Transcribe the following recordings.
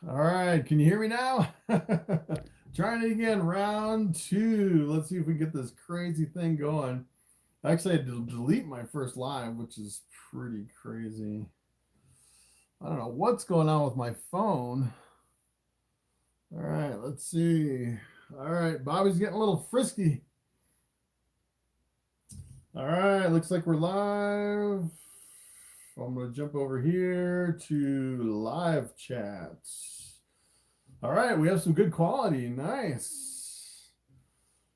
All right, can you hear me now? Trying it again, round two. Let's see if we get this crazy thing going. Actually, I had to delete my first live, which is pretty crazy. I don't know what's going on with my phone. All right, let's see. All right, Bobby's getting a little frisky. All right, looks like we're live. I'm going to jump over here to live chats. All right, we have some good quality. Nice.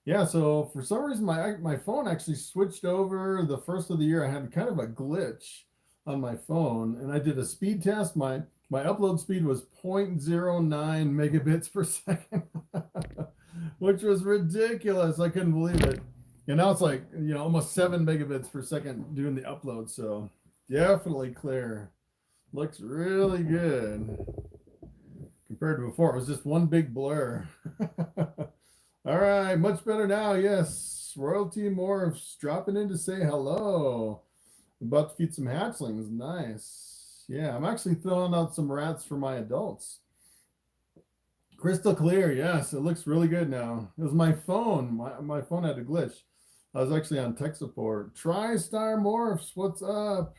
Yeah, so for some reason, my phone actually switched over the first of the year. I had kind of a glitch on my phone, and I did a speed test. My upload speed was 0.09 megabits per second, which was ridiculous. I couldn't believe it. And now it's like, almost 7 megabits per second doing the upload. So definitely clear. Looks really good. Compared to before, it was just one big blur. All right, much better now. Yes, Royalty Morphs dropping in to say hello. About to feed some hatchlings. Nice. Yeah, I'm actually throwing out some rats for my adults. Crystal clear. Yes, it looks really good now. It was my phone. My phone had a glitch. I was actually on tech support. TriStar Morphs, what's up?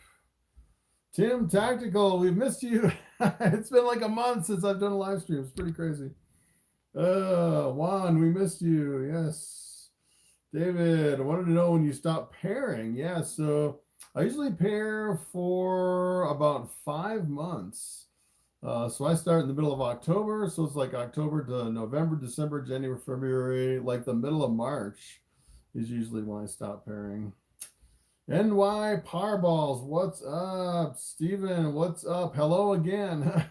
Tim Tactical, we've missed you. It's been like a month since I've done a live stream. It's pretty crazy. Juan, we missed you. Yes. David, I wanted to know when you stop pairing. Yeah, so I usually pair for about 5 months. So I start in the middle of October. So it's like October to November, December, January, February, like the middle of March is usually when I stop pairing. NY Parballs, what's up? Steven, what's up? Hello again.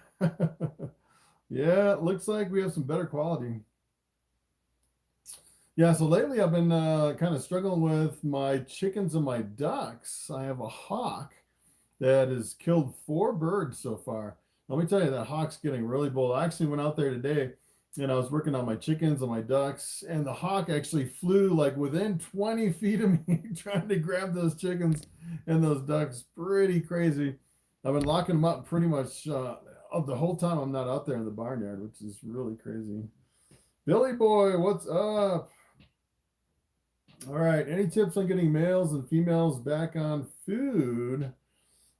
Yeah, it looks like we have some better quality. Yeah, so lately I've been kind of struggling with my chickens and my ducks. I have a hawk that has killed 4 birds so far. Let me tell you, that hawk's getting really bold. I actually went out there today and I was working on my chickens and my ducks, and the hawk actually flew like within 20 feet of me trying to grab those chickens and those ducks. Pretty crazy. I've been locking them up pretty much the whole time I'm not out there in the barnyard, which is really crazy. Billy Boy, what's up? All right, any tips on getting males and females back on food?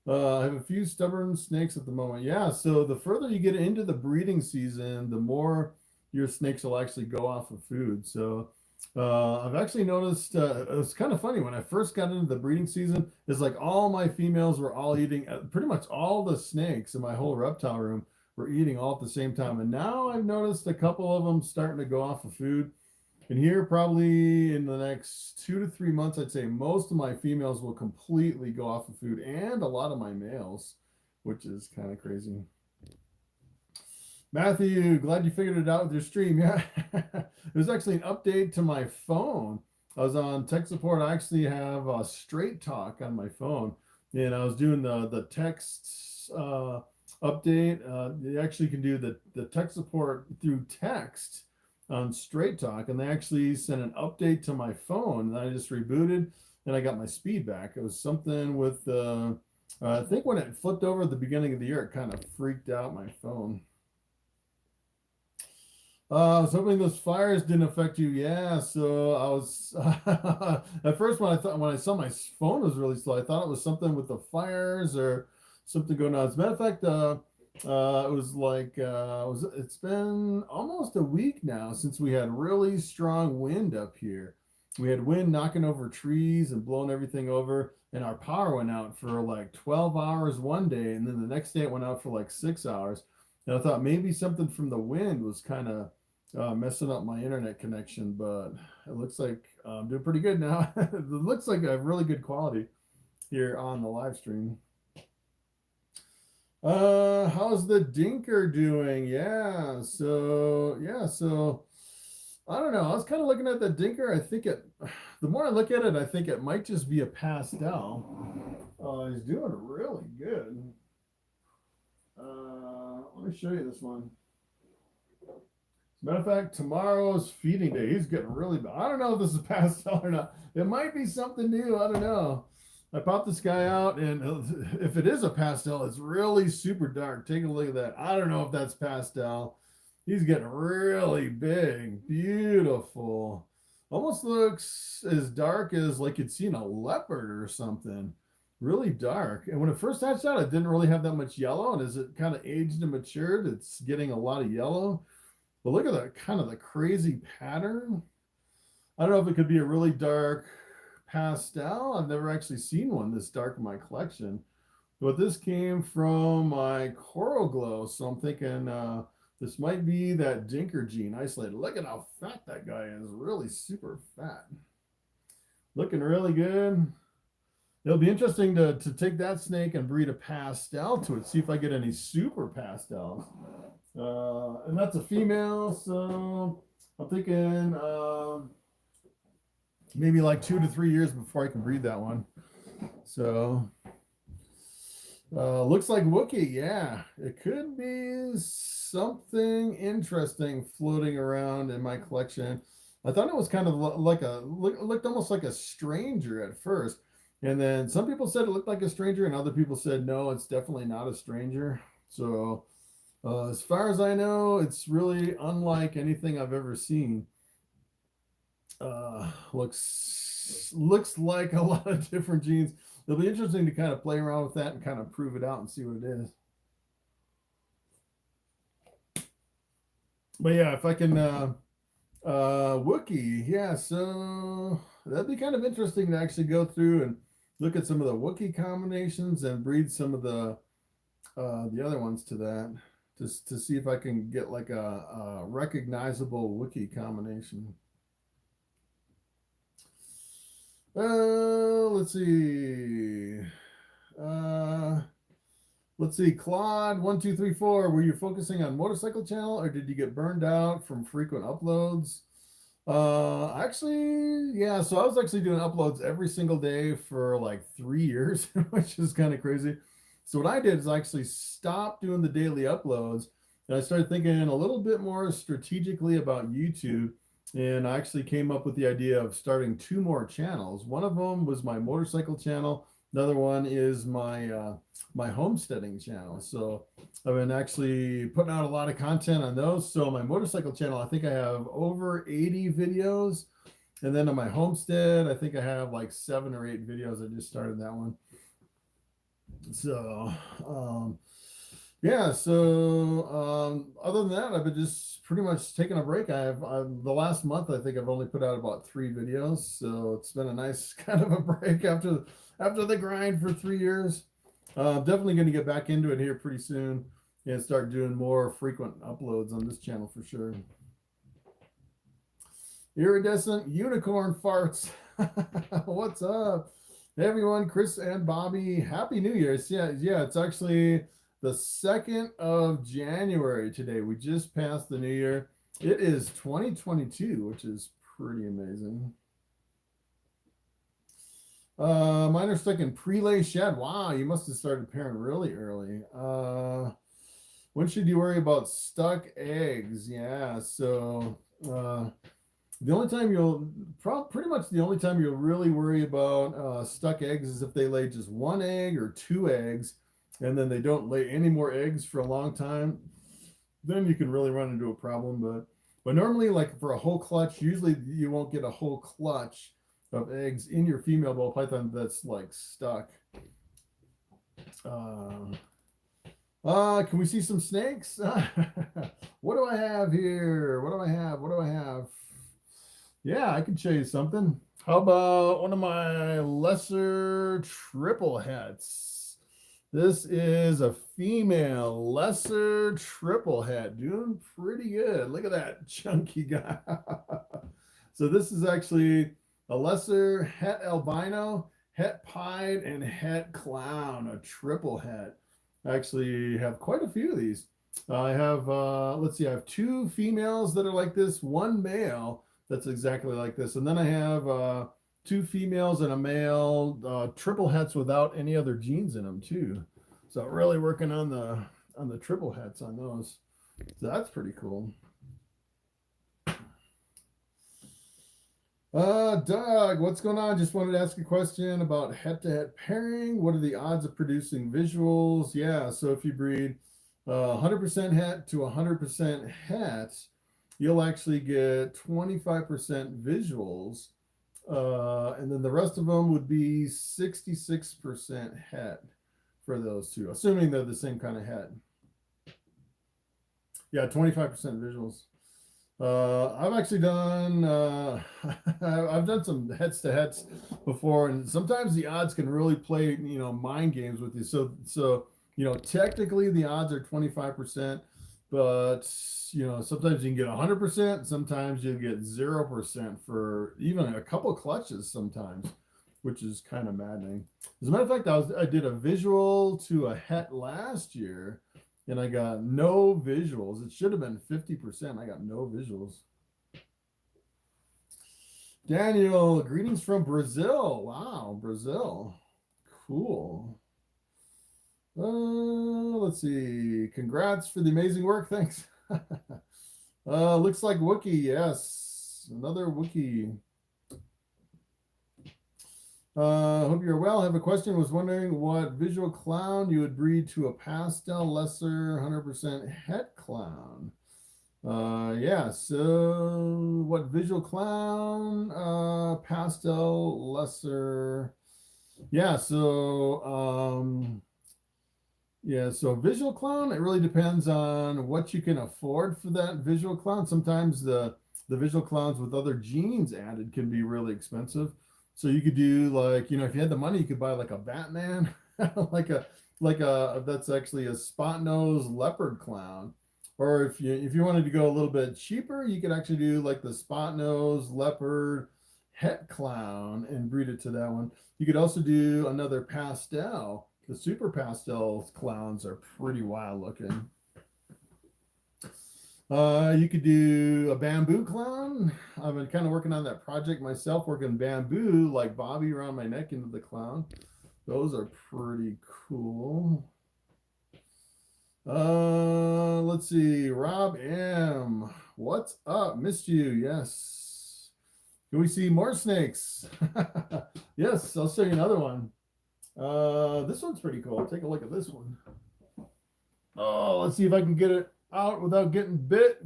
I have a few stubborn snakes at the moment. Yeah, so the further you get into the breeding season, the more your snakes will actually go off of food. So I've actually noticed it was kind of funny when I first got into the breeding season. It's like all my females were all eating, pretty much all the snakes in my whole reptile room were eating all at the same time. And now I've noticed a couple of them starting to go off of food. And here, probably in the next 2 to 3 months, I'd say most of my females will completely go off of food, and a lot of my males, which is kind of crazy. Matthew, glad you figured it out with your stream. Yeah, there's actually an update to my phone. I was on tech support. I actually have a Straight Talk on my phone, and I was doing the text update. You actually can do the tech support through text on Straight Talk, and they actually sent an update to my phone, and I just rebooted and I got my speed back. It was something with I think when it flipped over at the beginning of the year, it kind of freaked out my phone. I was hoping those fires didn't affect you. Yeah, so I was at first when I saw my phone was really slow, I thought it was something with the fires or something going on. As a matter of fact, it was like it's been almost a week now since we had really strong wind up here. We had wind knocking over trees and blowing everything over, and our power went out for like 12 hours one day, and then the next day it went out for like 6 hours. And I thought maybe something from the wind was kind of messing up my internet connection, but it looks like I'm doing pretty good now. It looks like I have really good quality here on the live stream. How's the dinker doing? Yeah, so I don't know. I was kind of looking at the dinker. I think the more I look at it, I think it might just be a pastel. He's doing really good. Let me show you this one. As a matter of fact, tomorrow's feeding day. He's getting really bad. I don't know if this is pastel or not. It might be something new. I don't know. I popped this guy out, and if it is a pastel, it's really super dark. Take a look at that. I don't know if that's pastel. He's getting really big. Beautiful. Almost looks as dark as like you'd seen a leopard or something. Really dark. And when it first hatched out, it didn't really have that much yellow. And as it kind of aged and matured, it's getting a lot of yellow. But look at the kind of the crazy pattern. I don't know if it could be a really dark pastel. I've never actually seen one this dark in my collection. But this came from my Coral Glow. So I'm thinking this might be that Dinker gene isolated. Look at how fat that guy is. Really super fat. Looking really good. It'll be interesting to take that snake and breed a pastel to it. See if I get any super pastels. And that's a female. So I'm thinking maybe like 2 to 3 years before I can breed that one. So looks like Wookiee. Yeah, it could be something interesting floating around in my collection. I thought it was kind of like looked almost like a stranger at first. And then some people said it looked like a stranger, and other people said, no, it's definitely not a stranger. So as far as I know, it's really unlike anything I've ever seen. Looks like a lot of different genes. It'll be interesting to kind of play around with that and kind of prove it out and see what it is. But yeah, if I can Wookiee, yeah, so that'd be kind of interesting to actually go through and look at some of the Wookiee combinations and breed some of the other ones to that, just to see if I can get like a recognizable Wookiee combination. Let's see. Let's see, Claude1234, were you focusing on motorcycle channel or did you get burned out from frequent uploads? Actually, yeah, so I was actually doing uploads every single day for like 3 years, which is kind of crazy. So what I did is I actually stopped doing the daily uploads and I started thinking a little bit more strategically about YouTube. And I actually came up with the idea of starting 2 more channels. One of them was my motorcycle channel. Another one is my my homesteading channel. So I've been actually putting out a lot of content on those. So my motorcycle channel, I think I have over 80 videos. And then on my homestead, I think I have like 7 or 8 videos. I just started that one. So yeah, so other than that, I've been just pretty much taking a break. I've the last month, I think I've only put out about 3 videos. So it's been a nice kind of a break after the grind for 3 years. Definitely going to get back into it here pretty soon and start doing more frequent uploads on this channel for sure. Iridescent unicorn farts. What's up? Hey everyone, Chris and Bobby, Happy New Year. Yeah, it's actually the 2nd of January today. We just passed the new year. It is 2022, which is pretty amazing. Mine are stuck in prelay shed. Wow, you must have started pairing really early. When should you worry about stuck eggs? Yeah, so the only time pretty much the only time you'll really worry about stuck eggs is if they lay just 1 egg or 2 eggs, and then they don't lay any more eggs for a long time. Then you can really run into a problem. But normally, like for a whole clutch, usually you won't get a whole clutch of eggs in your female Ball Python that's like stuck. Can we see some snakes? What do I have here? What do I have? Yeah, I can show you something. How about one of my lesser triple hets? This is a female lesser triple het, doing pretty good. Look at that chunky guy. So this is actually a lesser het albino, het pied, and het clown, a triple het. I actually have quite a few of these. I have, let's see, I have 2 females that are like this, 1 male that's exactly like this. And then I have 2 females and a male, triple hets without any other genes in them too. So really working on the triple hets on those. So that's pretty cool. Doug, what's going on? Just wanted to ask a question about head-to-head pairing. What are the odds of producing visuals? Yeah, so if you breed 100% het to 100% het, you'll actually get 25% visuals. And then the rest of them would be 66% het for those two, assuming they're the same kind of het. Yeah, 25% visuals. I've actually done I've done some heads to heads before, and sometimes the odds can really play, you know, mind games with you. So you know, technically the odds are 25%, but you know, sometimes you can get 100%, sometimes you get 0% for even a couple clutches sometimes, which is kind of maddening. As a matter of fact, I did a visual to a het last year, and I got no visuals. It should have been 50%. I got no visuals. Daniel, greetings from Brazil. Wow, Brazil. Cool. Let's see. Congrats for the amazing work. Thanks. Looks like Wookie. Yes, another Wookie. Hope you're well. I have a question. Was wondering what visual clown you would breed to a pastel lesser 100% het clown. Yeah, so what visual clown, pastel lesser. Yeah, so so visual clown, it really depends on what you can afford for that visual clown. Sometimes the visual clowns with other genes added can be really expensive. So you could do, like, you know, if you had the money, you could buy like a Batman, like a that's actually a spot nose leopard clown. Or if you wanted to go a little bit cheaper, you could actually do like the spot nose leopard het clown and breed it to that one. You could also do another pastel. The super pastel clowns are pretty wild looking. You could do a bamboo clown. I've been kind of working on that project myself, working bamboo like Bobby around my neck into the clown. Those are pretty cool. Let's see. Rob M. What's up? Missed you. Yes. Can we see more snakes? Yes, I'll show you another one. This one's pretty cool. Take a look at this one. Oh, let's see if I can get it out without getting bit.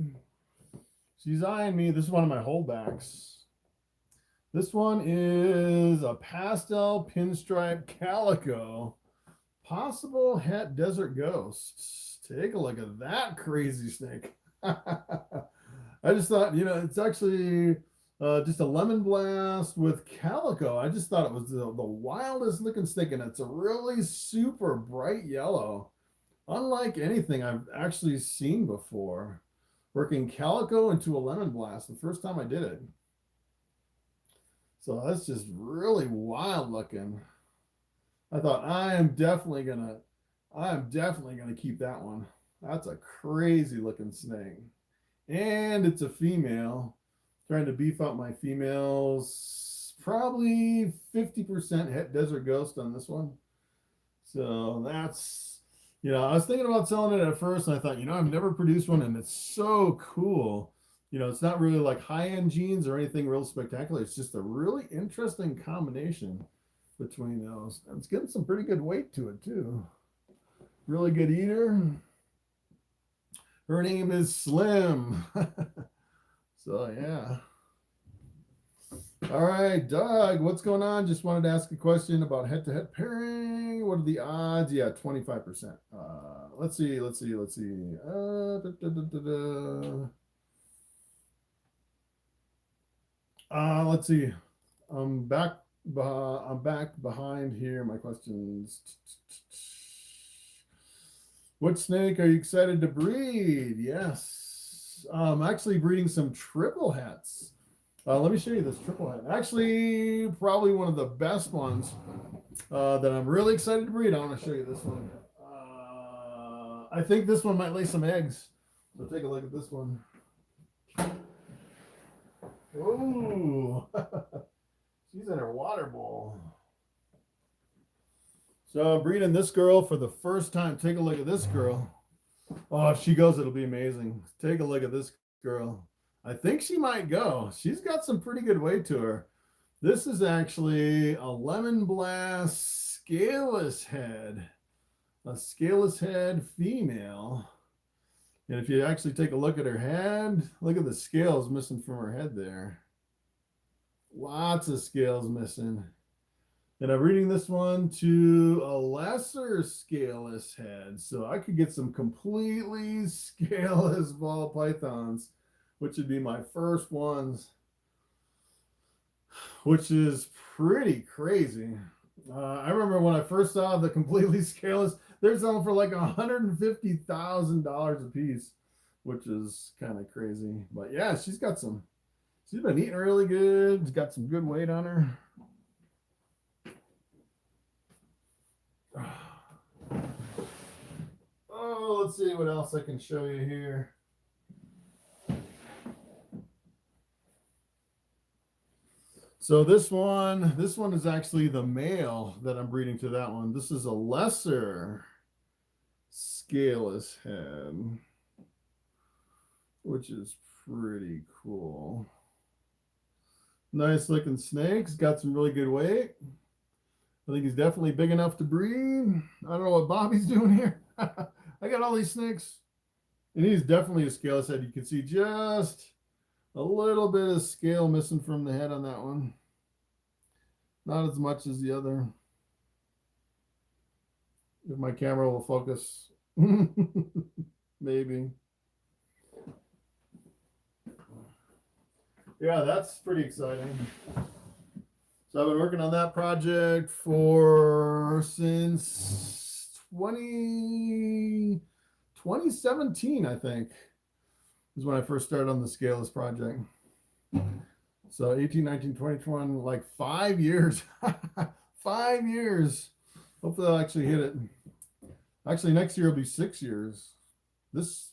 She's eyeing me. This is one of my holdbacks. This one is a pastel pinstripe calico, possible het desert ghost. Take a look at that crazy snake. I just thought, you know, it's actually just a lemon blast with calico. I just thought it was the wildest looking snake, and it's a really super bright yellow. Unlike anything I've actually seen before. Working calico into a lemon blast the first time I did it. So that's just really wild looking. I thought I am definitely gonna keep that one. That's a crazy looking snake. And it's a female. Trying to beef up my females. Probably 50% het desert ghost on this one. So that's, you know, I was thinking about selling it at first, and I thought, you know, I've never produced one, and it's so cool. You know, it's not really like high-end genes or anything real spectacular. It's just a really interesting combination between those. And it's getting some pretty good weight to it, too. Really good eater. Her name is Slim. So, yeah. All right, Doug, what's going on? Just wanted to ask a question about head-to-head pairing. What are the odds? Yeah, 25%. Let's see. Let's see. I'm back behind here. My questions. What snake are you excited to breed? Yes. I'm actually breeding some triple hets. Let me show you this triple het. Actually, probably one of the best ones that I'm really excited to breed. I want to show you this one. I think this one might lay some eggs. So take a look at this one. Ooh. She's in her water bowl. So I'm breeding this girl for the first time. Take a look at this girl. Oh, if she goes, it'll be amazing. Take a look at this girl. I think she might go. She's got some pretty good weight to her. This is actually a lemon blast scaleless head, a scaleless head female. And if you actually take a look at her head, look at the scales missing from her head there. Lots of scales missing. And I'm reading this one to a lesser scaleless head. So I could get some completely scaleless ball pythons, which would be my first ones, which is pretty crazy. I remember when I first saw the completely scaleless, they're selling for like $150,000 a piece, which is kind of crazy. But yeah, she's been eating really good. She's got some good weight on her. Oh, let's see what else I can show you here. So this one is actually the male that I'm breeding to that one. This is a lesser scaleless head, which is pretty cool. Nice looking snakes, got some really good weight. I think he's definitely big enough to breed. I don't know what Bobby's doing here. I got all these snakes, and he's definitely a scaleless head. You can see just a little bit of scale missing from the head on that one. Not as much as the other. If my camera will focus. Maybe. Yeah, that's pretty exciting. So I've been working on that project since 2017, I think, is when I first started on the scaleless project. So 18, 19, 20, 21, like 5 years. 5 years. Hopefully I'll actually hit it. Actually, next year will be 6 years.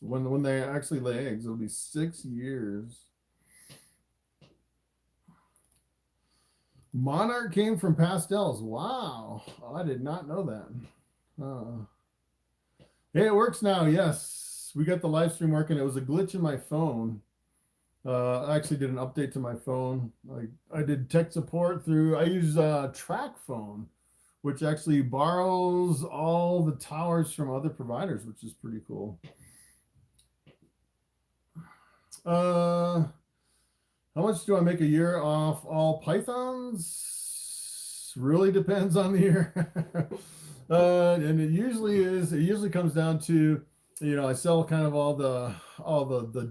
When they actually lay eggs, it'll be 6 years. Monarch came from pastels. Wow. I did not know that. Hey, it works now. Yes. We got the live stream working. It was a glitch in my phone. I actually did an update to my phone. I did tech support I use Track Phone, which actually borrows all the towers from other providers, which is pretty cool. How much do I make a year off all pythons? Really depends on the year. And it usually comes down to, I sell kind of all the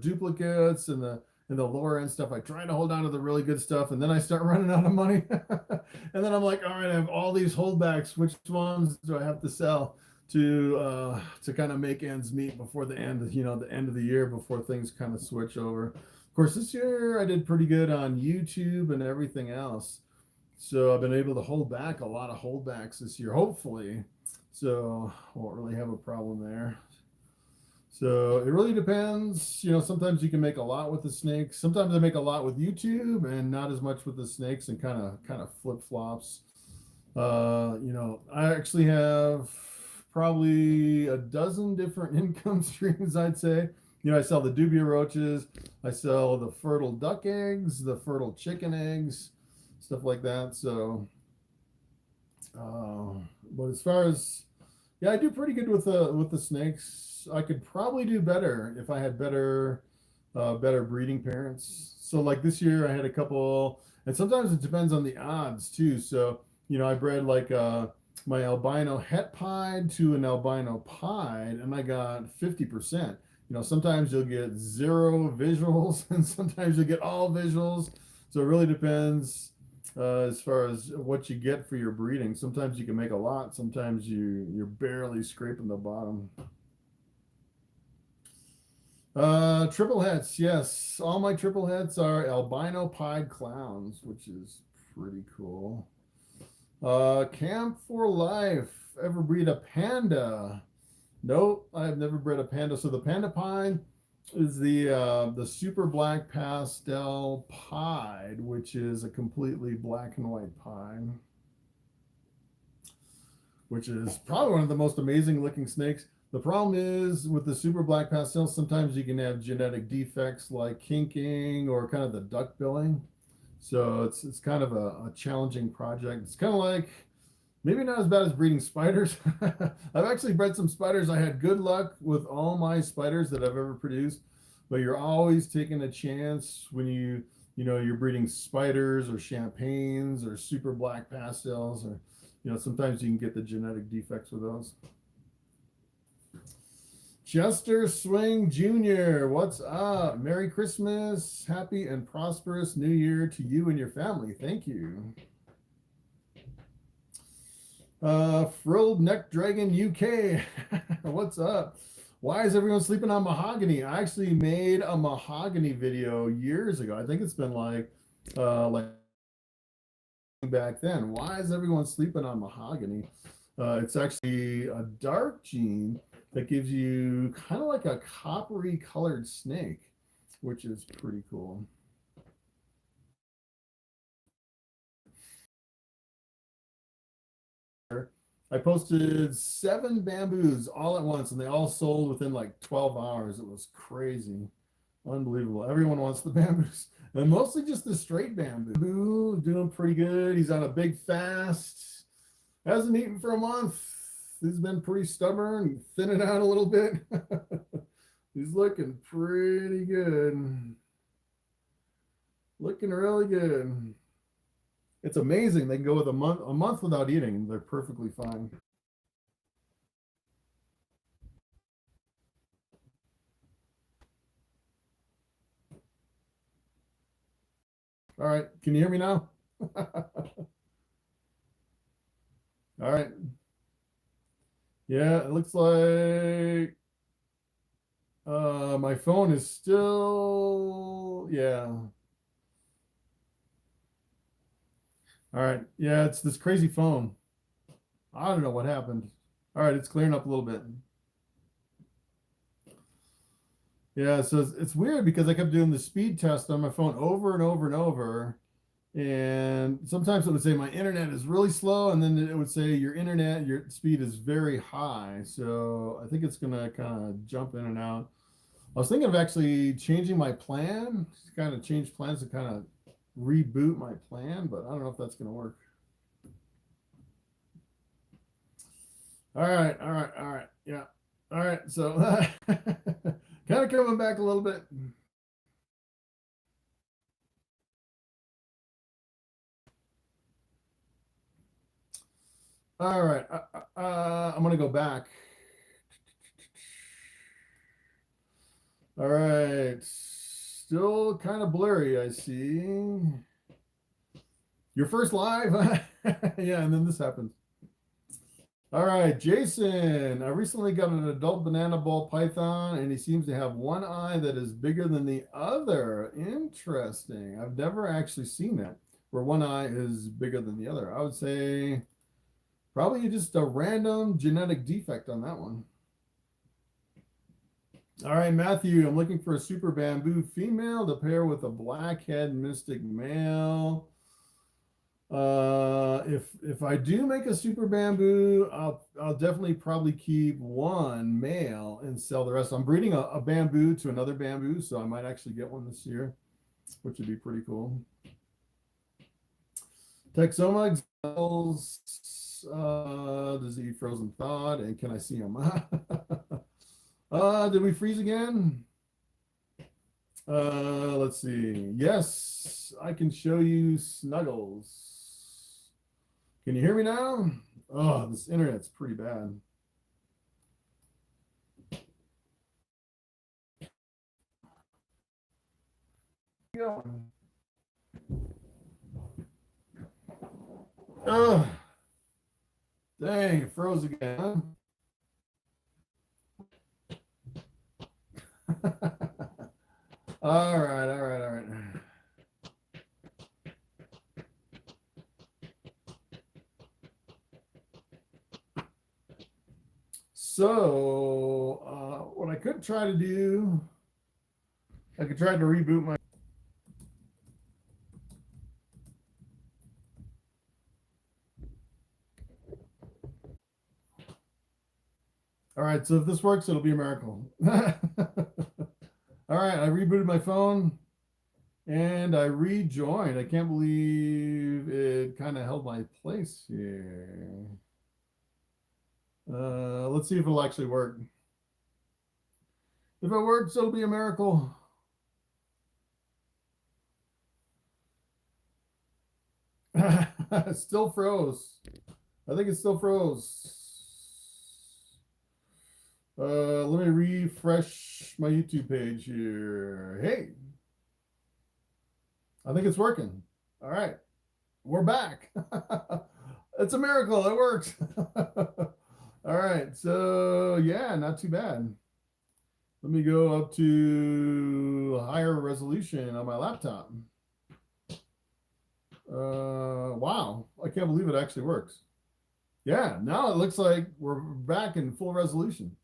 duplicates and the lower end stuff. I try to hold on to the really good stuff, and then I start running out of money. And then I'm like, all right, I have all these holdbacks. Which ones do I have to sell to kind of make ends meet before the end of the year, before things kind of switch over? Of course, this year I did pretty good on YouTube and everything else. So I've been able to hold back a lot of holdbacks this year, hopefully. So I won't really have a problem there. So it really depends. Sometimes you can make a lot with the snakes. Sometimes I make a lot with YouTube and not as much with the snakes, and kind of flip-flops. I actually have probably a dozen different income streams, I'd say. I sell the dubia roaches, I sell the fertile duck eggs, the fertile chicken eggs, stuff like that. So, but as far as, yeah, I do pretty good with the snakes. I could probably do better if I had better breeding parents. So like this year I had a couple, and sometimes it depends on the odds too. So, I bred like my albino het pied to an albino pied, and I got 50%. Sometimes you'll get 0 visuals, and sometimes you'll get all visuals. So it really depends as far as what you get for your breeding. Sometimes you can make a lot. Sometimes you're barely scraping the bottom. Triple hets, yes. All my triple hets are albino pied clowns, which is pretty cool. Camp for life. Ever breed a panda? Nope, I've never bred a panda. So the panda pine is the super black pastel pied, which is a completely black and white pine, which is probably one of the most amazing looking snakes. The problem is with the super black pastels, sometimes you can have genetic defects like kinking or kind of the duck billing. So it's kind of a challenging project. It's kind of like maybe not as bad as breeding spiders. I've actually bred some spiders. I had good luck with all my spiders that I've ever produced, but you're always taking a chance when you're breeding spiders or champagnes or super black pastels, or sometimes you can get the genetic defects with those. Chester Swing Jr., what's up? Merry Christmas, happy and prosperous New Year to you and your family. Thank you. Frilled Neck Dragon UK, what's up? Why is everyone sleeping on mahogany? I actually made a mahogany video years ago. I think it's been like back then. Why is everyone sleeping on mahogany? It's actually a dark gene that gives you kind of like a coppery colored snake, which is pretty cool. I posted 7 bamboos all at once, and they all sold within like 12 hours. It was crazy. Unbelievable. Everyone wants the bamboos. And mostly just the straight bamboo. Doing pretty good. He's on a big fast. Hasn't eaten for a month. He's been pretty stubborn. Thin it out a little bit. He's looking pretty good. Looking really good. It's amazing. They can go with a month without eating. They're perfectly fine. All right. Can you hear me now? All right. Yeah, it looks like my phone is still, yeah. All right. Yeah, it's this crazy phone. I don't know what happened. All right, it's clearing up a little bit. Yeah, so it's weird because I kept doing the speed test on my phone over and over and over. And sometimes it would say my internet is really slow, and then it would say your speed is very high. So I think it's gonna kind of jump in and out. I was thinking of actually changing my plan, kind of change plans to kind of reboot my plan, but I don't know if that's gonna work. All right, all right, all right. Yeah. All right. So kind of coming back a little bit. All right. I'm going to go back. All right. Still kind of blurry, I see. Your first live? Yeah, and then this happens. All right, Jason. I recently got an adult banana ball python, and he seems to have one eye that is bigger than the other. Interesting. I've never actually seen that, where one eye is bigger than the other. I would say probably just a random genetic defect on that one. All right, Matthew, I'm looking for a super bamboo female to pair with a blackhead mystic male. If I do make a super bamboo, I'll definitely probably keep one male and sell the rest. I'm breeding a bamboo to another bamboo, so I might actually get one this year, which would be pretty cool. Texoma examples, does he eat frozen thawed, and can I see him? Did we freeze again? Let's see. Yes, I can show you Snuggles. Can you hear me now? Oh, this internet's pretty bad. Oh, dang, it froze again. All right, all right, all right. So, what I could try to do, I could try to reboot my. All right, so if this works, it'll be a miracle. All right, I rebooted my phone and I rejoined. I can't believe it kind of held my place here. Let's see if it'll actually work. If it works, it'll be a miracle. Still froze. I think it still froze. Let me refresh my YouTube page here. Hey, I think it's working. All right, we're back. It's a miracle. It worked. All right, so yeah, not too bad. Let me go up to higher resolution on my laptop. Wow, I can't believe it actually works. Yeah, now it looks like we're back in full resolution.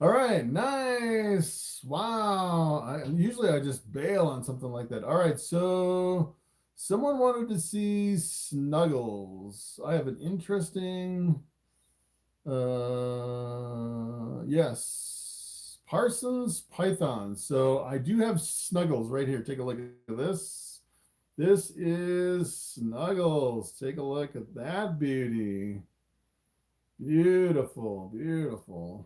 All right, nice. Wow. Usually I just bail on something like that. All right, so someone wanted to see Snuggles. I have an interesting, yes, Parsons Python. So I do have Snuggles right here. Take a look at this. This is Snuggles. Take a look at that beauty. Beautiful, beautiful.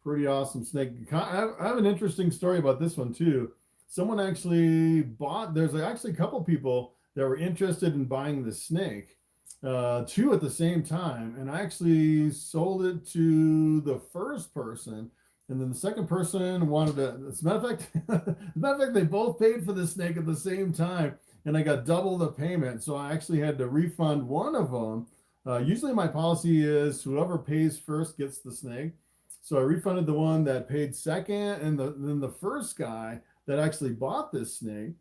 Pretty awesome snake. I have an interesting story about this one too. Someone actually bought, there's actually a couple people that were interested in buying the snake, two at the same time. And I actually sold it to the first person. And then the second person wanted to, as a matter of fact, they both paid for the snake at the same time. And I got double the payment. So I actually had to refund one of them. Usually my policy is whoever pays first gets the snake. So I refunded the one that paid second. And then the first guy that actually bought this snake,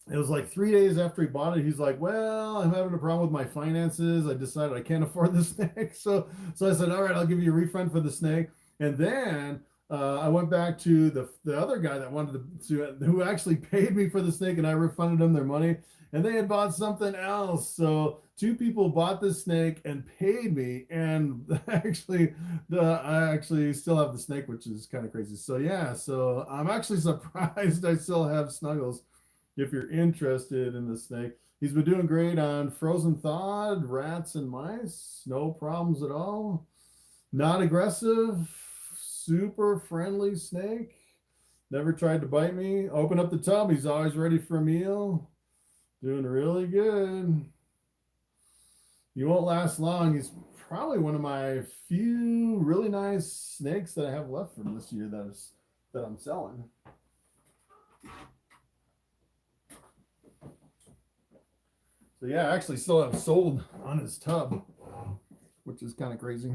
it was like 3 days after he bought it, he's like, well, I'm having a problem with my finances. I decided I can't afford the snake. So I said, all right, I'll give you a refund for the snake. And then I went back to the other guy that wanted to who actually paid me for the snake, and I refunded them their money. And they had bought something else. So two people bought this snake and paid me, and actually, I actually still have the snake, which is kind of crazy. So yeah, so I'm actually surprised I still have Snuggles. If you're interested in the snake, he's been doing great on frozen thawed, rats and mice. No problems at all. Not aggressive. Super friendly snake. Never tried to bite me. Open up the tub. He's always ready for a meal. Doing really good. He won't last long. He's probably one of my few really nice snakes that I have left from this year that I'm selling. So yeah, I actually still have sold on his tub, which is kind of crazy.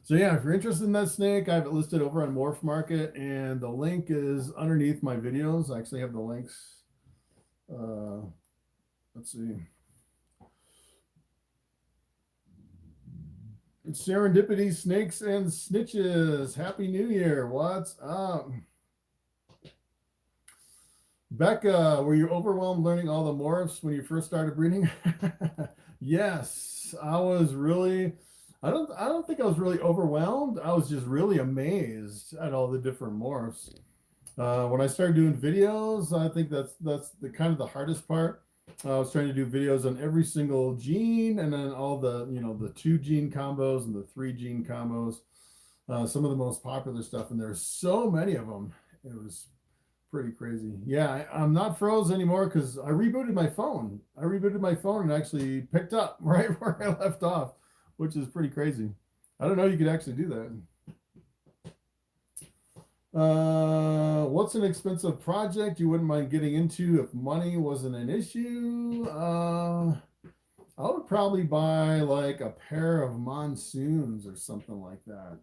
So yeah, if you're interested in that snake, I have it listed over on Morphmarket, and the link is underneath my videos. I actually have the links. Let's see. It's Serendipity Snakes and Snitches. Happy New Year. What's up? Becca, were you overwhelmed learning all the morphs when you first started breeding? Yes, I was really... I don't think I was really overwhelmed. I was just really amazed at all the different morphs. When I started doing videos, I think that's the kind of the hardest part. I was trying to do videos on every single gene, and then all the the 2 gene combos and the 3 gene combos. Some of the most popular stuff, and there's so many of them. It was pretty crazy. Yeah, I'm not froze anymore because I rebooted my phone. I rebooted my phone and actually picked up right where I left off, which is pretty crazy. I don't know you could actually do that. What's an expensive project you wouldn't mind getting into if money wasn't an issue? I would probably buy like a pair of monsoons or something like that,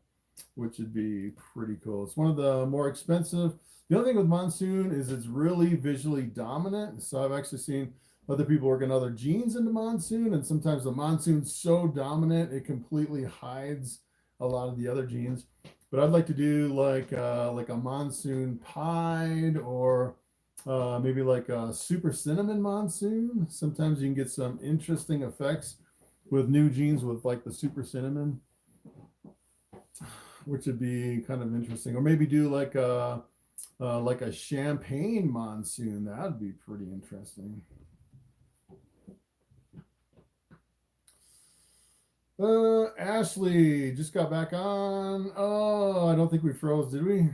which would be pretty cool. It's one of the more expensive. The other thing with monsoon is it's really visually dominant. So I've actually seen other people working other genes into monsoon, and sometimes the monsoon's so dominant it completely hides a lot of the other genes. But I'd like to do like a monsoon pied, or maybe like a super cinnamon monsoon. Sometimes you can get some interesting effects with new genes with like the super cinnamon, which would be kind of interesting. Or maybe do like a champagne monsoon. That would be pretty interesting. Ashley just got back on. Oh, I don't think we froze, did we?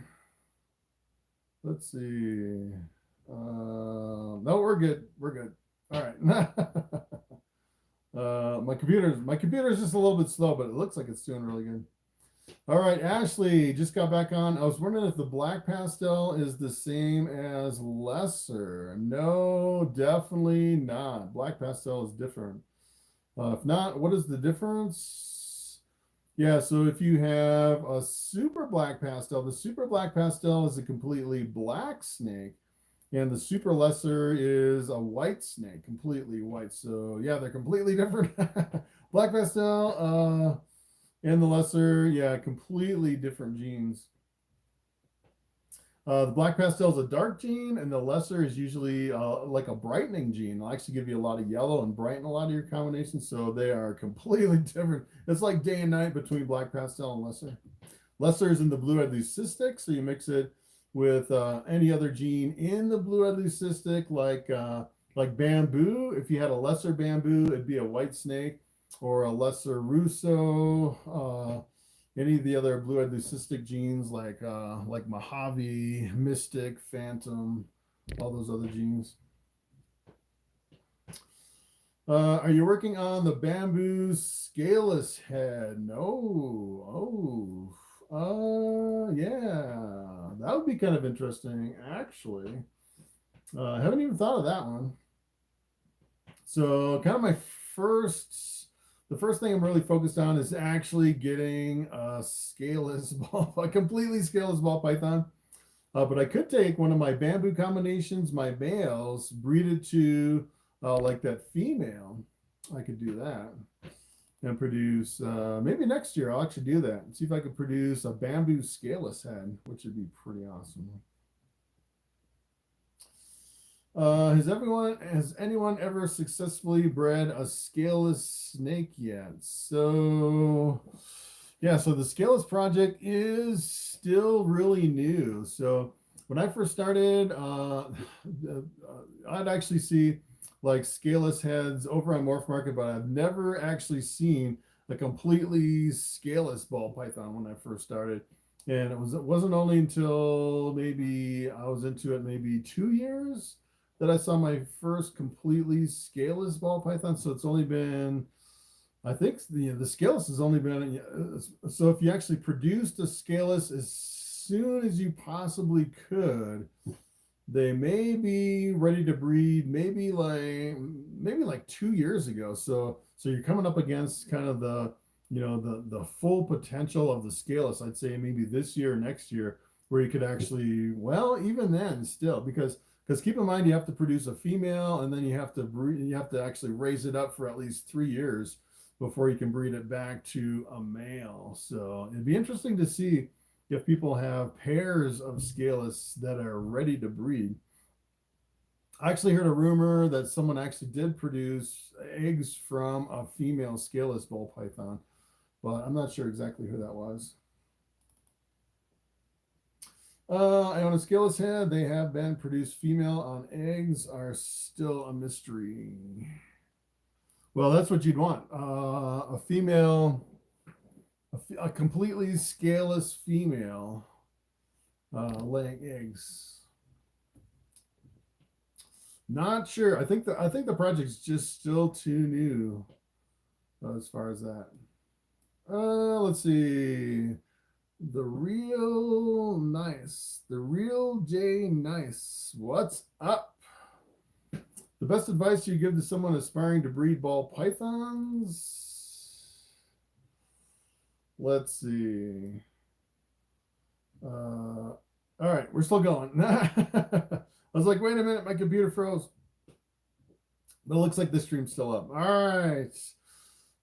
Let's see. No, we're good. We're good. All right. My computer's just a little bit slow, but it looks like it's doing really good. All right, Ashley just got back on. I was wondering if the black pastel is the same as lesser. No, definitely not. Black pastel is different. If not, what is the difference? Yeah, so if you have a super black pastel, the super black pastel is a completely black snake, and the super lesser is a white snake, completely white. So yeah, they're completely different. Black pastel and the lesser, yeah, completely different genes. The black pastel is a dark gene, and the lesser is usually like a brightening gene. It'll actually give you a lot of yellow and brighten a lot of your combinations. So they are completely different. It's like day and night between black pastel and lesser. Lesser is in the blue-eyed leucistic, so you mix it with any other gene in the blue-eyed leucistic, like bamboo. If you had a lesser bamboo, it'd be a white snake, or a lesser russo. Any of the other blue-eyed leucistic genes like Mojave, Mystic, Phantom, all those other genes. Are you working on the bamboo scaleless head? No. Oh, yeah. That would be kind of interesting, actually. I haven't even thought of that one. So kind of the first thing I'm really focused on is actually getting a completely scaleless ball python. But I could take one of my bamboo combinations, my males, breed it to like that female. I could do that and produce, maybe next year I'll actually do that and see if I could produce a bamboo scaleless head, which would be pretty awesome. Has anyone ever successfully bred a scaleless snake yet? So yeah, so the scaleless project is still really new. So when I first started, I'd actually see like scaleless heads over on Morphmarket, but I've never actually seen a completely scaleless ball python when I first started. And it wasn't only until maybe I was into it maybe 2 years that I saw my first completely scaleless ball python. So it's only been, I think the scaleless has only been, so if you actually produced a scaleless as soon as you possibly could, they may be ready to breed maybe like 2 years ago. So you're coming up against kind of the full potential of the scaleless. I'd say maybe this year or next year, where you could actually, well, even then still, because keep in mind, you have to produce a female, and then you have to actually raise it up for at least 3 years before you can breed it back to a male. So it'd be interesting to see if people have pairs of scaleless that are ready to breed. I actually heard a rumor that someone actually did produce eggs from a female scaleless ball python, but I'm not sure exactly who that was. I own a scaleless head. They have been produced female on eggs, are still a mystery. Well, that's what you'd want. A female, a completely scaleless female laying eggs. Not sure. I think the project's just still too new as far as that. Let's see. The real J Nice. What's up? The best advice you give to someone aspiring to breed ball pythons? Let's see. All right, we're still going. I was like, wait a minute, my computer froze. But it looks like this stream's still up. All right.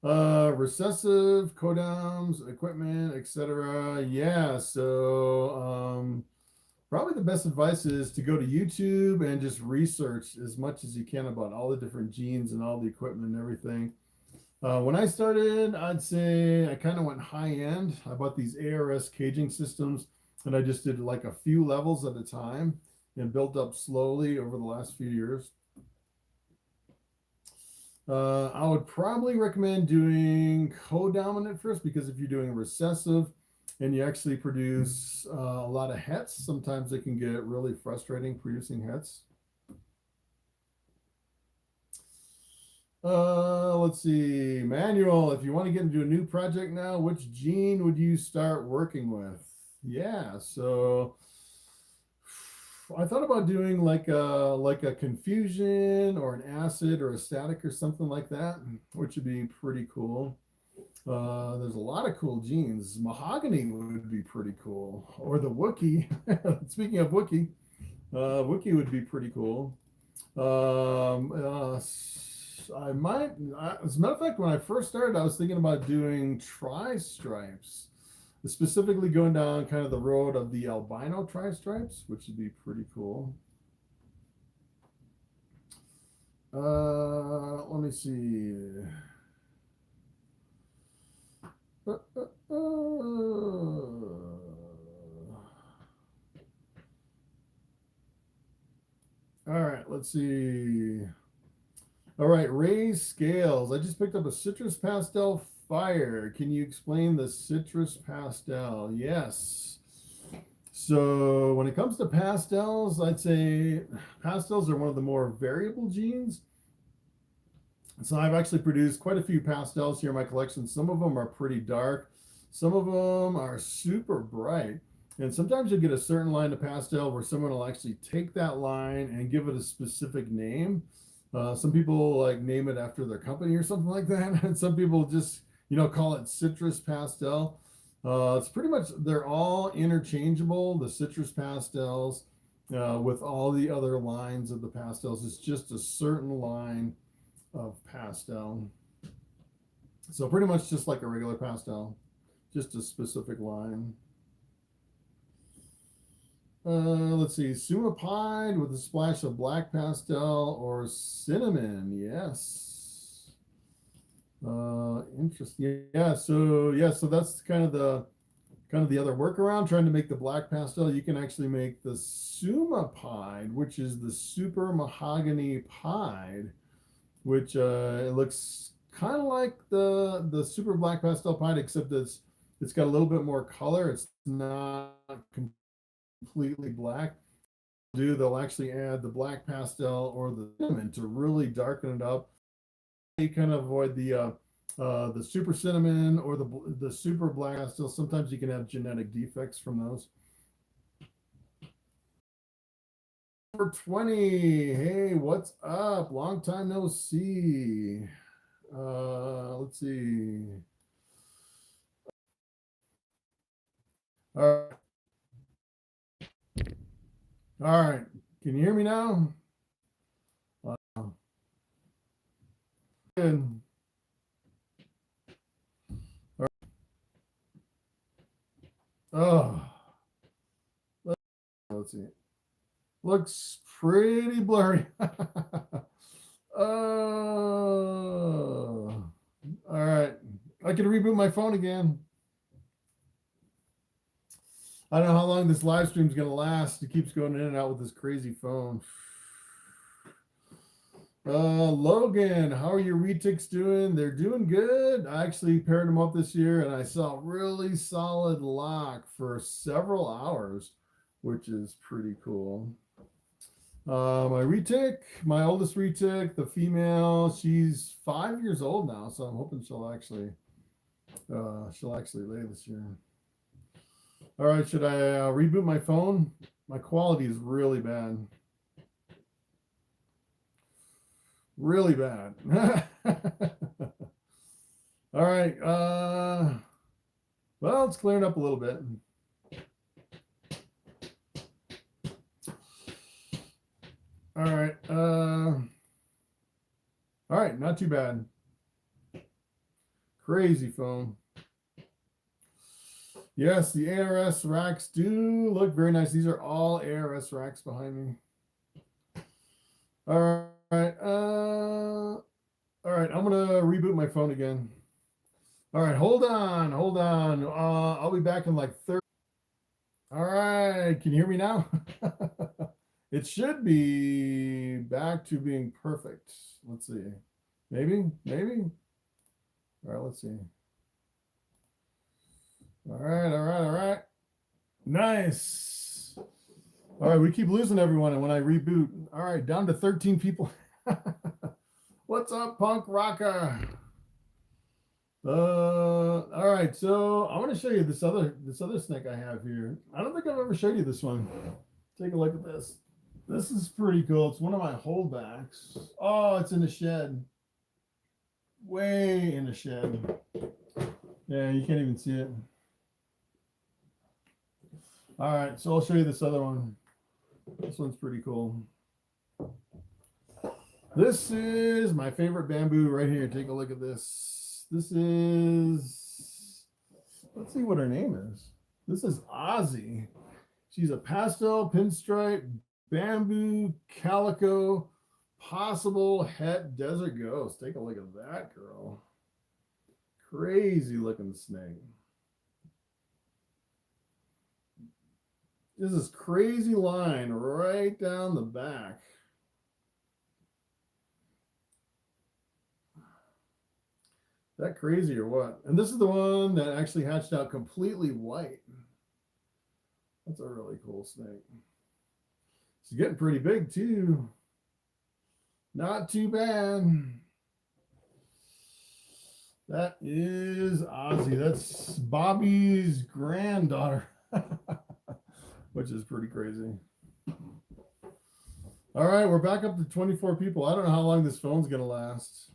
Recessive, codoms, equipment, etc. Yeah, so probably the best advice is to go to YouTube and just research as much as you can about all the different genes and all the equipment and everything. When I started, I'd say I kind of went high end. I bought these ARS caging systems and I just did like a few levels at a time and built up slowly over the last few years. I would probably recommend doing codominant first, because if you're doing recessive and you actually produce a lot of hets, sometimes it can get really frustrating producing hets. Let's see, Manuel, if you want to get into a new project now, which gene would you start working with? Yeah, so I thought about doing like a confusion or an acid or a static or something like that, which would be pretty cool. There's a lot of cool genes. Mahogany would be pretty cool, or the Wookiee. Speaking of Wookiee, Wookiee would be pretty cool. I might, as a matter of fact, when I first started, I was thinking about doing tri-stripes, specifically going down kind of the road of the albino tri-stripes, which would be pretty cool. Let me see. All right, let's see. All right, raised scales. I just picked up a citrus pastel fire. Can you explain the citrus pastel? Yes. So when it comes to pastels, I'd say pastels are one of the more variable genes. So I've actually produced quite a few pastels here in my collection. Some of them are pretty dark. Some of them are super bright. And sometimes you'll get a certain line of pastel where someone will actually take that line and give it a specific name. Some people like name it after their company or something like that. And some people just, call it citrus pastel. It's pretty much, they're all interchangeable, the citrus pastels, with all the other lines of the pastels. It's just a certain line of pastel. So pretty much just like a regular pastel, just a specific line. Let's see, Sumapide with a splash of black pastel or cinnamon. Yes. Interesting. Yeah. So that's kind of the other workaround, trying to make the black pastel. You can actually make the Sumapide, which is the super mahogany pied, which it looks kind of like the super black pastel pied, except it's got a little bit more color. It's not completely black. They'll actually add the black pastel or the cinnamon to really darken it up. You kind of avoid the super cinnamon or the super black pastel. Sometimes you can have genetic defects from those. Number 20. Hey, what's up? Long time no see. Let's see. All right. All right. Can you hear me now? Good. All right. Oh, let's see. Looks pretty blurry. Oh, all right. I can reboot my phone again. I don't know how long this live stream is going to last. It keeps going in and out with this crazy phone. Logan, how are your retics doing? They're doing good. I actually paired them up this year and I saw really solid lock for several hours, which is pretty cool. My retic, my oldest retic, the female, she's 5 years old now, so I'm hoping she'll actually lay this year. All right, should I reboot my phone? My quality is really bad. Really bad. All right. Well, it's clearing up a little bit. All right. All right, not too bad. Crazy phone. Yes, the ARS racks do look very nice. These are all ARS racks behind me. All right. All right, I'm gonna reboot my phone again. All right, hold on. I'll be back in like 30. All right, can you hear me now? It should be back to being perfect. Let's see. Maybe. All right, let's see. All right. Nice. All right, we keep losing everyone, and when I reboot, all right, down to 13 people. What's up, punk rocker? All right, so I want to show you this other snake I have here. I don't think I've ever showed you this one. Take a look at this. This is pretty cool. It's one of my holdbacks. Oh, it's in the shed. Way in the shed. Yeah, you can't even see it. All right, so I'll show you this other one. This one's pretty cool. This is my favorite bamboo right here. Take a look at this. This is, let's see what her name is. This is Ozzy. She's a pastel pinstripe bamboo calico possible het desert ghost. Take a look at that girl. Crazy looking snake. There's this crazy line right down the back. That crazy or what? And this is the one that actually hatched out completely white. That's a really cool snake. It's getting pretty big too. Not too bad. That is Ozzy. That's Bobby's granddaughter, which is pretty crazy. All right, we're back up to 24 people. I don't know how long this phone's gonna last.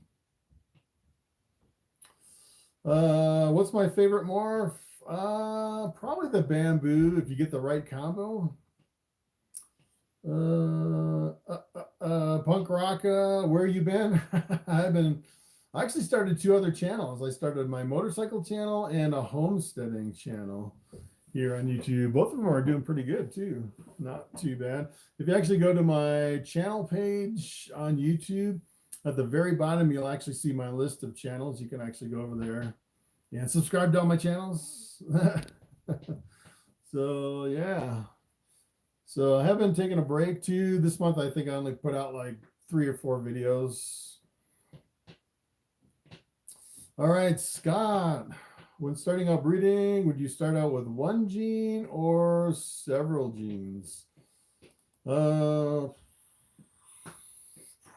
What's my favorite morph? Probably the bamboo if you get the right combo. Punk Rocka, where you been? I actually started 2 other channels. I started my motorcycle channel and a homesteading channel here on YouTube. Both of them are doing pretty good too. Not too bad. If you actually go to my channel page on YouTube, at the very bottom, you'll actually see my list of channels. You can actually go over there and subscribe to all my channels. So, yeah. So I have been taking a break too. This month, I think I only put out like 3 or 4 videos. All right, Scott. When starting out breeding, would you start out with 1 gene or several genes?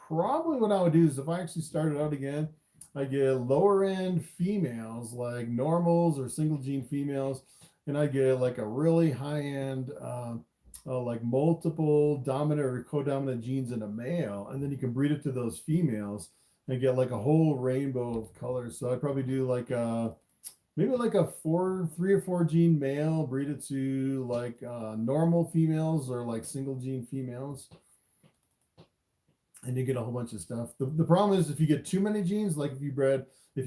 Probably what I would do is if I actually started out again, I get lower end females like normals or single gene females, and I get like a really high end, like multiple dominant or co-dominant genes in a male, and then you can breed it to those females and get like a whole rainbow of colors. So I'd probably do like maybe like a 3 or 4 gene male, breed it to like normal females or like single gene females. And you get a whole bunch of stuff. The problem is if you get too many genes, like if you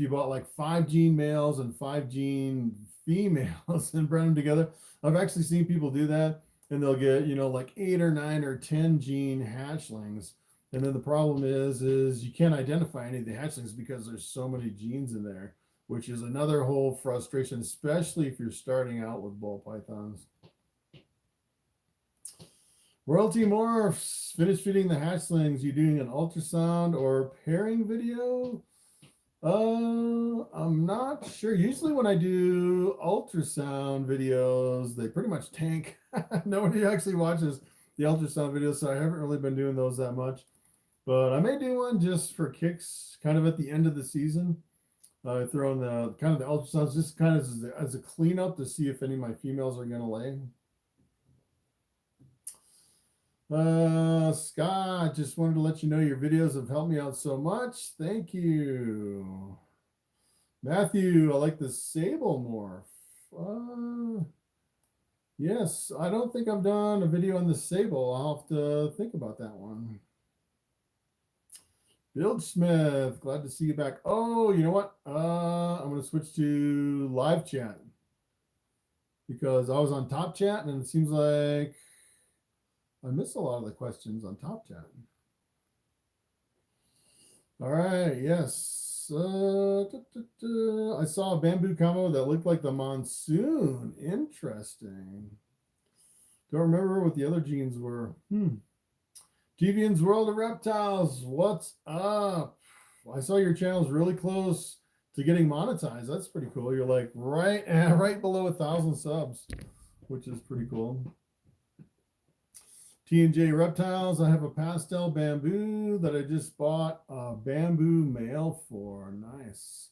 bought like 5 gene males and 5 gene females and bred them together, I've actually seen people do that, and they'll get, you know, like 8 or 9 or 10 gene hatchlings. And then the problem is you can't identify any of the hatchlings because there's so many genes in there, which is another whole frustration, especially if you're starting out with Bol Pythons. Royalty Morphs, finish feeding the hatchlings. You doing an ultrasound or pairing video? I'm not sure. Usually when I do ultrasound videos, they pretty much tank. Nobody actually watches the ultrasound videos, so I haven't really been doing those that much. But I may do one just for kicks, kind of at the end of the season. Throw in the kind of the ultrasounds, just kind of as a cleanup to see if any of my females are going to lay. Scott, just wanted to let you know your videos have helped me out so much. Thank you. Matthew, I like the sable morph. Yes, I don't think I've done a video on the sable. I'll have to think about that one. Bill Smith, glad to see you back. Oh, you know what? I'm going to switch to live chat because I was on top chat and it seems like I missed a lot of the questions on top chat. All right, yes. I saw a bamboo combo that looked like the monsoon. Interesting. Don't remember what the other genes were. Deviant's World of Reptiles, what's up? I saw your channel's really close to getting monetized. That's pretty cool. You're like right below 1,000 subs, which is pretty cool. T&J Reptiles, I have a pastel bamboo that I just bought a bamboo male for. Nice.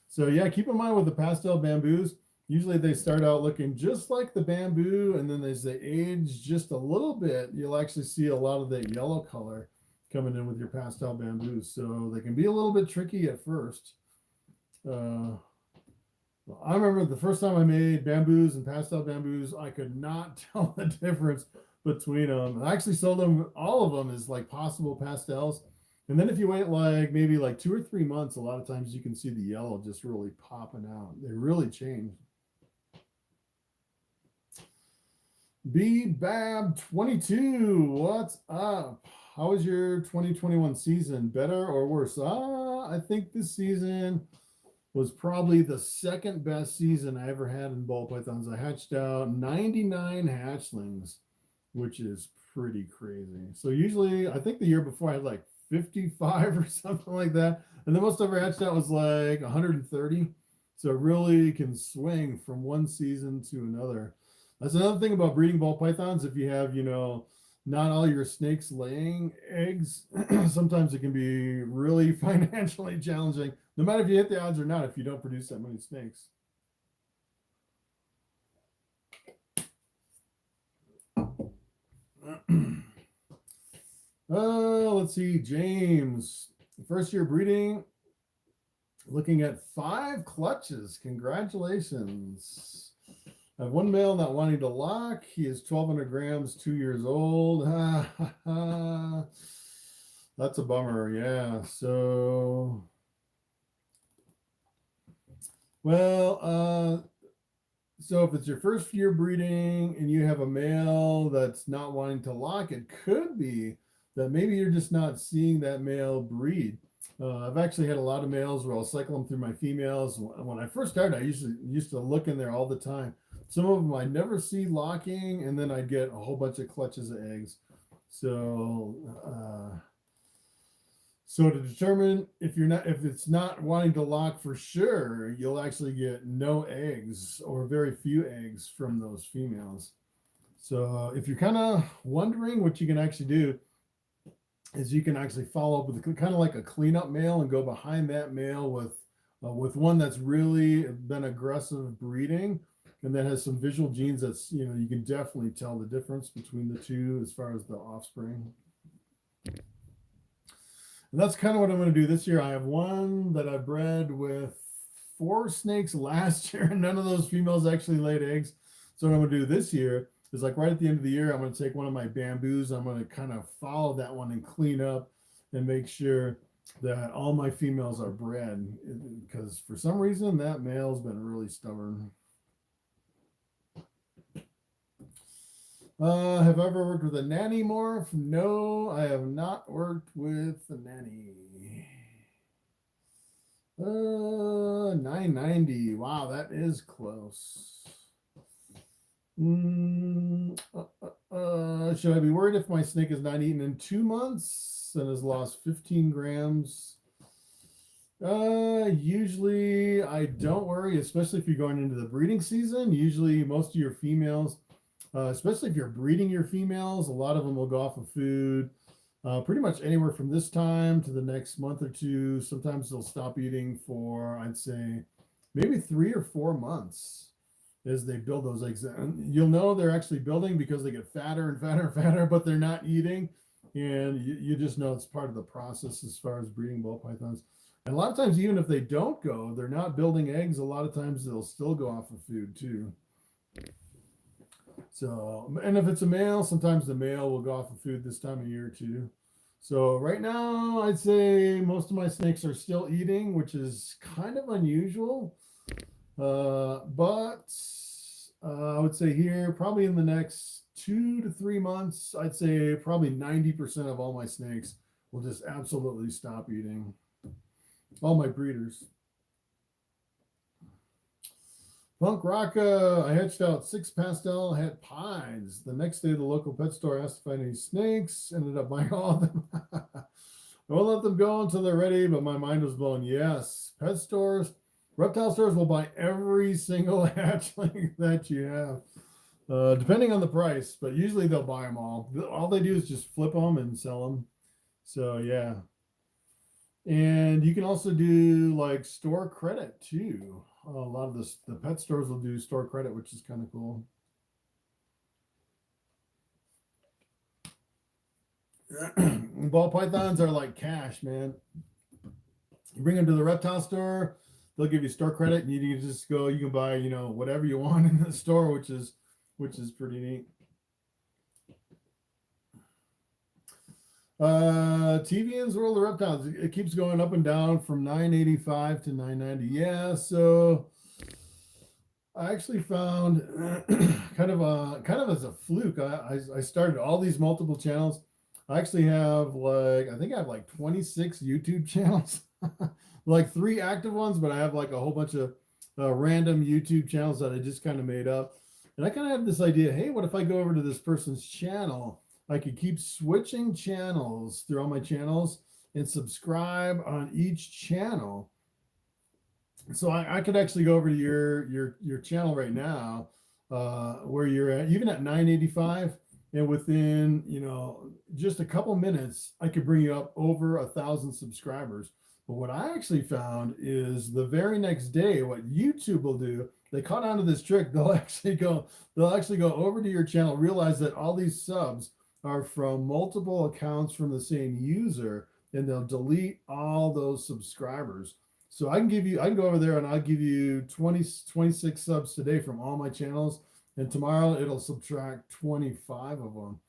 So yeah, keep in mind with the pastel bamboos, usually they start out looking just like the bamboo, and then as they age just a little bit, you'll actually see a lot of that yellow color coming in with your pastel bamboos. So they can be a little bit tricky at first. I remember the first time I made bamboos and pastel bamboos, I could not tell the difference between them. I actually sold them, all of them, as like possible pastels. And then if you wait like maybe like 2 or 3 months, a lot of times you can see the yellow just really popping out. They really change. B-Bab22, what's up? How was your 2021 season? Better or worse? I think this season was probably the second best season I ever had in Boll Pythons. I hatched out 99 hatchlings, which is pretty crazy. So usually, I think the year before I had like 55 or something like that. And the most I ever hatched out was like 130. So it really can swing from one season to another. That's another thing about breeding Ball Pythons. If you have, not all your snakes laying eggs, sometimes it can be really financially challenging, no matter if you hit the odds or not, if you don't produce that many snakes. Let's see, James, first year breeding, looking at 5 clutches. Congratulations. I have one male not wanting to lock. He is 1,200 grams, 2 years old. That's a bummer. Yeah. So, well, so if it's your first year breeding and you have a male that's not wanting to lock, it could be that maybe you're just not seeing that male breed. I've actually had a lot of males where I'll cycle them through my females. When I first started, I used to look in there all the time. Some of them I never see locking, and then I'd get a whole bunch of clutches of eggs. So, so to determine if it's not wanting to lock for sure, you'll actually get no eggs or very few eggs from those females. So if you're kind of wondering, what you can actually do is you can actually follow up with kind of like a cleanup male and go behind that male with one that's really been aggressive breeding and that has some visual genes that's, you can definitely tell the difference between the two as far as the offspring. And that's kind of what I'm going to do this year. I have one that I bred with 4 snakes last year, and none of those females actually laid eggs. So what I'm going to do this year is, like, right at the end of the year, I'm going to take one of my bamboos. I'm going to kind of follow that one and clean up and make sure that all my females are bred, because for some reason that male's been really stubborn. Have I ever worked with a nanny morph? No, I have not worked with a nanny. 990. Wow, that is close. Should I be worried if my snake is not eaten in 2 months and has lost 15 grams? Usually I don't worry, especially if you're going into the breeding season. Usually most of your females, especially if you're breeding your females, a lot of them will go off of food pretty much anywhere from this time to the next month or 2. Sometimes they'll stop eating for, I'd say, maybe 3 or 4 months as they build those eggs. And you'll know they're actually building because they get fatter and fatter and fatter, but they're not eating. And you just know it's part of the process as far as breeding ball pythons. And a lot of times, even if they don't go, they're not building eggs. A lot of times they'll still go off of food too. So, and if it's a male, sometimes the male will go off of food this time of year too. So right now, I'd say most of my snakes are still eating, which is kind of unusual. But I would say here, probably in the next 2 to 3 months, I'd say probably 90% of all my snakes will just absolutely stop eating. All my breeders. Punk Rocka, I hatched out 6 pastel het pies. The next day, the local pet store asked if I had any snakes. Ended up buying all of them. I won't let them go until they're ready, but my mind was blown. Yes, pet stores, reptile stores will buy every single hatchling that you have, depending on the price, but usually they'll buy them all. All they do is just flip them and sell them. So, yeah. And you can also do like store credit too. A lot of the pet stores will do store credit, which is kind of cool. Ball pythons are like cash, man. You bring them to the reptile store, they'll give you store credit, and you can just go. You can buy, whatever you want in the store, which is pretty neat. TVN's World of Reptiles. It keeps going up and down from $9.85 to $9.90. Yeah, so I actually found kind of as a fluke. I started all these multiple channels. I actually have I think I have like 26 YouTube channels, like 3 active ones, but I have like a whole bunch of random YouTube channels that I just kind of made up. And I kind of have this idea, hey, what if I go over to this person's channel? I could keep switching channels through all my channels and subscribe on each channel. So I could actually go over to your channel right now, where you're at, even at $9.85, and within just a couple minutes, I could bring you up over 1,000 subscribers. But what I actually found is the very next day, what YouTube will do, they caught on to this trick. They'll actually go over to your channel, realize that all these subs are from multiple accounts from the same user, and they'll delete all those subscribers. So I can go over there and I'll give you 26 subs today from all my channels, and tomorrow it'll subtract 25 of them.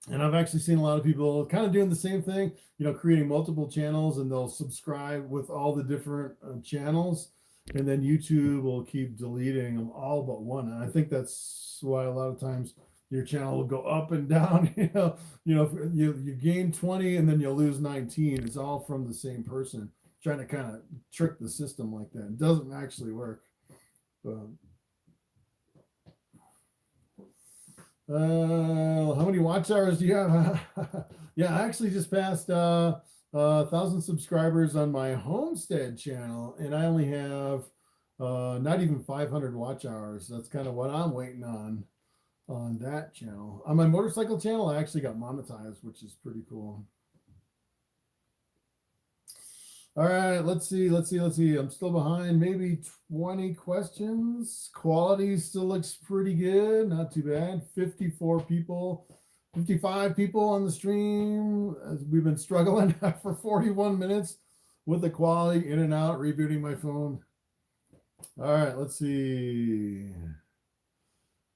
And I've actually seen a lot of people kind of doing the same thing, creating multiple channels, and they'll subscribe with all the different channels, and then YouTube will keep deleting them all but one. And I think that's why a lot of times your channel will go up and down. You gain 20 and then you'll lose 19. It's all from the same person, trying to kind of trick the system like that. It doesn't actually work. How many watch hours do you have? Yeah, I actually just passed 1,000 subscribers on my homestead channel, and I only have not even 500 watch hours. That's kind of what I'm waiting on that channel. On my motorcycle channel, I actually got monetized, which is pretty cool. All right, let's see. I'm still behind, maybe 20 questions. Quality still looks pretty good, not too bad. 55 people on the stream. We've been struggling for 41 minutes with the quality, in and out, rebooting my phone. All right, let's see.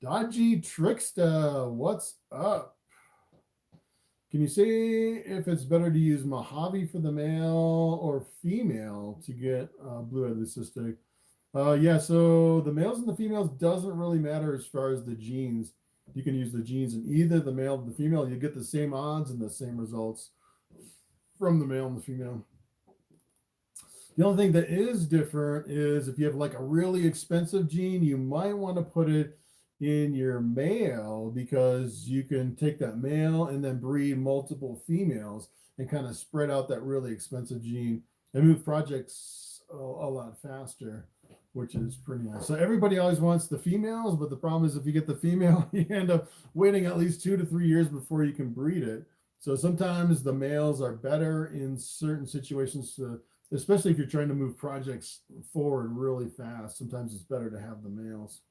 Dodgy Trickster, what's up? Can you say if it's better to use Mojave for the male or female to get blue-eyed leucistic? Yeah, so the males and the females doesn't really matter as far as the genes. You can use the genes in either the male or the female. You get the same odds and the same results from the male and the female. The only thing that is different is if you have like a really expensive gene, you might want to put it in your male, because you can take that male and then breed multiple females and kind of spread out that really expensive gene and move projects a lot faster, which is pretty nice. So everybody always wants the females, but the problem is if you get the female, you end up waiting at least 2 to 3 years before you can breed it. So sometimes the males are better in certain situations, especially if you're trying to move projects forward really fast. Sometimes it's better to have the males.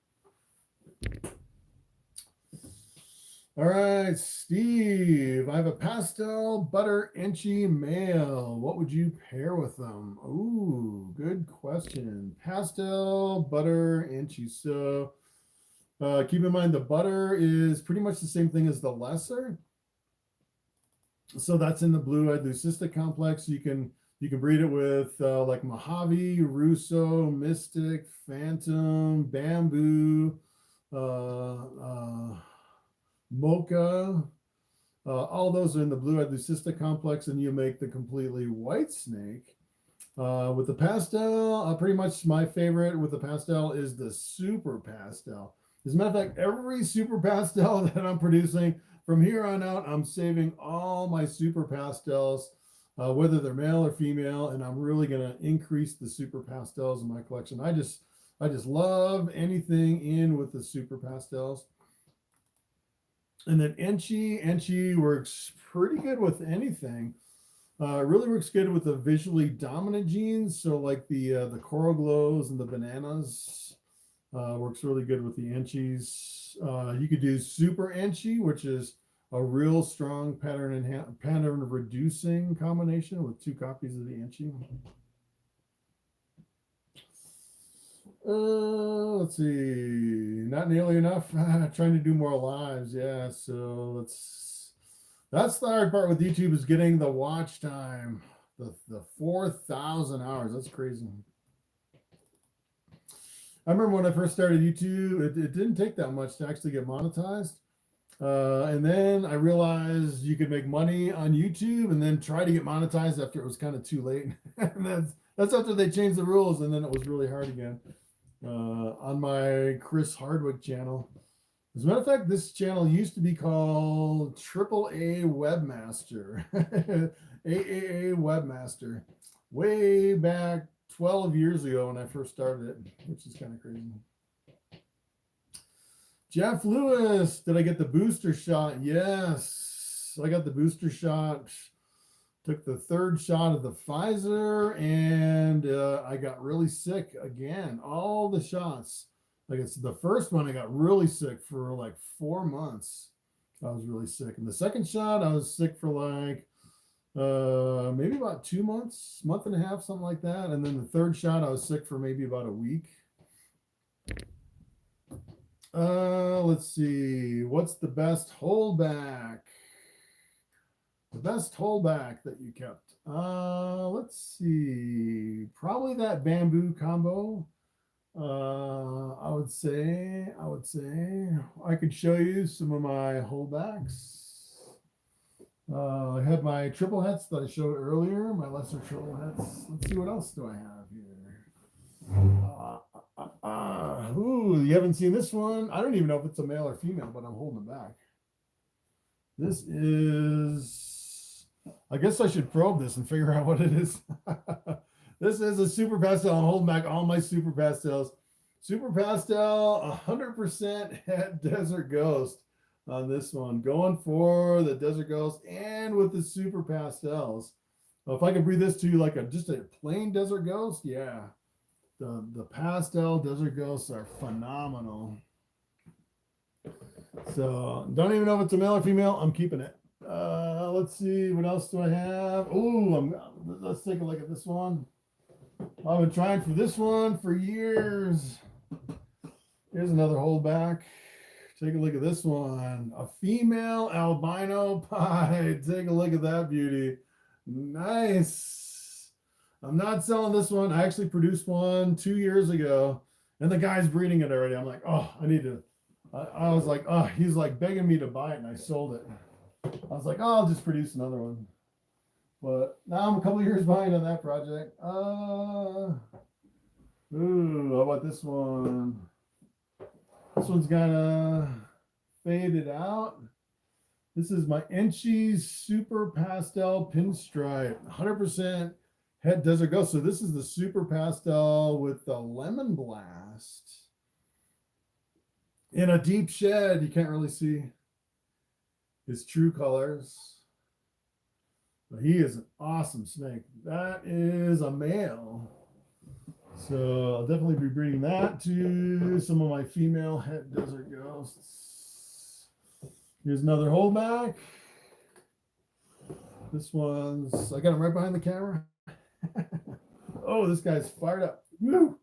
All right, Steve, I have a pastel butter inchy male. What would you pair with them? Ooh, good question. Pastel butter inchy. So keep in mind the butter is pretty much the same thing as the lesser. So that's in the blue-eyed leucistic complex. You can breed it with like Mojave, Russo, Mystic, Phantom, Bamboo, Mocha. All those are in the blue-eyed leucistic complex, and you make the completely white snake. With the pastel, pretty much my favorite with the pastel is the super pastel. As a matter of fact, every super pastel that I'm producing from here on out, I'm saving all my super pastels, whether they're male or female, and I'm really going to increase the super pastels in my collection. I just love anything in with the super pastels. And then Enchi works pretty good with anything. Really works good with the visually dominant genes. So like the coral glows and the bananas works really good with the Enchis. You could do super Enchi, which is a real strong pattern reducing combination with 2 copies of the Enchi. Let's see, not nearly enough. Trying to do more lives. Yeah, so that's the hard part with YouTube, is getting the watch time, the 4,000 hours. That's crazy. I remember when I first started YouTube, it didn't take that much to actually get monetized. And then I realized you could make money on YouTube and then try to get monetized after it was kind of too late. And that's after they changed the rules, and then it was really hard again. On my Chris Hardwick channel. As a matter of fact, this channel used to be called AAA Webmaster, AAA Webmaster, way back 12 years ago when I first started it, which is kind of crazy. Jeff Lewis, did I get the booster shot? Yes, I got the booster shot. Took the 3rd shot of the Pfizer, and I got really sick again. All the shots. Like, it's the first one, I got really sick for like 4 months. I was really sick. And the second shot, I was sick for like maybe about 2 months, month and a half, something like that. And then the 3rd shot, I was sick for maybe about a week. Let's see. What's the best holdback? The best holdback that you kept? Let's see. Probably that bamboo combo. I would say I could show you some of my holdbacks. I had my triple hets that I showed earlier, my lesser triple hets. Let's see, what else do I have here? Ooh, you haven't seen this one. I don't even know if it's a male or female, but I'm holding it back. This is, I guess I should probe this and figure out what it is. This is a super pastel. I'm holding back all my super pastels. Super pastel, 100% het Desert Ghost on this one. Going for the Desert Ghost and with the super pastels. If I could breathe this to you like just a plain Desert Ghost, yeah. The pastel Desert Ghosts are phenomenal. So don't even know if it's a male or female. I'm keeping it. Let's see, what else do I have? Ooh, let's take a look at this one. I've been trying for this one for years. Here's another holdback. Take a look at this one. A female albino pie. Take a look at that beauty. Nice. I'm not selling this one. I actually produced one 2 years ago, and the guy's breeding it already. I'm like, oh, I need to. I was like, oh, he's like begging me to buy it, and I sold it. I was like, oh, I'll just produce another one. But now I'm a couple years behind on that project. Ooh, how about this one? This one's kind of faded out. This is my Enchi's Super Pastel Pinstripe, 100% het Desert Ghost. So this is the Super Pastel with the Lemon Blast. In a deep shed, you can't really see his true colors. But he is an awesome snake. That is a male. So I'll definitely be breeding that to some of my female het Desert Ghosts. Here's another holdback. This one's, I got him right behind the camera. Oh, this guy's fired up. Woo!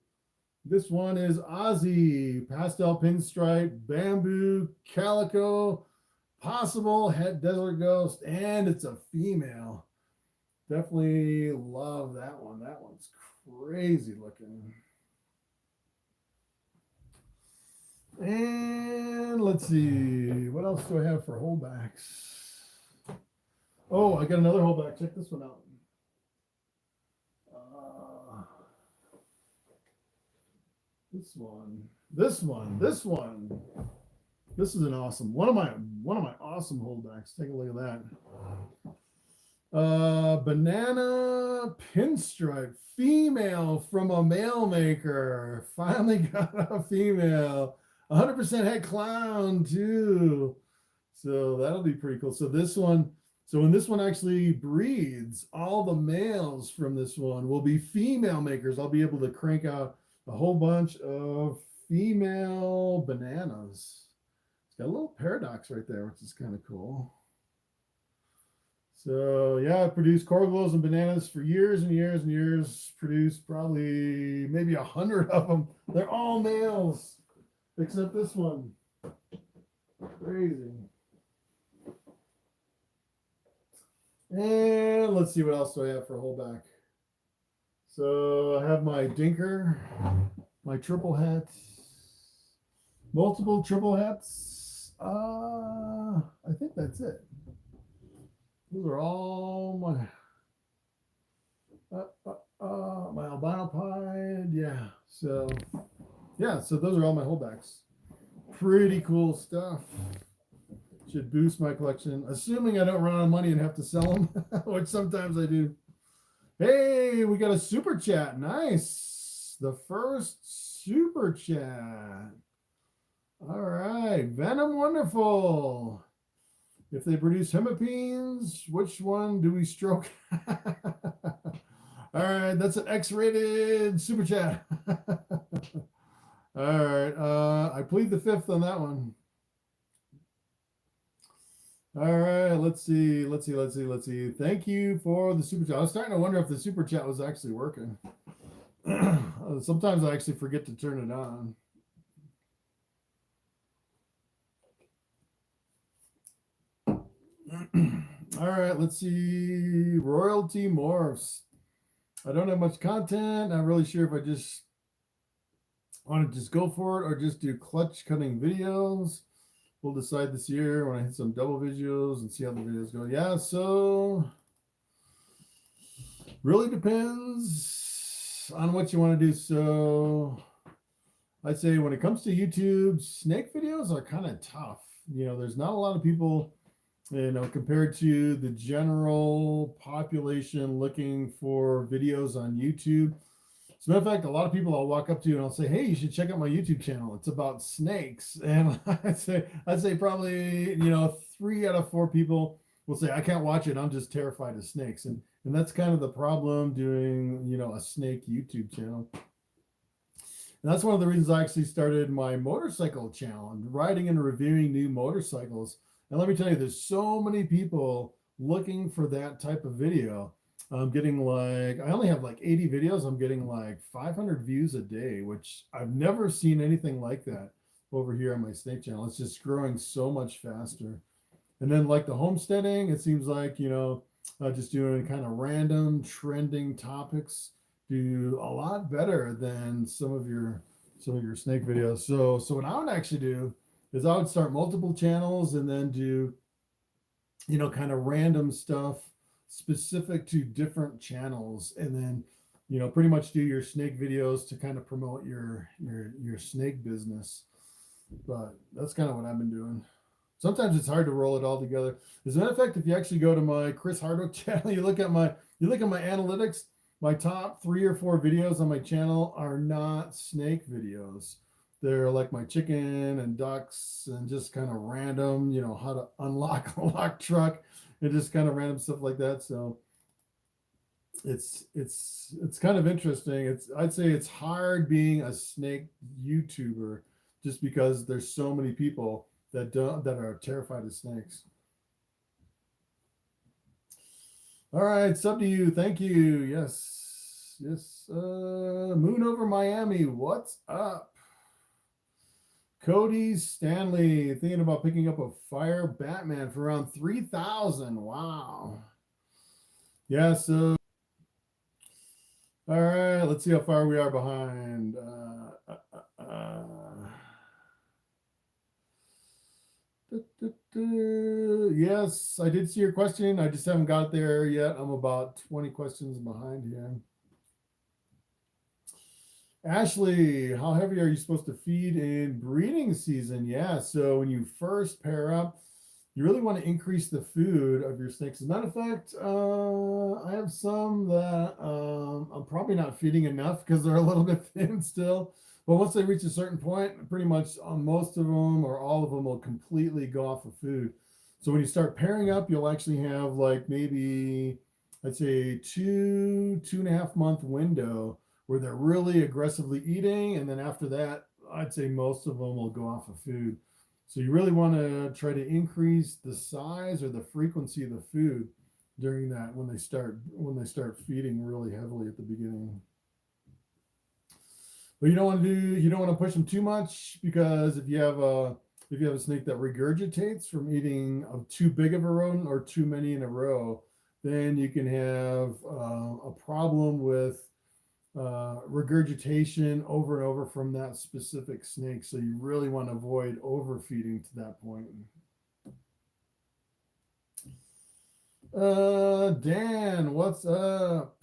This one is Ozzy, Pastel Pinstripe, Bamboo, Calico, possible het Desert Ghost, and it's a female. Definitely love that one. That one's crazy looking. And let's see, what else do I have for holdbacks? Oh, I got another holdback. Check this one out. This one. This one. This one. This is an awesome one of my awesome holdbacks. Take a look at that. Banana pinstripe female from a mail maker. Finally got a female. 100% head clown too. So that'll be pretty cool. So this one, so when this one actually breeds, all the males from this one will be female makers. I'll be able to crank out a whole bunch of female bananas. It's got a little paradox right there, which is kind of cool. So yeah, I produced coral glows and bananas for years and years and years. Produced probably maybe 100 of them. They're all males, except this one. Crazy. And let's see what else do I have for holdback. So I have my dinker, my triple hat, multiple triple hats. I think that's it. Those are all my albino pied. Yeah. So those are all my holdbacks. Pretty cool stuff. Should boost my collection, assuming I don't run out of money and have to sell them, which sometimes I do. Hey, we got a super chat. Nice. The first super chat. All right. Venom Wonderful. If they produce hemipenes, which one do we stroke? All right. That's an X-rated super chat. All right. I plead the fifth on that one. All right, let's see. Thank you for the super chat. I was starting to wonder if the super chat was actually working. Sometimes I actually forget to turn it on. All right, let's see. Royalty Morphs. I don't have much content. I'm really sure if I just want to just go for it or just do clutch cutting videos. We'll decide this year when I hit some double videos and see how the videos go. Yeah, so really depends on what you want to do. So I'd say when it comes to YouTube, snake videos are kind of tough. You know, there's not a lot of people, you know, compared to the general population looking for videos on YouTube. As a matter of fact, a lot of people I'll walk up to and I'll say, hey, you should check out my YouTube channel. It's about snakes. And I'd say probably, you know, 3 out of 4 people will say, I can't watch it. I'm just terrified of snakes. And that's kind of the problem doing, you know, a snake YouTube channel. And that's one of the reasons I actually started my motorcycle channel and riding and reviewing new motorcycles. And let me tell you, there's so many people looking for that type of video. I'm getting like, I only have like 80 videos. I'm getting like 500 views a day, which I've never seen anything like that over here on my snake channel. It's just growing so much faster. And then like the homesteading, it seems like, you know, just doing kind of random trending topics do a lot better than some of your snake videos. So what I would actually do is I would start multiple channels and then do, you know, kind of random stuff specific to different channels, and then, you know, pretty much do your snake videos to kind of promote your snake business. But that's kind of what I've been doing. Sometimes it's hard to roll it all together. As a matter of fact, if you actually go to my Chris Hardwick channel, you look at my analytics, my top 3 or 4 videos on my channel are not snake videos. They're like my chicken and ducks and just kind of random, you know, how to unlock a lock truck and just kind of random stuff like that. So it's kind of interesting. I'd say it's hard being a snake YouTuber just because there's so many people that are terrified of snakes. All right, sub to you. Thank you. Yes. Moon over Miami. What's up? Cody Stanley thinking about picking up a Fire Batman for around 3,000. Wow. Yeah, so all right, let's see how far we are behind. Yes, I did see your question. I just haven't got there yet. I'm about 20 questions behind here. Ashley, how heavy are you supposed to feed in breeding season? Yeah, so when you first pair up, you really want to increase the food of your snakes. As a matter of fact, I have some that I'm probably not feeding enough because they're a little bit thin still. But once they reach a certain point, pretty much most of them or all of them will completely go off of food. So when you start pairing up, you'll actually have like maybe, I'd say 2.5 month window where they're really aggressively eating. And then after that, I'd say most of them will go off of food. So you really want to try to increase the size or the frequency of the food during that when they start feeding really heavily at the beginning. But you don't want to push them too much, because if you have a snake that regurgitates from eating too big of a rodent or too many in a row, then you can have a problem with regurgitation over and over from that specific snake. So you really want to avoid overfeeding to that point. Dan, what's up?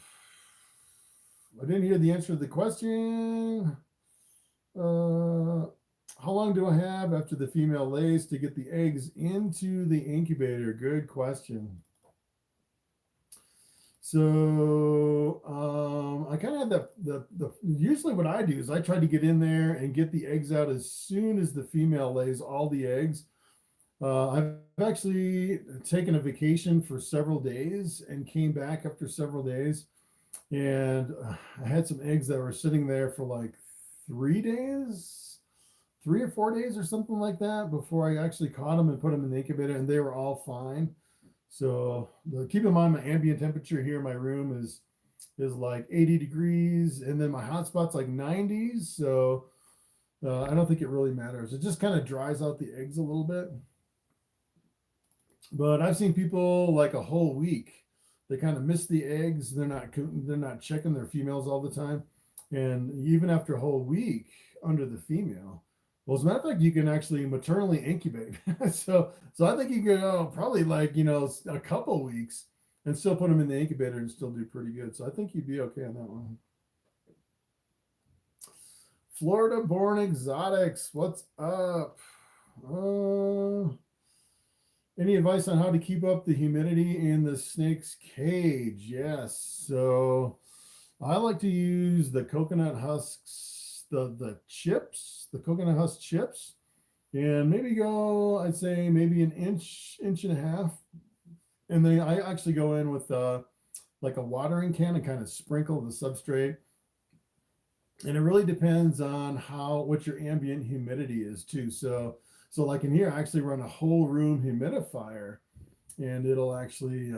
I didn't hear the answer to the question. How long do I have after the female lays to get the eggs into the incubator? Good question. So I kind of have the usually what I do is I try to get in there and get the eggs out as soon as the female lays all the eggs. I've actually taken a vacation for several days and came back after several days, and I had some eggs that were sitting there for like 3 days, 3 or 4 days or something like that before I actually caught them and put them in the incubator, and they were all fine. So keep in mind, my ambient temperature here in my room is like 80 degrees, and then my hotspot's like 90s. So I don't think it really matters. It just kind of dries out the eggs a little bit. But I've seen people like a whole week, they kind of miss the eggs. They're not checking their females all the time, and even after a whole week under the female. Well, as a matter of fact, you can actually maternally incubate. so I think you can go probably like, a couple weeks and still put them in the incubator and still do pretty good. So I think you'd be okay on that one. Florida Born Exotics, what's up? Any advice on how to keep up the humidity in the snake's cage? Yes. So I like to use the coconut husks, the chips, the coconut husk chips, and maybe go, I'd say maybe an inch and a half. And then I actually go in with like a watering can and kind of sprinkle the substrate. And it really depends on what your ambient humidity is too. So like in here, I actually run a whole room humidifier, and it'll actually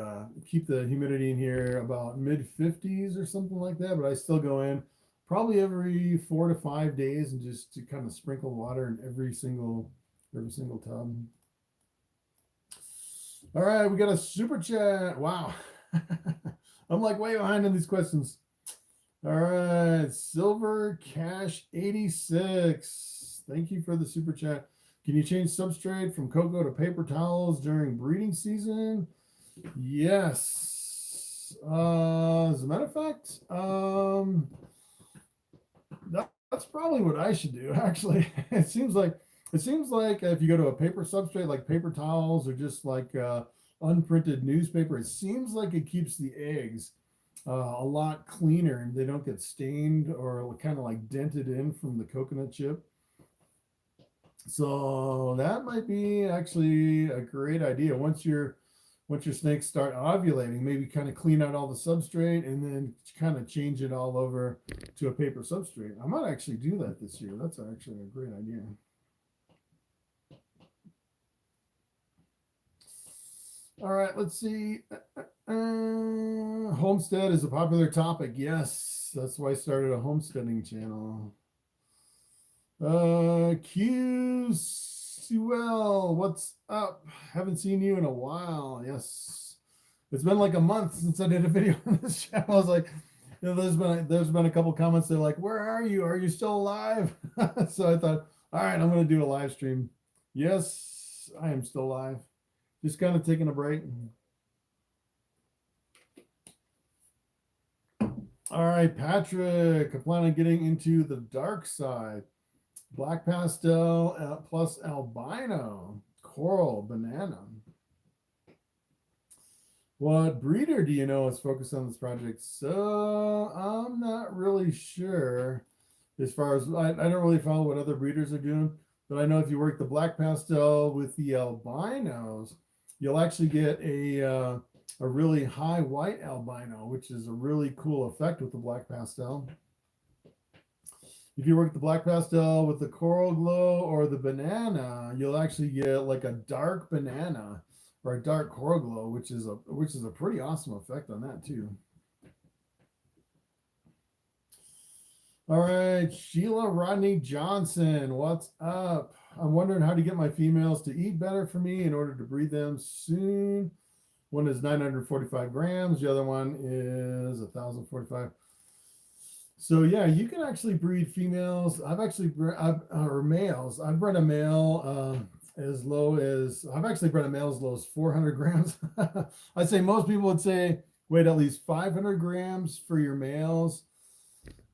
keep the humidity in here about mid 50s or something like that. But I still go in probably every 4 to 5 days and just to kind of sprinkle water in every single tub. All right, we got a super chat. Wow. I'm like way behind on these questions. All right, Silver Cash 86. Thank you for the super chat. Can you change substrate from cocoa to paper towels during breeding season? Yes. As a matter of fact, that's probably what I should do. Actually, it seems like if you go to a paper substrate like paper towels or just like unprinted newspaper, it seems like it keeps the eggs a lot cleaner and they don't get stained or kind of like dented in from the coconut chip. So that might be actually a great idea. Once your snakes start ovulating, maybe kind of clean out all the substrate and then kind of change it all over to a paper substrate. I might actually do that this year. That's actually a great idea. All right, let's see. Homestead is a popular topic. Yes, that's why I started a homesteading channel. QCL, what's up? Haven't seen you in a while. Yes, it's been like a month since I did a video on this channel. I was like, there's been a couple comments. They're like, where are you? Are you still alive? So I thought, all right, I'm going to do a live stream. Yes, I am still alive. Just kind of taking a break. All right, Patrick, I plan on getting into the dark side. Black pastel plus albino, coral, banana. What breeder do you know is focused on this project? So I'm not really sure as far as I don't really follow what other breeders are doing, but I know if you work the black pastel with the albinos, you'll actually get a really high white albino, which is a really cool effect with the black pastel. If you work the black pastel with the coral glow or the banana, you'll actually get like a dark banana or a dark coral glow, which is a pretty awesome effect on that too. All right, Sheila Rodney Johnson, what's up? I'm wondering how to get my females to eat better for me in order to breed them soon. One is 945 grams. The other one is 1,045. So yeah, you can actually breed females. Or males. I've bred a male as low as, I've actually bred a male as low as 400 grams. I'd say most people would say wait at least 500 grams for your males.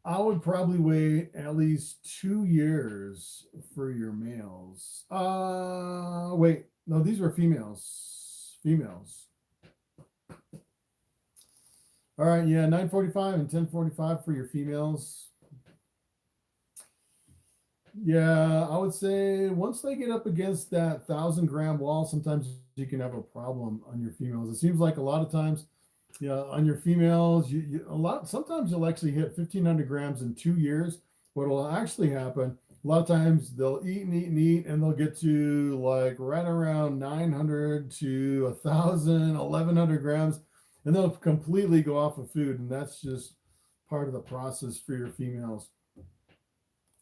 I would probably wait at least 2 years for your males. Wait, no, these were females. Females. All right, yeah, 945 and 1045 for your females. Yeah, I would say once they get up against that 1,000-gram wall, sometimes you can have a problem on your females. It seems like a lot of times, on your females, sometimes you'll actually hit 1,500 grams in 2 years. What will actually happen, a lot of times they'll eat and eat and eat, and they'll get to like right around 900 to 1,000, 1,100 grams, and they'll completely go off of food, and that's just part of the process for your females.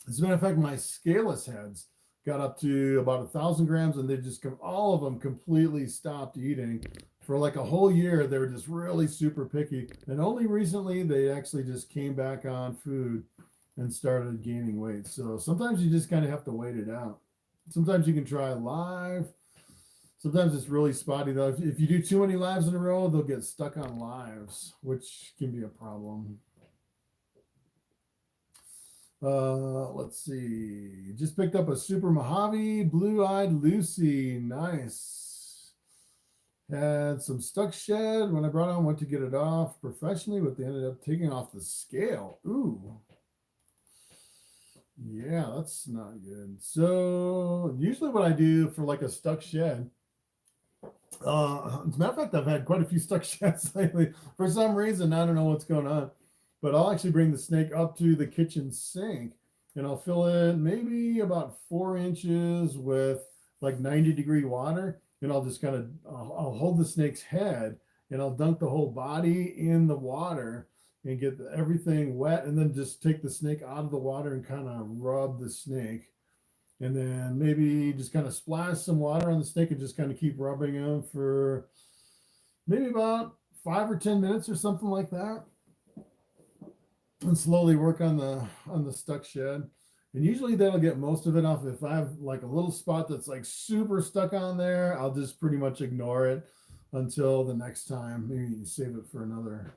As a matter of fact, my scaleless heads got up to about 1,000 grams, and they just all of them completely stopped eating. For like a whole year, they were just really super picky. And only recently, they actually just came back on food and started gaining weight. So sometimes you just kind of have to wait it out. Sometimes you can try live. Sometimes it's really spotty, though. If you do too many lives in a row, they'll get stuck on lives, which can be a problem. Let's see. Just picked up a Super Mojave Blue-Eyed Lucy. Nice. Had some stuck shed when I brought on, went to get it off professionally, but they ended up taking off the scale. Ooh. Yeah, that's not good. So usually what I do for like a stuck shed, as a matter of fact, I've had quite a few stuck sheds lately. For some reason, I don't know what's going on, but I'll actually bring the snake up to the kitchen sink and I'll fill it maybe about 4 inches with like 90-degree water. And I'll just kind of, I'll hold the snake's head and I'll dunk the whole body in the water and get everything wet, and then just take the snake out of the water and kind of rub the snake. And then maybe just kind of splash some water on the snake and just kind of keep rubbing him for maybe about 5 or 10 minutes or something like that. And slowly work on the stuck shed. And usually that'll get most of it off. If I have like a little spot that's like super stuck on there, I'll just pretty much ignore it until the next time. Maybe save it for another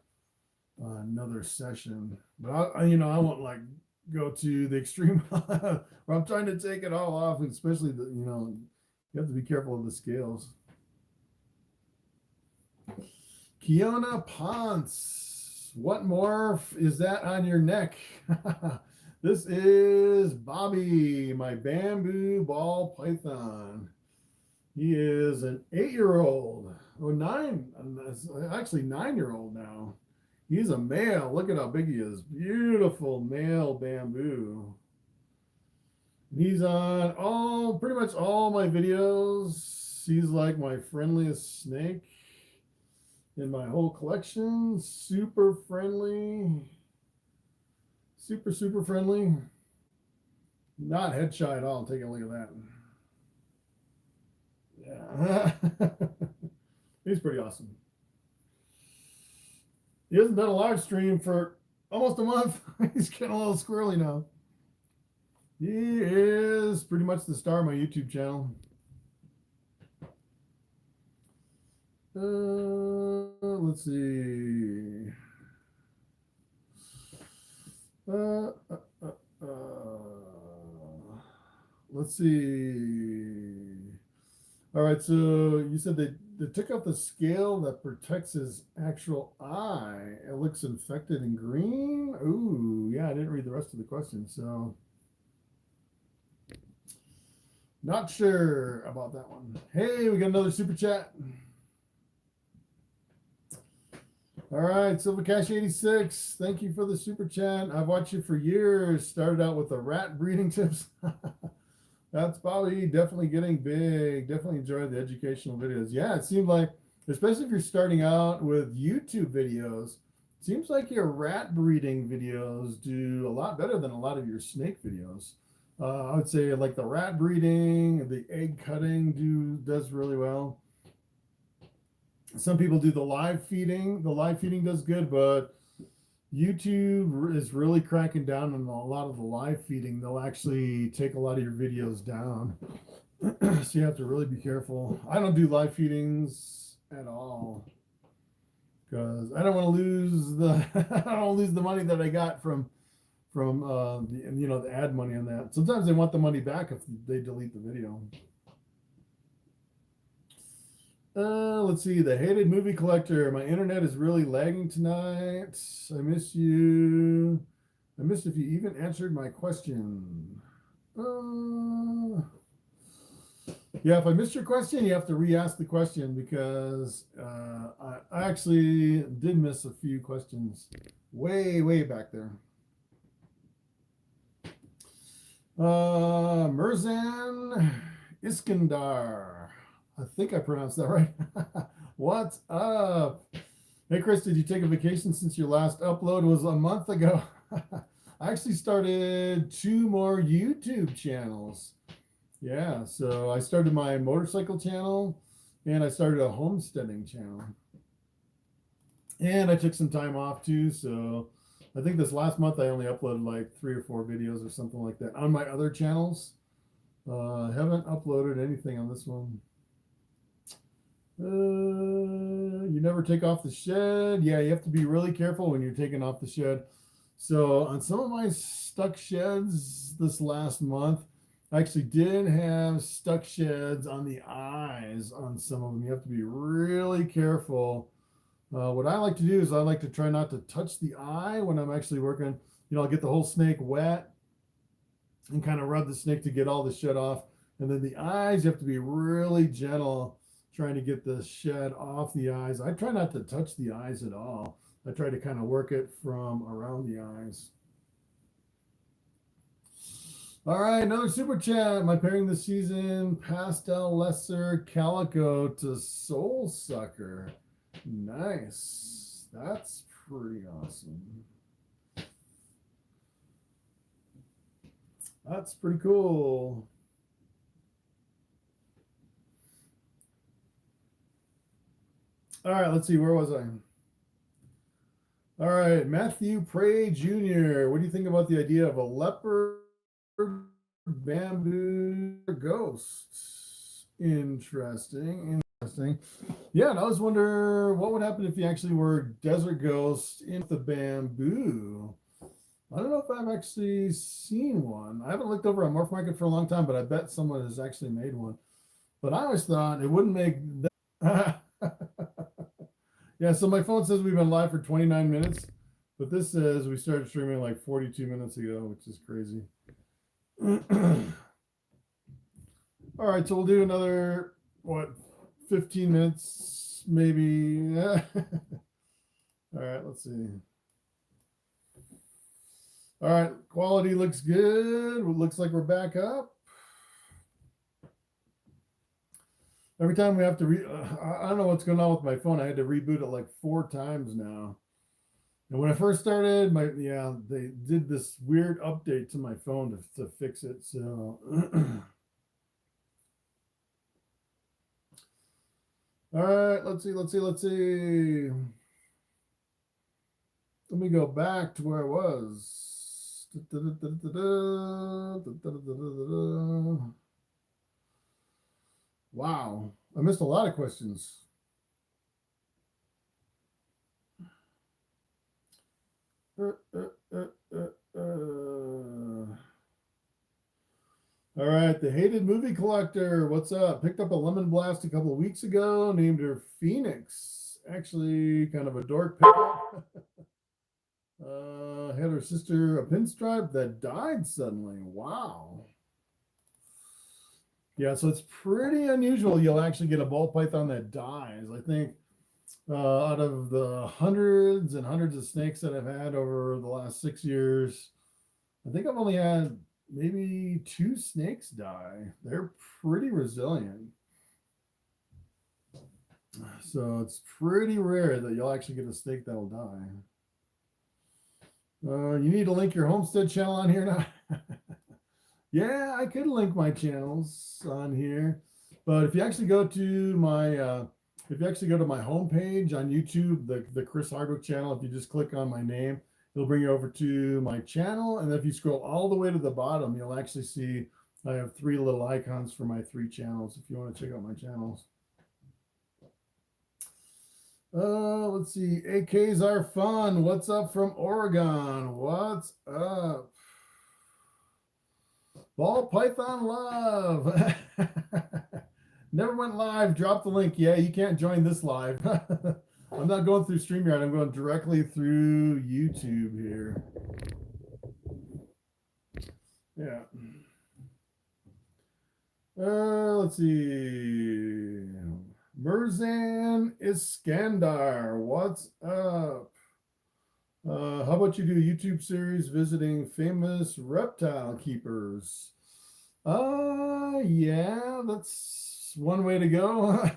session. But I won't like go to the extreme where I'm trying to take it all off, and especially you have to be careful of the scales. Kiona Ponce, what morph is that on your neck? This is Bobby, my bamboo ball python. He is an 8-year-old, actually 9-year-old now. He's a male. Look at how big he is. Beautiful male bamboo. He's on pretty much all my videos. He's like my friendliest snake in my whole collection. Super friendly. Super, super friendly. Not head shy at all. Take a look at that. Yeah. He's pretty awesome. He hasn't done a live stream for almost a month. He's getting a little squirrely now. He is pretty much the star of my YouTube channel. Let's see. Uh, uh, uh, let's see. All right, so you said they took out the scale that protects his actual eye. It looks infected and green. Ooh, yeah, I didn't read the rest of the question, so not sure about that one. Hey, we got another super chat. All right, Silver Cash 86. Thank you for the super chat. I've watched you for years. Started out with the rat breeding tips. That's probably definitely getting big. Definitely enjoy the educational videos. Yeah, it seemed like, especially if you're starting out with YouTube videos, it seems like your rat breeding videos do a lot better than a lot of your snake videos. I would say like the rat breeding, the egg cutting does really well. Some people do the live feeding. The live feeding does good, but YouTube is really cracking down on a lot of the live feeding. They'll actually take a lot of your videos down. So you have to really be careful. I don't do live feedings at all because I don't want to lose the I don't want to lose the money that I got from the ad money on that. Sometimes they want the money back if they delete the video. Let's see. The hated movie collector. My internet is really lagging tonight. I miss you. I missed if you even answered my question. Yeah, if I missed your question, you have to re-ask the question because I actually did miss a few questions way back there. Mirzan Iskandar. I think I pronounced that right. What's up? Hey, Chris, did you take a vacation since your last upload was a month ago? I actually started 2 more YouTube channels. Yeah, so I started my motorcycle channel and I started a homesteading channel. And I took some time off too, so I think this last month I only uploaded like 3 or 4 videos or something like that on my other channels. I haven't uploaded anything on this one. You never take off the shed. Yeah, you have to be really careful when you're taking off the shed. So on some of my stuck sheds this last month, I actually did have stuck sheds on the eyes on some of them. You have to be really careful. What I like to do is I like to try not to touch the eye when I'm actually working. I'll get the whole snake wet and kind of rub the snake to get all the shed off. And then the eyes, you have to be really gentle trying to get the shed off the eyes. I try not to touch the eyes at all. I try to kind of work it from around the eyes. All right, another super chat. My pairing this season, Pastel Lesser Calico to Soul Sucker. Nice. That's pretty awesome. That's pretty cool. All right, let's see. Where was I? All right, Matthew Prey Jr. What do you think about the idea of a leopard bamboo ghost? Interesting. Yeah, and I was wondering what would happen if you actually were desert ghost in the bamboo. I don't know if I've actually seen one. I haven't looked over on Morphmarket for a long time, but I bet someone has actually made one. But I always thought it wouldn't make that. Yeah, so my phone says we've been live for 29 minutes, but this says we started streaming like 42 minutes ago, which is crazy. All right, so we'll do another, 15 minutes, maybe. All right, let's see. All right, quality looks good. It looks like we're back up. Every time we have to I don't know what's going on with my phone. I had to reboot it like 4 times now. And when I first started, they did this weird update to my phone to fix it. So all right, let's see. Let me go back to where I was. Wow, I missed a lot of questions. All right, the hated movie collector. What's up? Picked up a lemon blast a couple of weeks ago. Named her Phoenix. Actually, kind of a dork pickup. Had her sister a pinstripe that died suddenly. Wow. Yeah, so it's pretty unusual. You'll actually get a ball python that dies. I think out of the hundreds and hundreds of snakes that I've had over the last 6 years, I think I've only had maybe 2 snakes die. They're pretty resilient. So it's pretty rare that you'll actually get a snake that'll die. You need to link your homestead channel on here now. Yeah, I could link my channels on here, but if you actually go to my homepage on YouTube, the Chris Hardwick channel, if you just click on my name, it'll bring you over to my channel, and if you scroll all the way to the bottom, you'll actually see I have 3 little icons for my 3 channels. If you want to check out my channels. Let's see. AKs are fun. What's up from Oregon? What's up? Ball Python love. Never went live. Drop the link. Yeah, you can't join this live. I'm not going through StreamYard. I'm going directly through YouTube here. Yeah. Let's see. Mirzan Iskandar. What's up? How about you do a YouTube series visiting famous reptile keepers? Yeah, that's one way to go.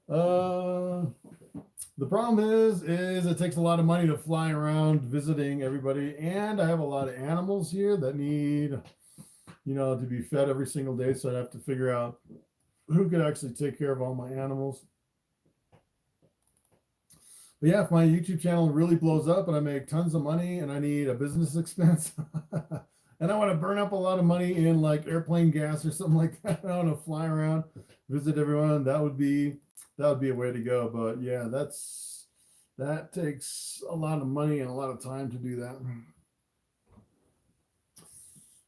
The problem is it takes a lot of money to fly around visiting everybody, and I have a lot of animals here that need, to be fed every single day. So I'd have to figure out who could actually take care of all my animals. But yeah, if my YouTube channel really blows up and I make tons of money and I need a business expense and I want to burn up a lot of money in like airplane gas or something like that, I want to fly around, visit everyone, that would be a way to go. But yeah, that takes a lot of money and a lot of time to do that.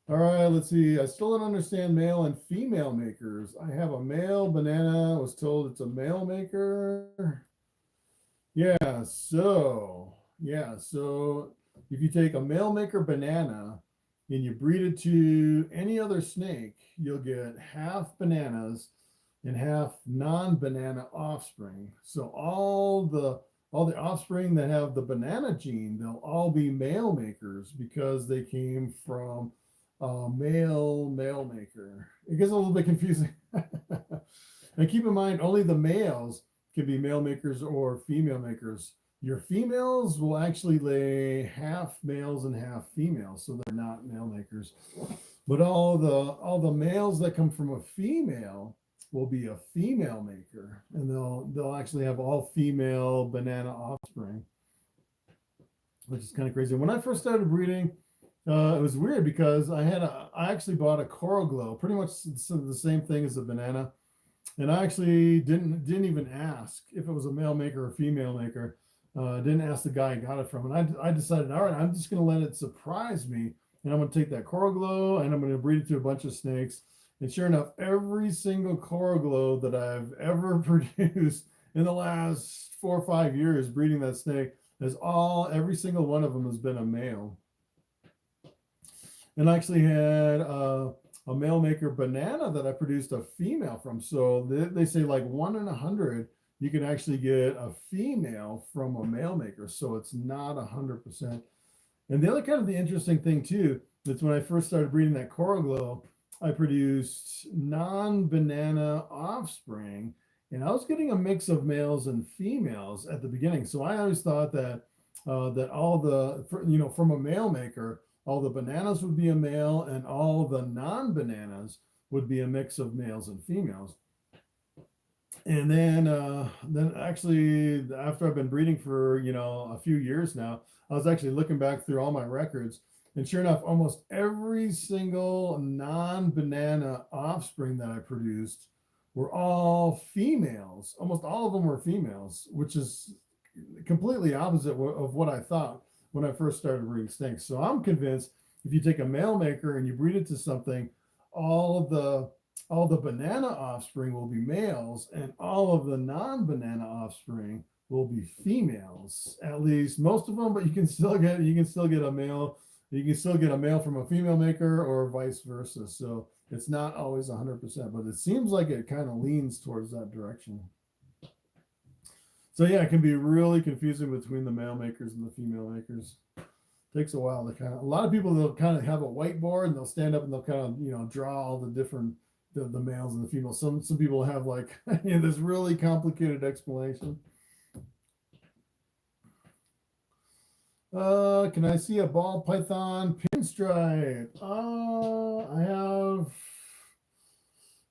All right, let's see. I still don't understand male and female makers. I have a male banana. I was told it's a male maker. Yeah, so if you take a male maker banana and you breed it to any other snake, you'll get half bananas and half non-banana offspring. So all the offspring that have the banana gene, they'll all be male makers because they came from a male maker. It gets a little bit confusing. And keep in mind, only the males can be male makers or female makers. Your females will actually lay half males and half females, so they're not male makers. But all the males that come from a female will be a female maker, and they'll actually have all female banana offspring, which is kind of crazy. When I first started breeding, it was weird because I actually bought a coral glow, pretty much the same thing as a banana. And I actually didn't even ask if it was a male maker or female maker. Didn't ask the guy I got it from. And I decided, all right, I'm just going to let it surprise me. And I'm going to take that coral glow and I'm going to breed it to a bunch of snakes. And sure enough, every single coral glow that I've ever produced in the last 4 or 5 years breeding that snake every single one of them has been a male. And I actually had a male maker banana that I produced a female from. So they say like 1 in 100, you can actually get a female from a male maker. So it's not 100%. And the other kind of the interesting thing too, that's when I first started breeding that coral glow, I produced non-banana offspring, and I was getting a mix of males and females at the beginning. So I always thought that from a male maker, all the bananas would be a male and all the non-bananas would be a mix of males and females. And then actually, after I've been breeding for, a few years now, I was actually looking back through all my records, and sure enough, almost every single non-banana offspring that I produced were all females. Almost all of them were females, which is completely opposite of what I thought. when I first started breeding snakes. So I'm convinced if you take a male maker and you breed it to something, all the banana offspring will be males, and all of the non-banana offspring will be females. At least most of them, but you can still get a male. You can still get a male from a female maker, or vice versa. So it's not always 100%, but it seems like it kind of leans towards that direction. So yeah, it can be really confusing between the male makers and the female makers. Takes a while to a lot of people, they'll kind of have a whiteboard and they'll stand up and they'll kind of, draw all the different, the males and the females. Some people have like this really complicated explanation. Can I see a ball python pinstripe? I have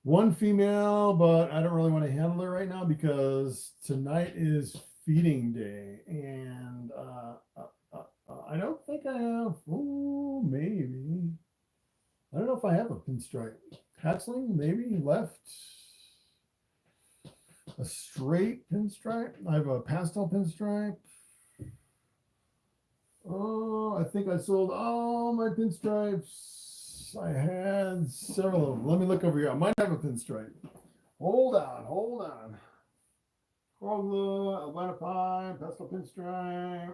one female, but I don't really want to handle her right now because tonight is feeding day, and I don't think I have. Oh, maybe. I don't know if I have a pinstripe. Hatchling, maybe left. A straight pinstripe. I have a pastel pinstripe. Oh, I think I sold all my pinstripes. I had several of them. Let me look over here. I might have a pinstripe. Hold on. Corgla, Albino Pine, pastel pinstripe.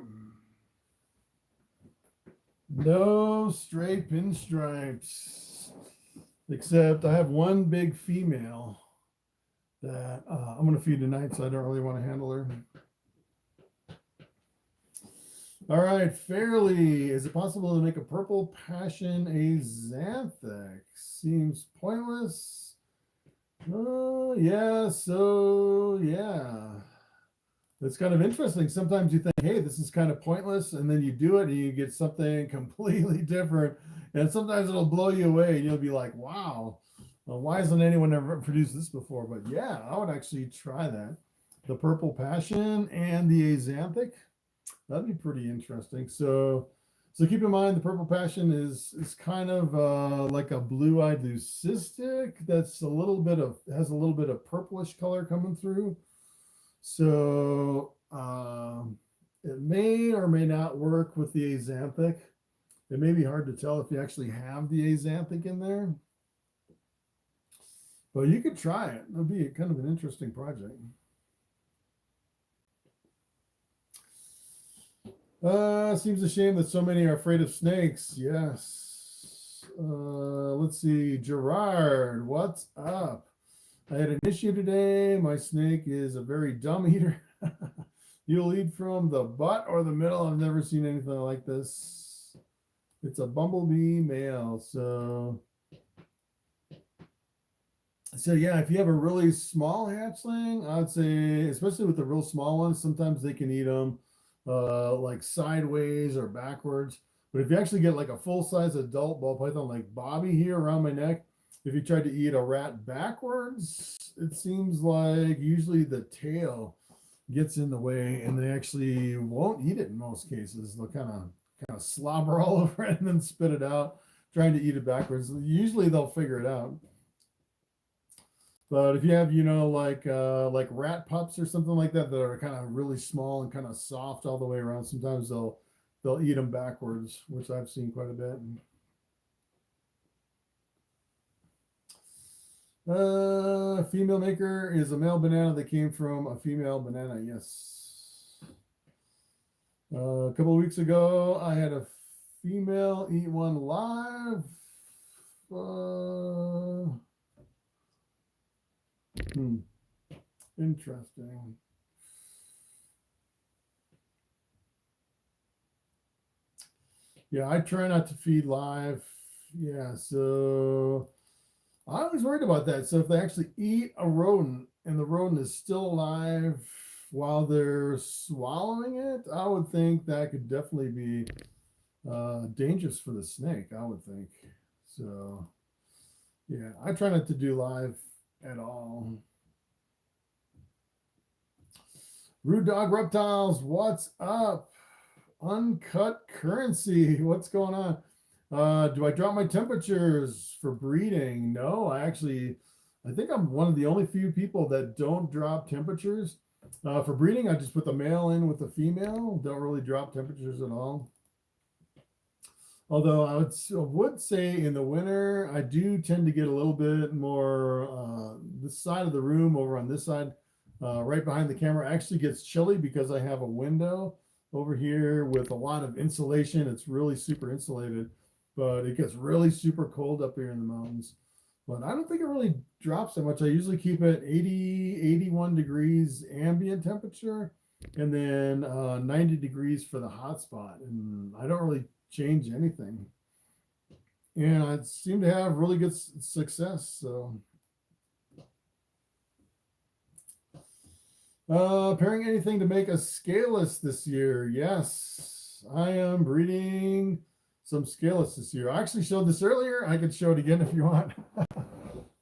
No straight pinstripes, except I have one big female that I'm going to feed tonight, so I don't really want to handle her. All right, Fairly, is it possible to make a purple passion axanthic? Seems pointless. Yeah, so yeah. It's kind of interesting. Sometimes you think, hey, this is kind of pointless, and then you do it and you get something completely different. And sometimes it'll blow you away and you'll be like, wow, well, why hasn't anyone ever produced this before? But yeah, I would actually try that. The purple passion and the axanthic. That'd be pretty interesting. So keep in mind the purple passion is kind of like a blue-eyed leucistic that's has a little bit of purplish color coming through. So it may or may not work with the axanthic. It may be hard to tell if you actually have the axanthic in there. But you could try it. It'll be kind of an interesting project. Seems a shame that so many are afraid of snakes. Yes. Let's see. Gerard, what's up? I had an issue today. My snake is a very dumb eater. You'll eat from the butt or the middle. I've never seen anything like this. It's a bumblebee male. So yeah, if you have a really small hatchling, I'd say, especially with the real small ones, sometimes they can eat them like sideways or backwards. But if you actually get like a full-size adult ball python like Bobby here around my neck, if you tried to eat a rat backwards, it seems like usually the tail gets in the way and they actually won't eat it in most cases. They'll kind of slobber all over it and then spit it out, trying to eat it backwards. Usually they'll figure it out. But if you have, like rat pups or something like that are kind of really small and kind of soft all the way around, sometimes they'll eat them backwards, which I've seen quite a bit. Female maker is a male banana that came from a female banana. Yes. A couple of weeks ago, I had a female eat one live. Interesting. Yeah, I try not to feed live. Yeah, so I was worried about that. So if they actually eat a rodent and the rodent is still alive while they're swallowing it, I would think that could definitely be dangerous for the snake, I would think. So yeah, I try not to do live at all. Rude Dog Reptiles, what's up? Uncut Currency, what's going on? Do I drop my temperatures for breeding? No, I think I'm one of the only few people that don't drop temperatures. For breeding, I just put the male in with the female. Don't really drop temperatures at all. Although I would say in the winter, I do tend to get a little bit more, this side of the room over on this side, right behind the camera actually gets chilly because I have a window over here with a lot of insulation. It's really super insulated, but it gets really super cold up here in the mountains. But I don't think it really drops that much. I usually keep it 80, 81 degrees ambient temperature, and then 90 degrees for the hot spot. And I don't really change anything. And I seem to have really good success. So pairing anything to make a scaleless this year. Yes, I am breeding some scaleless this year. I actually showed this earlier. I could show it again if you want.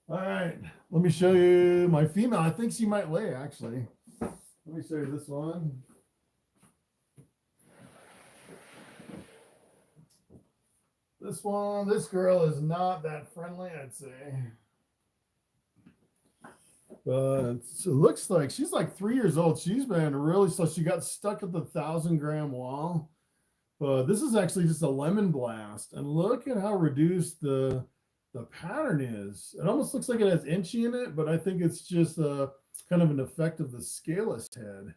All right, let me show you my female. I think she might lay, actually. Let me show you this one. This girl is not that friendly, I'd say. But it looks like she's like 3 years old. She's been really slow. She got stuck at the 1,000-gram wall. But this is actually just a lemon blast. And look at how reduced the pattern is. It almost looks like it has inchy in it, but I think it's just kind of an effect of the scaleless head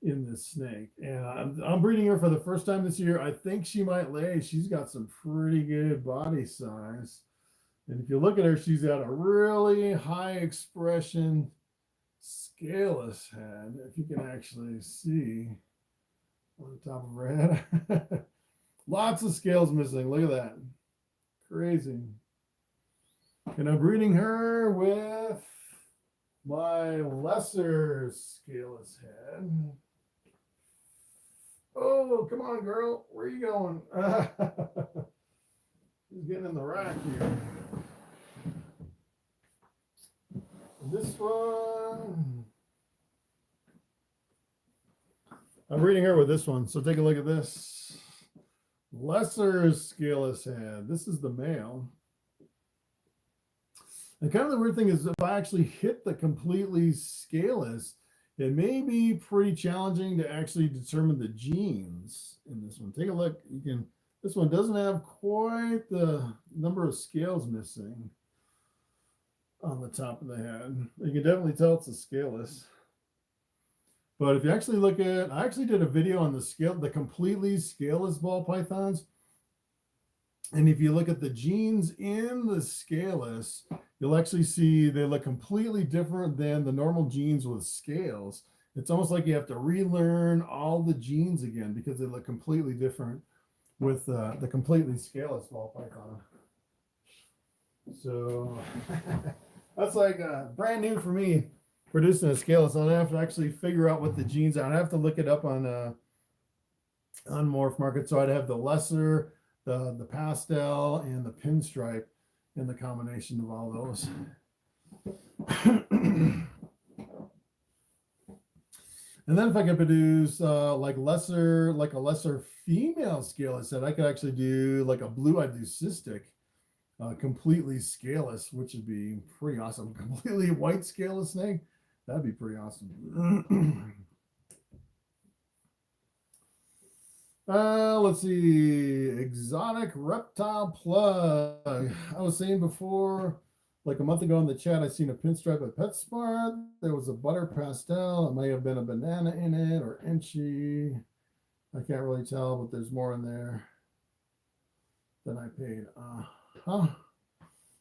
in this snake. And I'm breeding her for the first time this year. I think she might lay. She's got some pretty good body size. And if you look at her, she's got a really high expression scaleless head. If you can actually see on the top of her head. Lots of scales missing. Look at that. Crazy. And I'm breeding her with my lesser scaleless head. Oh, come on, girl. Where are you going? She's getting in the rack here. This one, I'm breeding her with this one. So take a look at this. Lesser scaleless head. This is the male. And kind of the weird thing is if I actually hit the completely scaleless, it may be pretty challenging to actually determine the genes in this one. Take a look. This one doesn't have quite the number of scales missing on the top of the head. You can definitely tell it's a scaleless. But if you actually look at, I actually did a video on the completely scaleless ball pythons. And if you look at the genes in the scaleless, you'll actually see they look completely different than the normal genes with scales. It's almost like you have to relearn all the genes again because they look completely different with the completely scaleless ball python. So that's like brand new for me producing a scaleless. I'll have to actually figure out what the genes are. I'd have to look it up on Morphmarket. So I'd have the lesser, the pastel, and the pinstripe in the combination of all those. And then if I could produce like a lesser female scaleless set, I could actually do like a blue-eyed leucistic, completely scaleless, which would be pretty awesome. Completely white scaleless snake, that'd be pretty awesome. Let's see, exotic reptile plug. I was saying before, like a month ago in the chat, I seen a pinstripe at PetSmart. There was a butter pastel. It may have been a banana in it or inchy. I can't really tell, but there's more in there than I paid.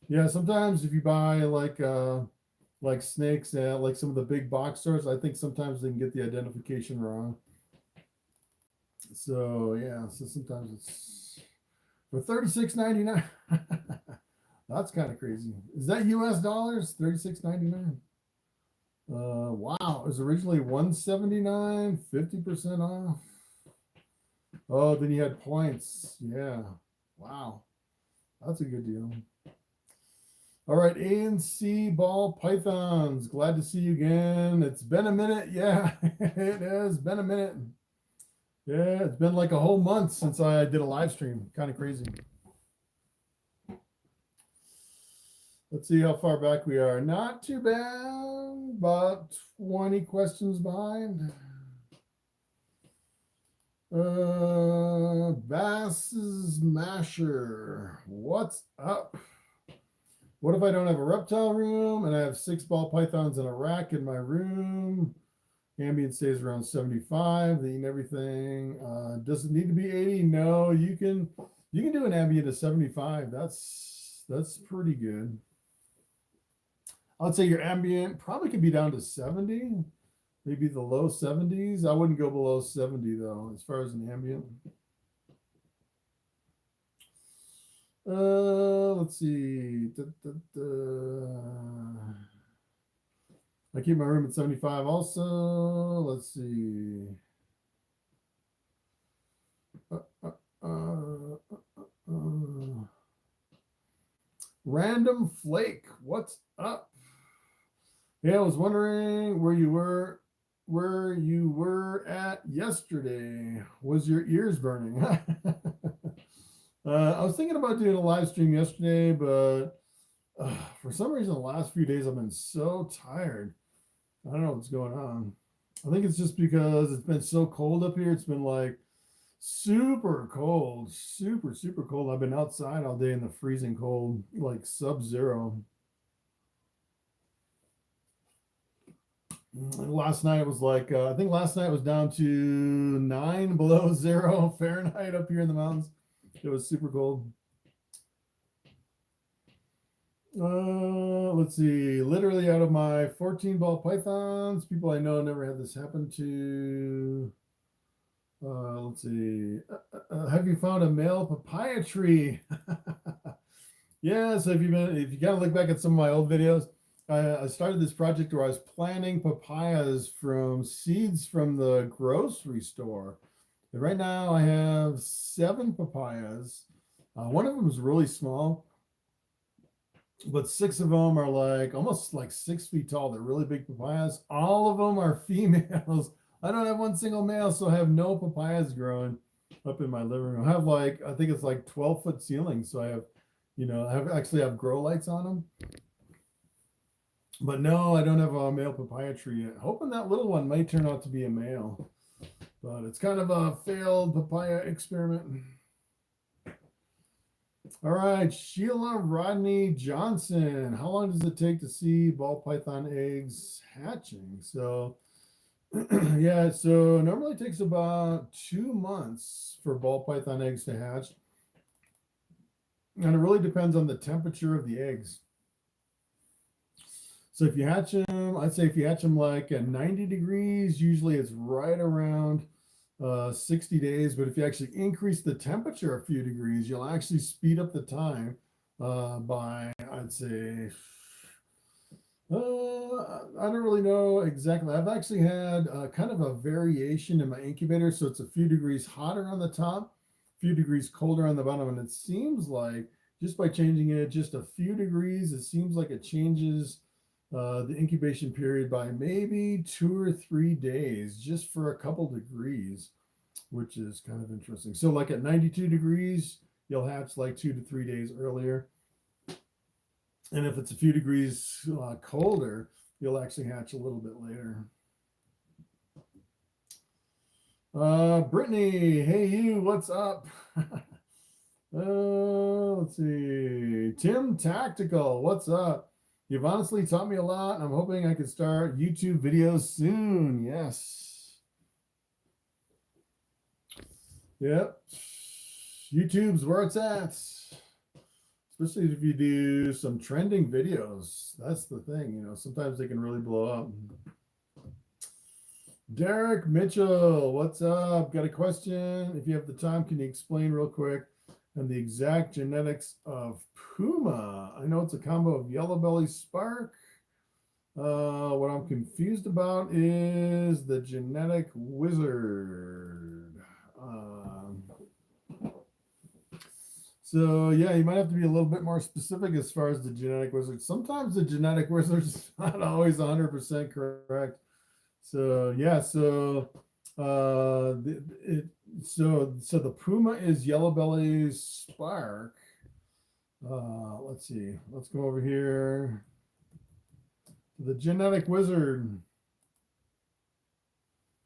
Yeah, sometimes if you buy like snakes at like some of the big box stores, I think sometimes they can get the identification wrong. So yeah, so sometimes it's for $36.99. That's kind of crazy. Is that US dollars? $36.99. Wow, it was originally $179, 50% off. Oh, then you had points. Yeah. Wow. That's a good deal. All right, A and C ball pythons. Glad to see you again. It's been a minute. Yeah, it has been a minute. Yeah, it's been like a whole month since I did a live stream. Kind of crazy. Let's see how far back we are. Not too bad. About 20 questions behind. Bass's Masher, what's up? What if I don't have a reptile room and I have 6 ball pythons in a rack in my room? Ambient stays around 75. They eat everything. Does it need to be 80? No, you can do an ambient of 75. That's pretty good. I'd say your ambient probably could be down to 70. Maybe the low 70s. I wouldn't go below 70 though, as far as an ambient. Let's see. I keep my room at 75 also. Let's see. Random Flake, what's up? Yeah, I was wondering where you were at yesterday. Was your ears burning? I was thinking about doing a live stream yesterday, but for some reason the last few days I've been so tired. I don't know what's going on. I think it's just because it's been so cold up here. It's been like super cold, super cold. I've been outside all day in the freezing cold, like sub-zero. Last night was like, I think last night was down to 9 below zero Fahrenheit up here in the mountains. It was super cold. Let's see. Literally out of my 14 ball pythons, people I know never had this happen to. Let's see. Have you found a male papaya tree? Yeah, so if you kind of look back at some of my old videos, I started this project where I was planting papayas from seeds from the grocery store. And right now I have 7 papayas. One of them is really small, but 6 of them are like almost like 6 feet tall. They're really big papayas. All of them are females. I don't have one single male, so I have no papayas growing up in my living room. I have like, I think it's like 12-foot ceilings. So I have, I actually have grow lights on them. But no, I don't have a male papaya tree yet. Hoping that little one might turn out to be a male. But it's kind of a failed papaya experiment. All right, Sheila Rodney Johnson. How long does it take to see ball python eggs hatching? So, yeah, so normally it takes about 2 months for ball python eggs to hatch. And it really depends on the temperature of the eggs. So if you hatch them, I'd say if you hatch them like at 90 degrees, usually it's right around 60 days. But if you actually increase the temperature a few degrees, you'll actually speed up the time by, I'd say, I don't really know exactly. I've actually had kind of a variation in my incubator. So it's a few degrees hotter on the top, a few degrees colder on the bottom. And it seems like just by changing it just a few degrees, it seems like it changes the incubation period by maybe 2 or 3 days, just for a couple degrees, which is kind of interesting. So like at 92 degrees, you'll hatch like 2 to 3 days earlier. And if it's a few degrees colder, you'll actually hatch a little bit later. Brittany, hey you, what's up? Let's see. Tim Tactical, what's up? You've honestly taught me a lot, and I'm hoping I can start YouTube videos soon. Yes. Yep. YouTube's where it's at. Especially if you do some trending videos. That's the thing, sometimes they can really blow up. Derek Mitchell, what's up? Got a question. If you have the time, can you explain real quick and the exact genetics of Puma? I know it's a combo of yellow belly spark. What I'm confused about is the genetic wizard. So yeah, you might have to be a little bit more specific as far as the genetic wizard. Sometimes the genetic wizard is not always 100% correct. So yeah, so so the Puma is yellow belly spark. Let's see. Let's go over here. The genetic wizard.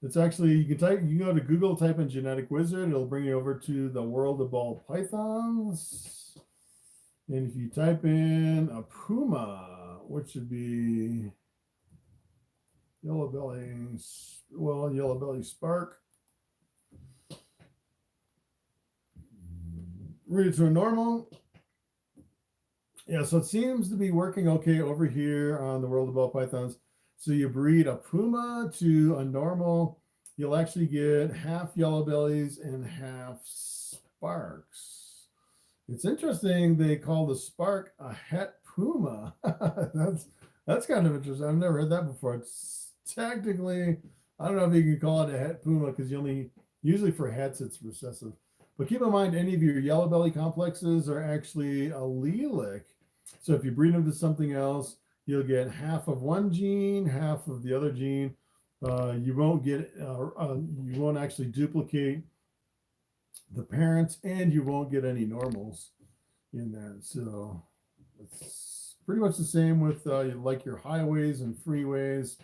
It's actually, you can go to Google, type in genetic wizard, it'll bring you over to the world of ball pythons. And if you type in a puma, which would be yellow belly, well, yellow belly spark. Read it to a normal. Yeah, so it seems to be working okay over here on the world of ball pythons. So you breed a puma to a normal, you'll actually get half yellow bellies and half sparks. It's interesting they call the spark a het puma. that's kind of interesting. I've never heard that before. It's technically, I don't know if you can call it a het puma because usually for hets it's recessive. But keep in mind, any of your yellow belly complexes are actually allelic. So if you breed them to something else, you'll get half of one gene, half of the other gene. You won't actually duplicate the parents, and you won't get any normals in that. So it's pretty much the same with like your highways and freeways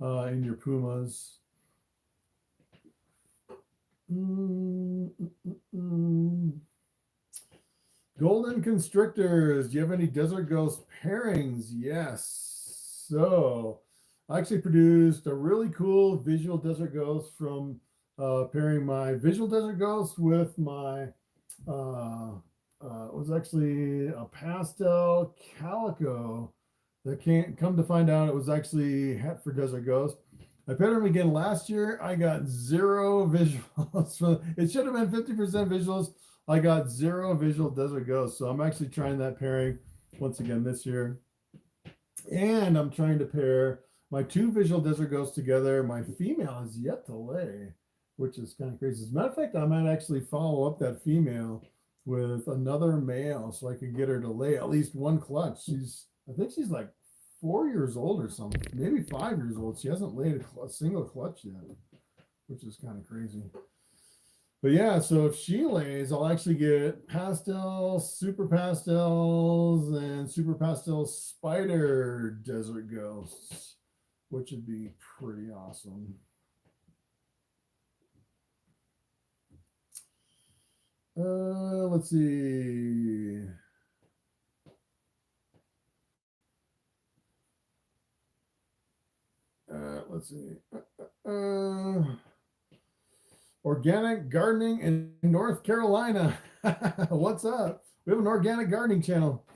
in your pumas. Golden constrictors. Do you have any desert ghost pairings? Yes. So I actually produced a really cool visual desert ghost from pairing my visual desert ghost with my it was actually a pastel calico that can't come to find out it was actually het for desert ghost. I paired them again last year. I got 0 visuals. It should have been 50% visuals. I got 0 visual desert ghosts. So I'm actually trying that pairing once again this year. And I'm trying to pair my 2 visual desert ghosts together. My female has yet to lay, which is kind of crazy. As a matter of fact, I might actually follow up that female with another male so I can get her to lay at least one clutch. I think she's like 4 years old or something, maybe 5 years old. She hasn't laid a single clutch yet, which is kind of crazy. But yeah, so if she lays, I'll actually get pastels, super pastels, and super pastel spider desert ghosts, which would be pretty awesome. Let's see. Let's see. Organic gardening in North Carolina. What's up? We have an organic gardening channel.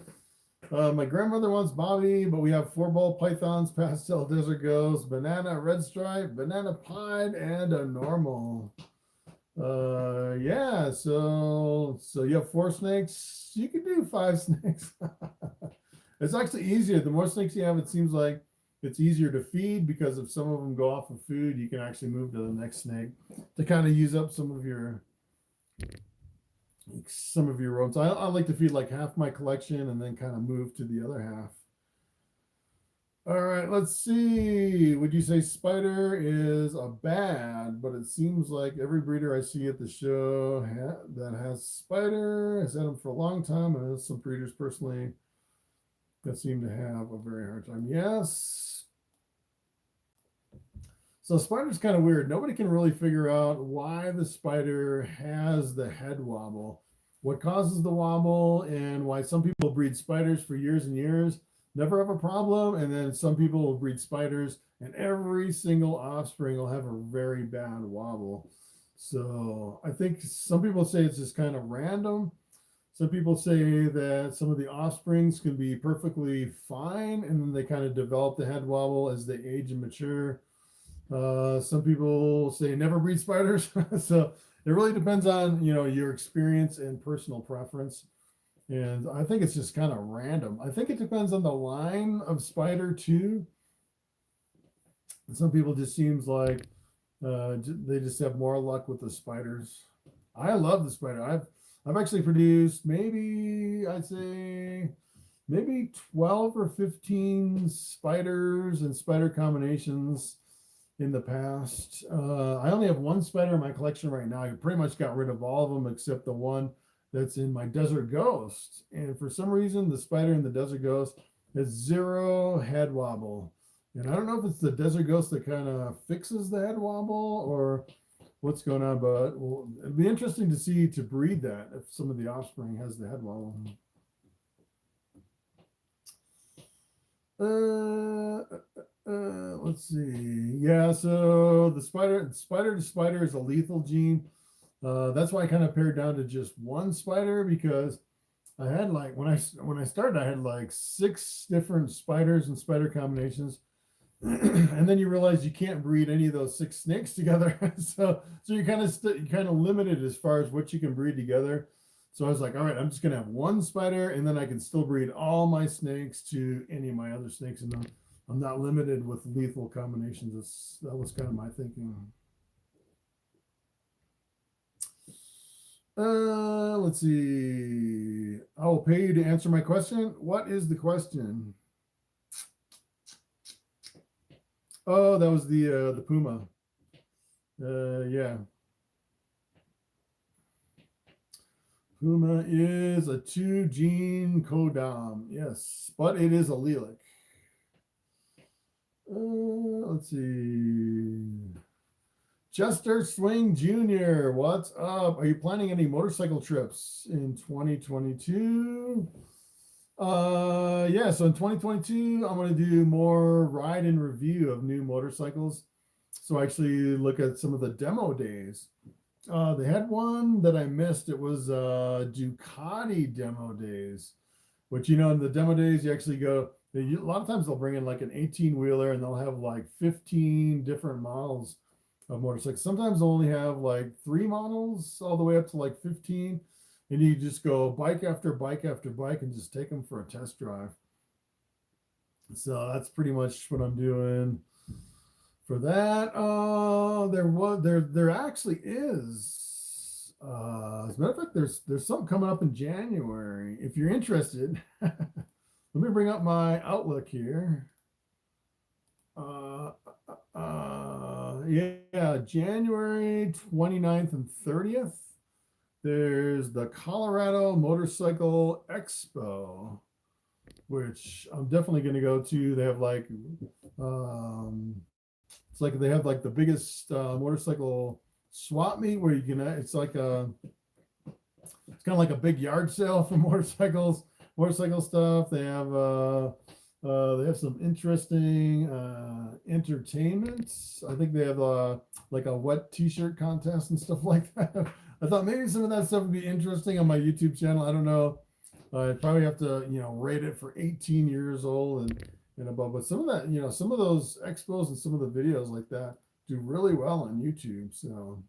My grandmother wants Bobby, but we have 4 ball pythons, pastel desert ghost, banana red stripe, banana pied, and a normal. Yeah, so you have 4 snakes. You can do 5 snakes. It's actually easier. The more snakes you have, it seems like it's easier to feed because if some of them go off of food, you can actually move to the next snake to kind of use up some of your roams. I like to feed like half my collection and then kind of move to the other half. All right, let's see. Would you say spider is a bad, but it seems like every breeder I see at the show that has spider has had them for a long time, and there's some breeders personally that seem to have a very hard time. Yes. So spider's kind of weird. Nobody can really figure out why the spider has the head wobble, what causes the wobble, and why some people breed spiders for years and years, never have a problem, and then some people will breed spiders and every single offspring will have a very bad wobble. So I think some people say it's just kind of random. Some people say that some of the offsprings can be perfectly fine and then they kind of develop the head wobble as they age and mature. Some people say never breed spiders. So it really depends on, your experience and personal preference. And I think it's just kind of random. I think it depends on the line of spider too. Some people just seems like they just have more luck with the spiders. I love the spider. I've actually produced I'd say maybe 12 or 15 spiders and spider combinations in the past. I only have 1 spider in my collection right now. I pretty much got rid of all of them except the one that's in my desert ghost. And for some reason, the spider in the desert ghost has 0 head wobble. And I don't know if it's the desert ghost that kind of fixes the head wobble or what's going on, but well, it'd be interesting to see to breed that if some of the offspring has the head wobble. Let's see. Yeah, so the spider to spider is a lethal gene. That's why I kind of pared down to just one spider, because I had like when I started, I had like 6 different spiders and spider combinations. And then you realize you can't breed any of those 6 snakes together. so you're kind of limited as far as what you can breed together. So I was like, all right, I'm just gonna have one spider, and then I can still breed all my snakes to any of my other snakes, and I'm not limited with lethal combinations. That was kind of my thinking. Let's see. I will pay you to answer my question. What is the question? Oh, that was the puma. Yeah. Puma is a 2-gene codom. Yes, but it is allelic. Let's see. Chester Swing Jr., what's up? Are you planning any motorcycle trips in 2022? Yeah, so in 2022, I'm going to do more ride and review of new motorcycles. So I actually look at some of the demo days. They had one that I missed. It was Ducati demo days, which, you know, in the demo days, you actually go, a lot of times they'll bring in like an 18-wheeler and they'll have like 15 different models of motorcycles. Sometimes they'll only have like 3 models all the way up to like 15. And you just go bike after bike after bike and just take them for a test drive. So that's pretty much what I'm doing for that. There actually is. As a matter of fact, there's something coming up in January. If you're interested, let me bring up my Outlook here. Yeah, January 29th and 30th. There's the Colorado Motorcycle Expo, which I'm definitely going to go to. They have like, it's like they have like the biggest motorcycle swap meet where you can, it's like it's kind of like a big yard sale for motorcycle stuff. They have some interesting entertainments. I think they have like a wet t-shirt contest and stuff like that. I thought maybe some of that stuff would be interesting on my YouTube channel. I don't know. I'd probably have to, rate it for 18 years old and above. But some of that, some of those expos and some of the videos like that do really well on YouTube. So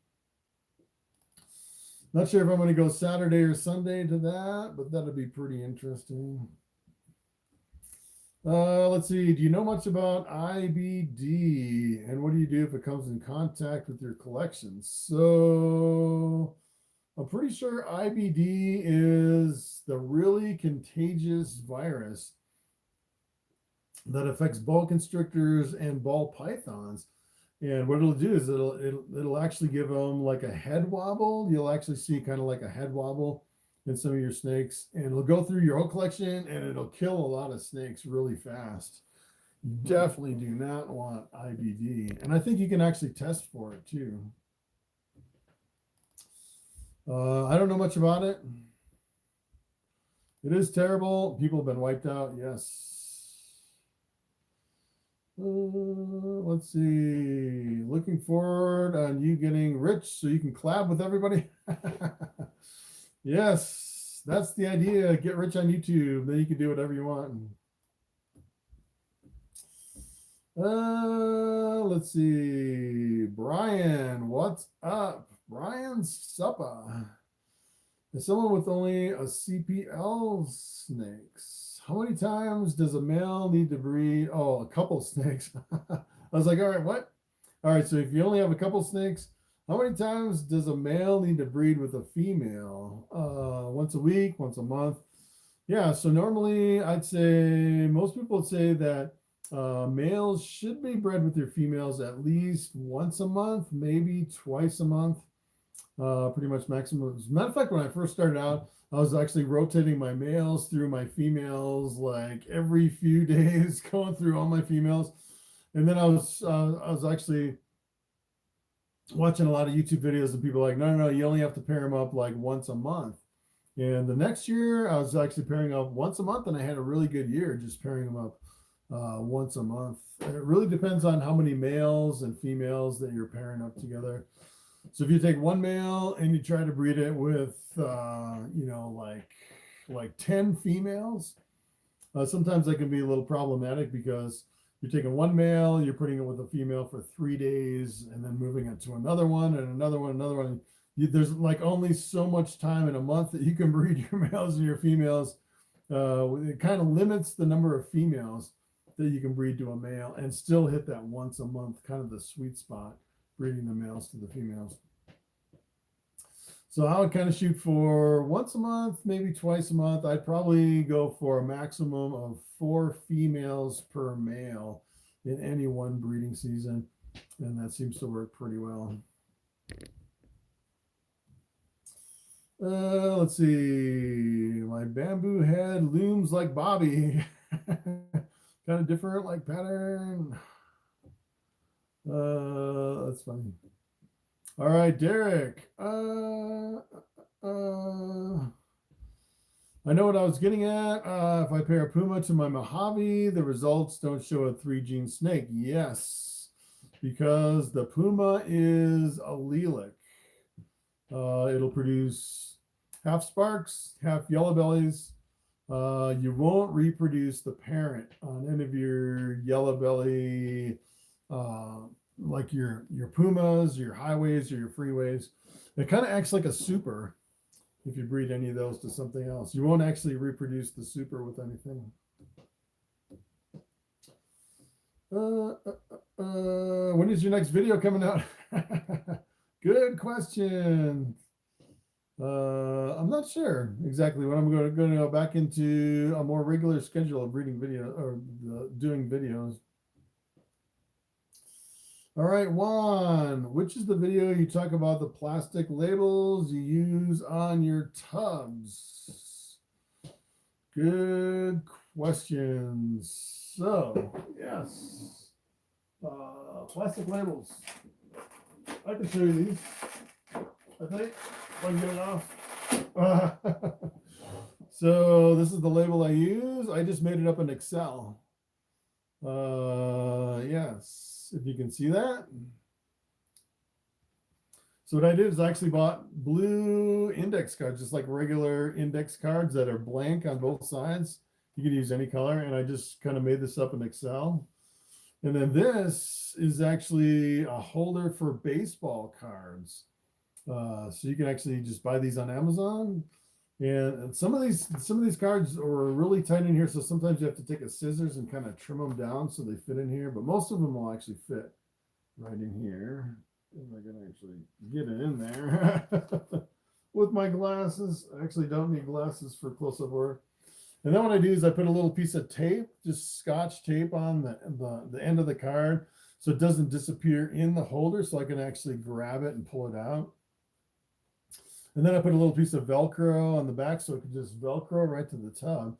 not sure if I'm going to go Saturday or Sunday to that, but that'll be pretty interesting. Let's see. Do you know much about IBD, and what do you do if it comes in contact with your collection? So I'm pretty sure IBD is the really contagious virus that affects boa constrictors and ball pythons. And what it'll do is it'll actually give them like a head wobble. You'll actually see kind of like a head wobble in some of your snakes, and it'll go through your whole collection and it'll kill a lot of snakes really fast. You definitely do not want IBD. And I think you can actually test for it too. I don't know much about it. It is terrible. People have been wiped out. Yes. Let's see. Looking forward on you getting rich so you can collab with everybody. Yes, that's the idea. Get rich on YouTube. Then you can do whatever you want. Let's see. Brian, what's up? Brian Suppa. As someone with only a CPL snakes, how many times does a male need to breed? Oh, a couple snakes. I was like, all right, what? All right, so if you only have a couple snakes, how many times does a male need to breed with a female? Once a week, once a month? Yeah, so normally I'd say most people would say that males should be bred with their females at least once a month, maybe twice a month, pretty much maximum. As a matter of fact, when I first started out, I was actually rotating my males through my females like every few days, going through all my females. And then I was actually watching a lot of YouTube videos and people are like, no, you only have to pair them up like once a month. And the next year I was actually pairing up once a month, and I had a really good year just pairing them up once a month. And it really depends on how many males and females that you're pairing up together. So if you take one male and you try to breed it with, like 10 females, sometimes that can be a little problematic because you're taking one male, you're putting it with a female for 3 days, and then moving it to another one and another one, another one. There's like only so much time in a month that you can breed your males and your females. It kind of limits the number of females that you can breed to a male and still hit that once a month, kind of the sweet spot, breeding the males to the females. So I would kind of shoot for once a month, maybe twice a month. I'd probably go for a maximum of 4 females per male in any one breeding season. And that seems to work pretty well. Let's see. My bamboo head looms like Bobby. Kind of different like pattern. That's funny. All right, Derek. I know what I was getting at. If I pair a Puma to my Mojave, the results don't show a 3-gene snake. Yes, because the Puma is allelic. It'll produce half sparks, half yellow bellies. You won't reproduce the parent on any of your yellow belly, like your Pumas, your highways, or your freeways. It kind of acts like a super if you breed any of those to something else. You won't actually reproduce the super with anything. When is your next video coming out? Good question. I'm not sure exactly when I'm going to go back into a more regular schedule of breeding video or doing videos. All right, Juan, which is the video you talk about the plastic labels you use on your tubs? Good questions. So, yes, plastic labels. I can show you these, I think, if I can get it off. So this is the label I use. I just made it up in Excel. Yes. If you can see that. So what I did is I actually bought blue index cards, just like regular index cards that are blank on both sides. You can use any color, and I just kind of made this up in Excel. And then this is actually a holder for baseball cards. So you can actually just buy these on Amazon. And some of these cards are really tight in here, so sometimes you have to take a scissors and kind of trim them down so they fit in here. But most of them will actually fit right in here. If I can actually get it in there with my glasses. I actually don't need glasses for close-up work. And then what I do is I put a little piece of tape, just Scotch tape on the end of the card so it doesn't disappear in the holder, so I can actually grab it and pull it out. And then I put a little piece of Velcro on the back so it can just Velcro right to the tub.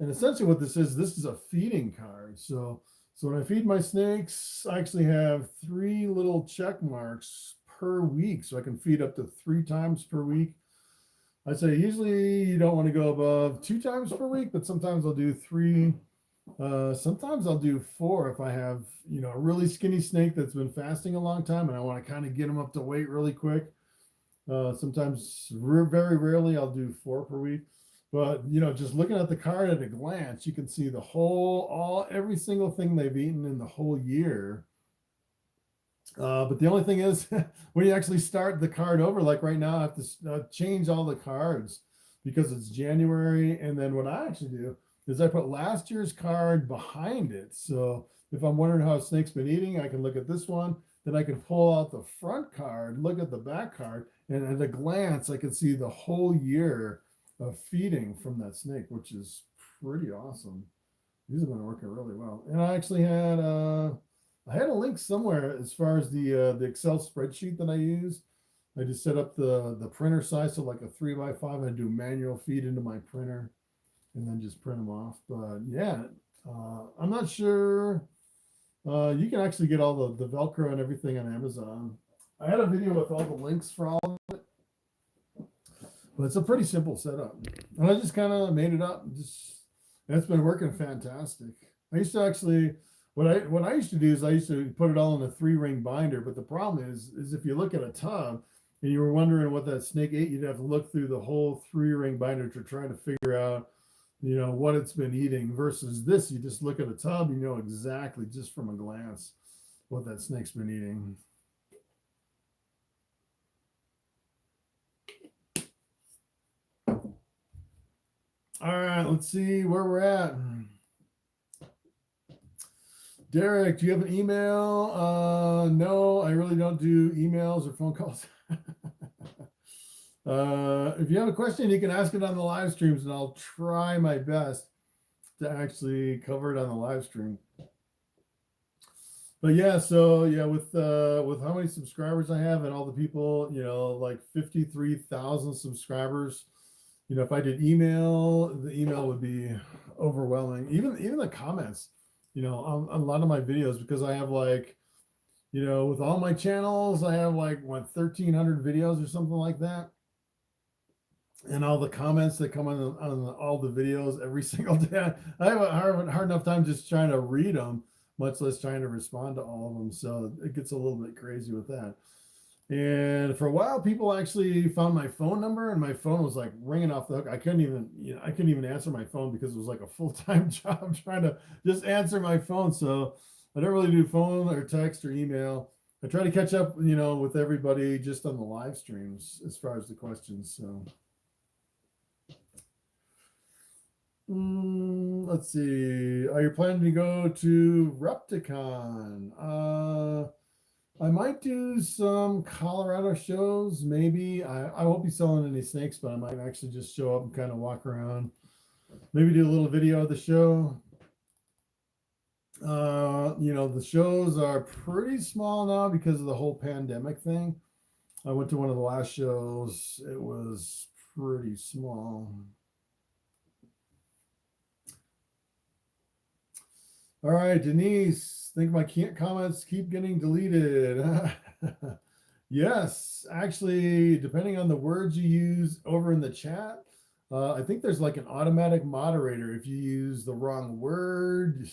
And essentially what this is a feeding card. So when I feed my snakes, I actually have 3 little check marks per week. So I can feed up to 3 times per week. I'd say usually you don't want to go above 2 times per week, but sometimes I'll do 3. Sometimes I'll do 4 if I have, a really skinny snake that's been fasting a long time and I want to kind of get them up to weight really quick. Sometimes, very rarely, I'll do 4 per week. But, just looking at the card at a glance, you can see every single thing they've eaten in the whole year. But the only thing is, when you actually start the card over, like right now, I have to change all the cards because it's January. And then what I actually do is I put last year's card behind it. So if I'm wondering how a snake's been eating, I can look at this one. Then I can pull out the front card, look at the back card, and at a glance, I can see the whole year of feeding from that snake, which is pretty awesome. These have been working really well. And I actually had a link somewhere as far as the Excel spreadsheet that I use. I just set up the printer size, so like a 3x5, and I do manual feed into my printer, and then just print them off. But yeah, I'm not sure. You can actually get all the Velcro and everything on Amazon. I had a video with all the links for all of it, but it's a pretty simple setup. And I just kind of made it up. And it's been working fantastic. I used to actually, what I used to do is I used to put it all in a 3-ring binder. But the problem is if you look at a tub and you were wondering what that snake ate, you'd have to look through the whole 3-ring binder to try to figure out, what it's been eating, versus this. You just look at a tub, you know exactly just from a glance what that snake's been eating. All right, let's see where we're at. Derek, do you have an email? No, I really don't do emails or phone calls. If you have a question, you can ask it on the live streams, and I'll try my best to actually cover it on the live stream. But yeah, so yeah, with how many subscribers I have and all the people, like 53,000 subscribers. If I did email, the email would be overwhelming. Even the comments, on a lot of my videos, because I have with all my channels, I have 1,300 videos or something like that. And all the comments that come on all the videos every single day, I have a hard enough time just trying to read them, much less trying to respond to all of them. So it gets a little bit crazy with that. And for a while, people actually found my phone number, and my phone was ringing off the hook. I couldn't even answer my phone because it was like a full-time job trying to just answer my phone. So I don't really do phone or text or email. I try to catch up, with everybody just on the live streams as far as the questions. So let's see. Are you planning to go to Repticon? I might do some Colorado shows, maybe. I won't be selling any snakes, but I might actually just show up and kind of walk around. Maybe do a little video of the show. The shows are pretty small now because of the whole pandemic thing. I went to one of the last shows. It was pretty small. All right, Denise, I think my comments keep getting deleted. Yes, actually, depending on the words you use over in the chat, I think there's an automatic moderator. If you use the wrong word,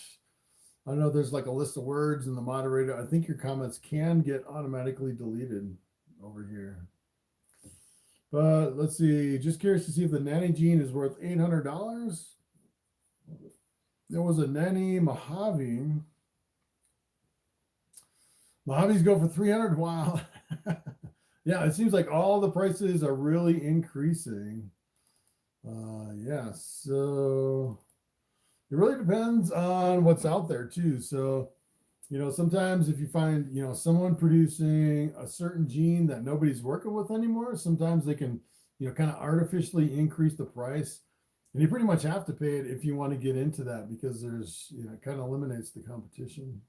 I know there's a list of words in the moderator. I think your comments can get automatically deleted over here. But let's see, just curious to see if the nanny gene is worth $800. There was a nanny Mojave. Mojaves go for 300. Wow. Yeah, it seems like all the prices are really increasing. Yeah, so it really depends on what's out there too. So, sometimes if you find, someone producing a certain gene that nobody's working with anymore, sometimes they can, kind of artificially increase the price. And you pretty much have to pay it if you want to get into that, because there's, it kind of eliminates the competition.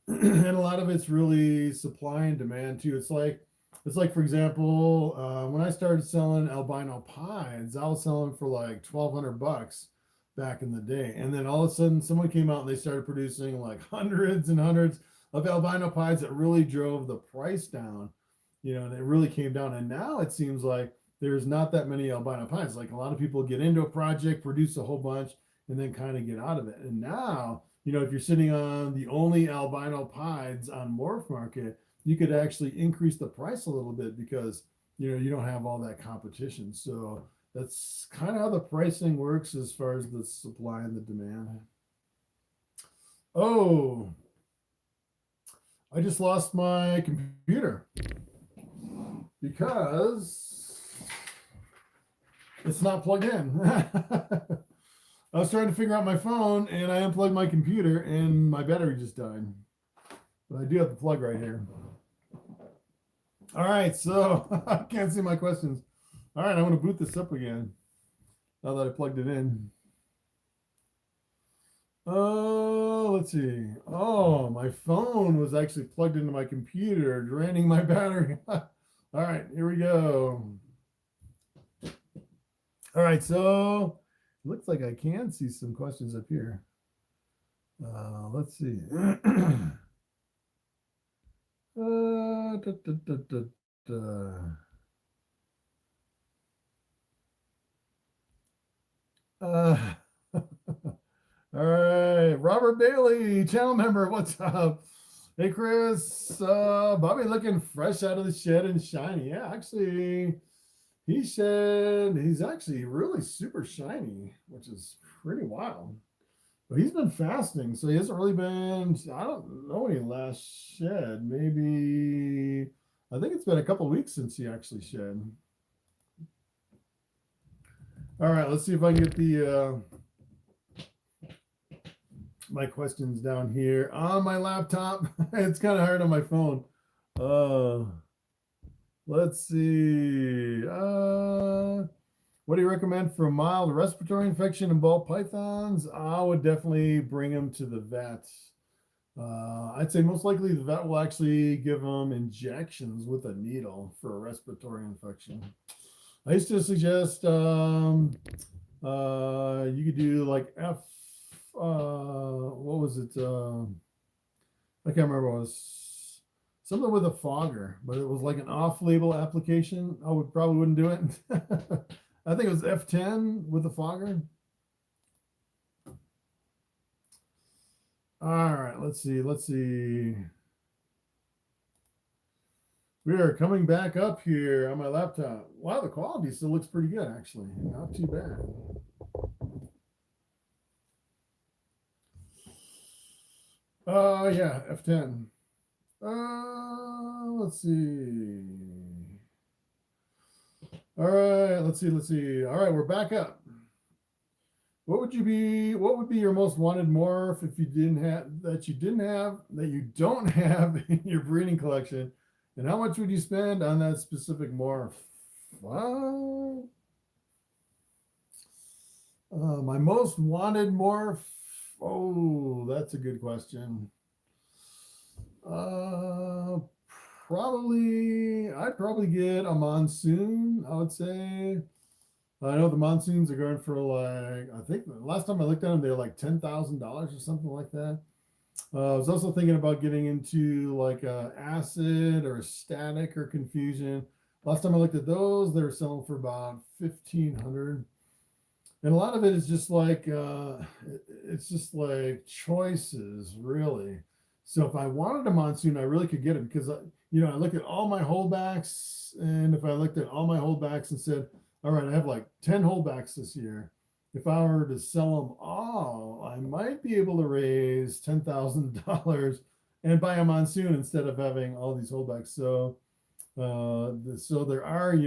And a lot of it's really supply and demand too. It's like, for example, when I started selling albino pies, I was selling for $1,200 back in the day. And then all of a sudden someone came out and they started producing hundreds and hundreds of albino pies that really drove the price down, and it really came down. And now it seems like there's not that many albino pies. A lot of people get into a project, produce a whole bunch, and then kind of get out of it. And now, if you're sitting on the only albino pies on Morphmarket, you could actually increase the price a little bit because, you don't have all that competition. So that's kind of how the pricing works as far as the supply and the demand. Oh, I just lost my computer because it's not plugged in. I was trying to figure out my phone and I unplugged my computer and my battery just died. But I do have the plug right here. All right, so I can't see my questions. All right, I'm going to boot this up again now that I plugged it in. Oh, let's see. Oh, my phone was actually plugged into my computer, draining my battery. All right, here we go. All right, so it looks like I can see some questions up here. Let's see. Da, da, da, da, da. All right, Robert Bailey, channel member, what's up? Hey, Chris, Bobby looking fresh out of the shed and shiny. Yeah, actually, he said he's actually really super shiny, which is pretty wild. But he's been fasting, so he hasn't really been. I don't know when he last shed. Maybe I think it's been a couple weeks since he actually shed. All right, let's see if I can get the my questions down here on my laptop. It's kind of hard on my phone. Let's see. What do you recommend for mild respiratory infection in ball pythons? I would definitely bring them to the vet. I'd say most likely the vet will actually give them injections with a needle for a respiratory infection. I used to suggest you could do like what was it? I can't remember what it was. Something with a fogger, but it was like an off-label application. I would probably wouldn't do it. I think it was F10 with a fogger. All right, let's see. We are coming back up here on my laptop. Wow, the quality still looks pretty good, actually. Not too bad. Yeah, F10. Let's see. All right, let's see. All right, we're back up. What would be your most wanted morph if you that you don't have in your breeding collection? And how much would you spend on that specific morph? Well, my most wanted morph. Oh, that's a good question. I'd probably get a monsoon, I would say. I know the monsoons are going for like, I think the last time I looked at them, they were like $10,000 or something like that. I was also thinking about getting into like acid or static or confusion. Last time I looked at those, they were selling for about 1,500. And a lot of it is just like, it's just like choices, really. So if I wanted a monsoon, I really could get it because, I look at all my holdbacks. And if I looked at all my holdbacks and said, all right, I have like 10 holdbacks this year. If I were to sell them all, I might be able to raise $10,000 and buy a monsoon instead of having all these holdbacks. So, so there are,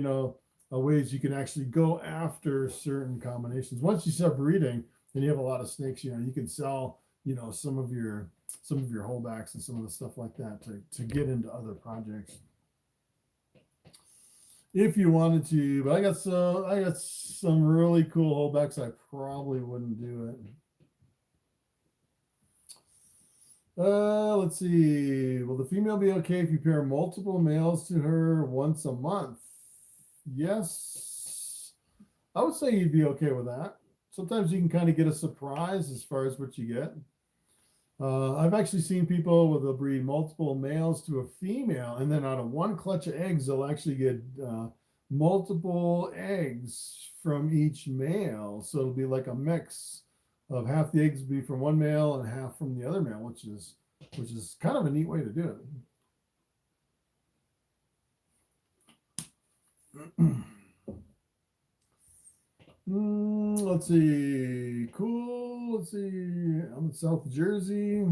ways you can actually go after certain combinations. Once you start breeding and you have a lot of snakes, you can sell, some of your holdbacks and some of the stuff like that to get into other projects. If you wanted to, but I got some really cool holdbacks. I probably wouldn't do it. Let's see. Will the female be okay if you pair multiple males to her once a month? Yes, I would say you'd be okay with that. Sometimes you can kind of get a surprise as far as what you get. I've actually seen people where they'll breed multiple males to a female, and then out of one clutch of eggs, they'll actually get multiple eggs from each male. So it'll be like a mix of half the eggs will be from one male and half from the other male, which is kind of a neat way to do it. Let's see. Cool. Let's see. I'm in South Jersey.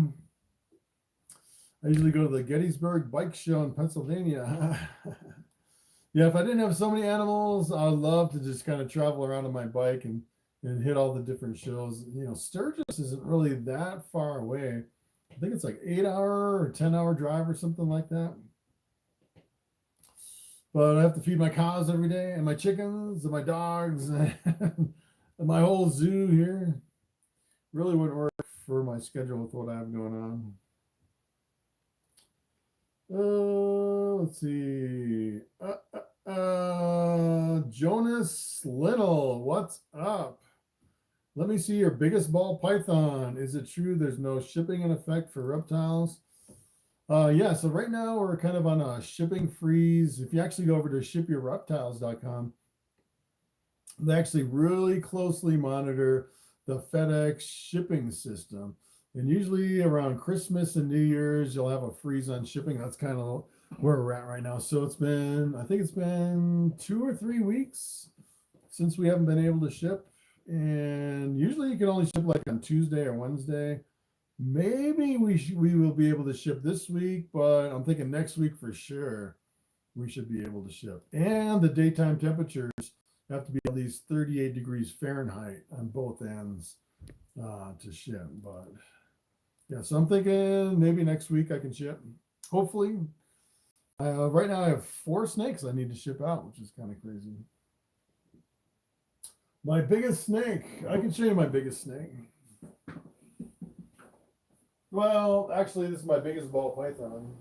I usually go to the Gettysburg Bike Show in Pennsylvania. Yeah, if I didn't have so many animals, I'd love to just kind of travel around on my bike and hit all the different shows. Sturgis isn't really that far away. I think it's like 8-hour or 10-hour drive or something like that. But I have to feed my cows every day and my chickens and my dogs and my whole zoo here. Really wouldn't work for my schedule with what I have going on. Let's see. Jonas Little, what's up? Let me see your biggest ball python. Is it true there's no shipping in effect for reptiles? Yeah, so right now we're kind of on a shipping freeze. If you actually go over to shipyourreptiles.com, they actually really closely monitor the FedEx shipping system. And usually around Christmas and New Year's, you'll have a freeze on shipping. That's kind of where we're at right now. So it's been, I think it's been 2 or 3 weeks since we haven't been able to ship. And usually you can only ship like on Tuesday or Wednesday. Maybe we will be able to ship this week, but I'm thinking next week for sure we should be able to ship. And the daytime temperatures have to be at least 38 degrees Fahrenheit on both ends to ship. But yeah, so I'm thinking maybe next week I can ship. Hopefully. Right now I have 4 snakes I need to ship out, which is kind of crazy. My biggest snake. I can show you my biggest snake. Well, actually, this is my biggest ball python.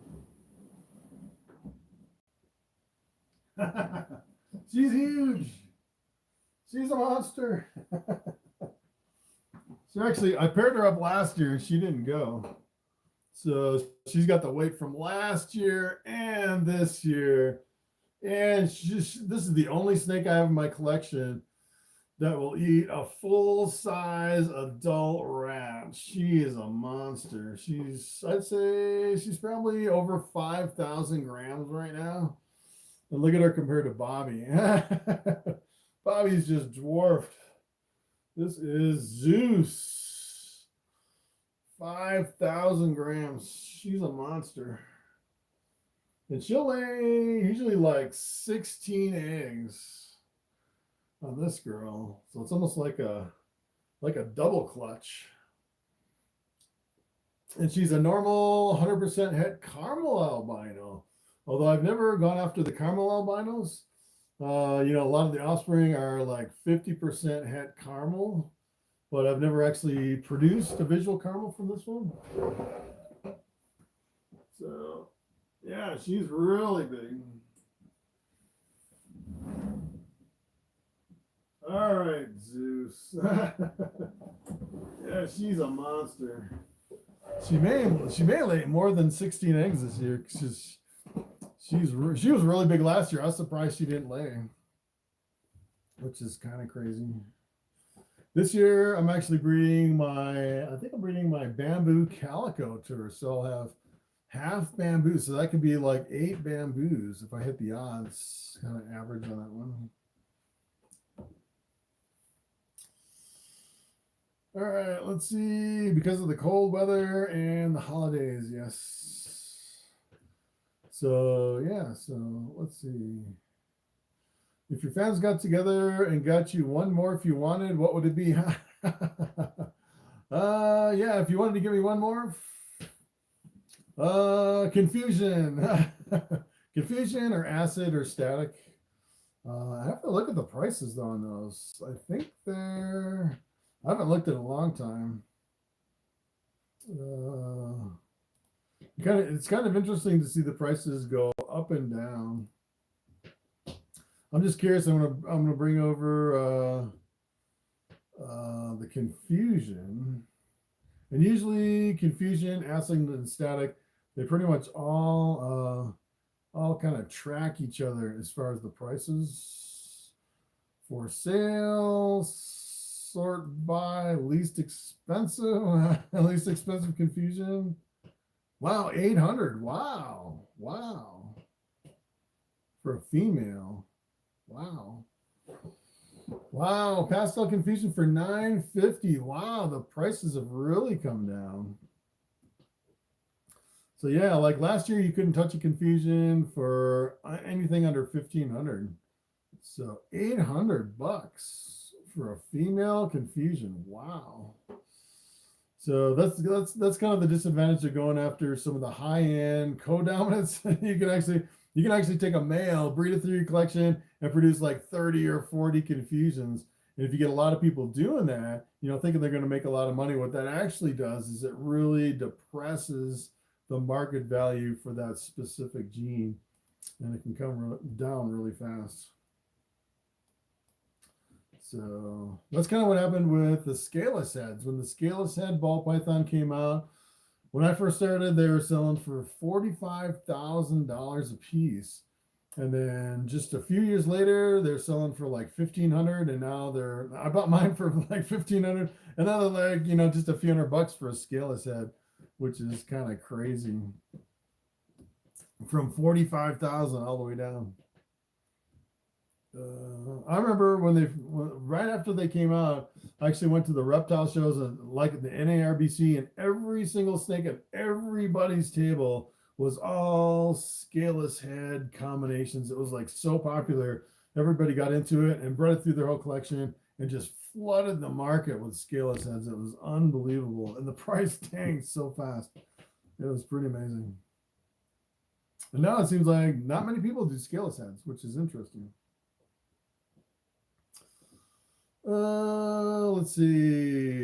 She's huge. She's a monster. So actually, I paired her up last year and she didn't go. So she's got the weight from last year and this year. And this is the only snake I have in my collection that will eat a full-size adult rat. She is a monster. I'd say she's probably over 5,000 grams right now. And look at her compared to Bobby. Bobby's just dwarfed. This is Zeus. 5,000 grams. She's a monster. And she'll lay usually like 16 eggs on this girl. So it's almost like a double clutch. And she's a normal 100% het caramel albino. Although I've never gone after the caramel albinos. A lot of the offspring are like 50% het caramel, but I've never actually produced a visual caramel from this one. So yeah, she's really big. All right, Zeus. Yeah, she's a monster. She may lay more than 16 eggs this year. She was really big last year. I was surprised she didn't lay, which is kind of crazy. This year, I'm actually breeding my bamboo calico to her. So I'll have half bamboo. So that could be like 8 bamboos if I hit the odds. Kind of average on that one. All right, let's see. Because of the cold weather and the holidays, yes. So, yeah, so let's see. If your fans got together and got you one more if you wanted, what would it be? Yeah, if you wanted to give me one more. Confusion. Confusion or acid or static. I have to look at the prices though on those. I think I haven't looked at a long time. It's kind of interesting to see the prices go up and down. I'm just curious. I'm gonna bring over the confusion, and usually confusion, acid, and static, they pretty much all kind of track each other as far as the prices for sales. Sort by least expensive, least expensive confusion. Wow, 800. Wow. For a female. Wow. Pastel confusion for $950. Wow, the prices have really come down. So yeah, like last year you couldn't touch a confusion for anything under $1,500. So $800 for a female confusion. Wow. So that's kind of the disadvantage of going after some of the high-end co-dominants. you can actually take a male, breed it through your collection, and produce like 30 or 40 confusions. And if you get a lot of people doing that, thinking they're going to make a lot of money, what that actually does is it really depresses the market value for that specific gene, and it can come down really fast. So that's kind of what happened with the scaleless heads. When the scaleless head ball python came out, when I first started, they were selling for $45,000 a piece. And then just a few years later, they're selling for like 1,500, and now I bought mine for like 1,500, and now they're like, just a few $100 for a scaleless head, which is kind of crazy. From 45,000 all the way down. I remember right after they came out, I actually went to the reptile shows and like the NARBC, and every single snake at everybody's table was all scaleless head combinations. It was like so popular. Everybody got into it and brought it through their whole collection and just flooded the market with scaleless heads. It was unbelievable. And the price tanked so fast. It was pretty amazing. And now it seems like not many people do scaleless heads, which is interesting. Let's see.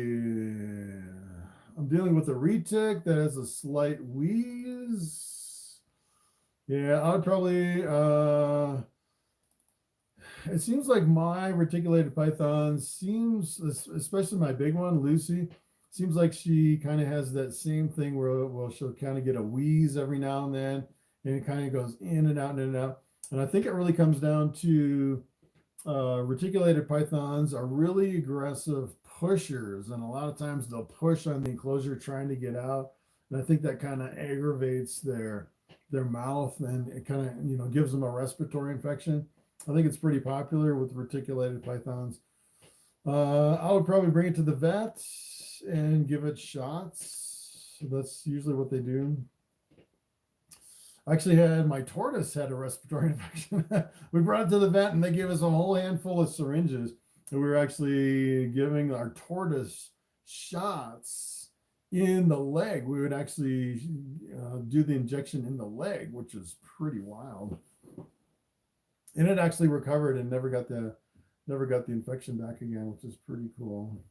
I'm dealing with a retic that has a slight wheeze. Yeah, I would probably, it seems like my reticulated python especially my big one, Lucy, seems like she kind of has that same thing where, well, she'll kind of get a wheeze every now and then, and it kind of goes in and out and in and out. And I think it really comes down to reticulated pythons are really aggressive pushers, and a lot of times they'll push on the enclosure trying to get out, and I think that kind of aggravates their mouth, and it kind of gives them a respiratory infection. I think it's pretty popular with reticulated pythons. I would probably bring it to the vet and give it shots. That's usually what they do. I actually had my tortoise had a respiratory infection. We brought it to the vet and they gave us a whole handful of syringes, and we were actually giving our tortoise shots in the leg. We would actually do the injection in the leg, which is pretty wild. And it actually recovered and never got the infection back again, which is pretty cool.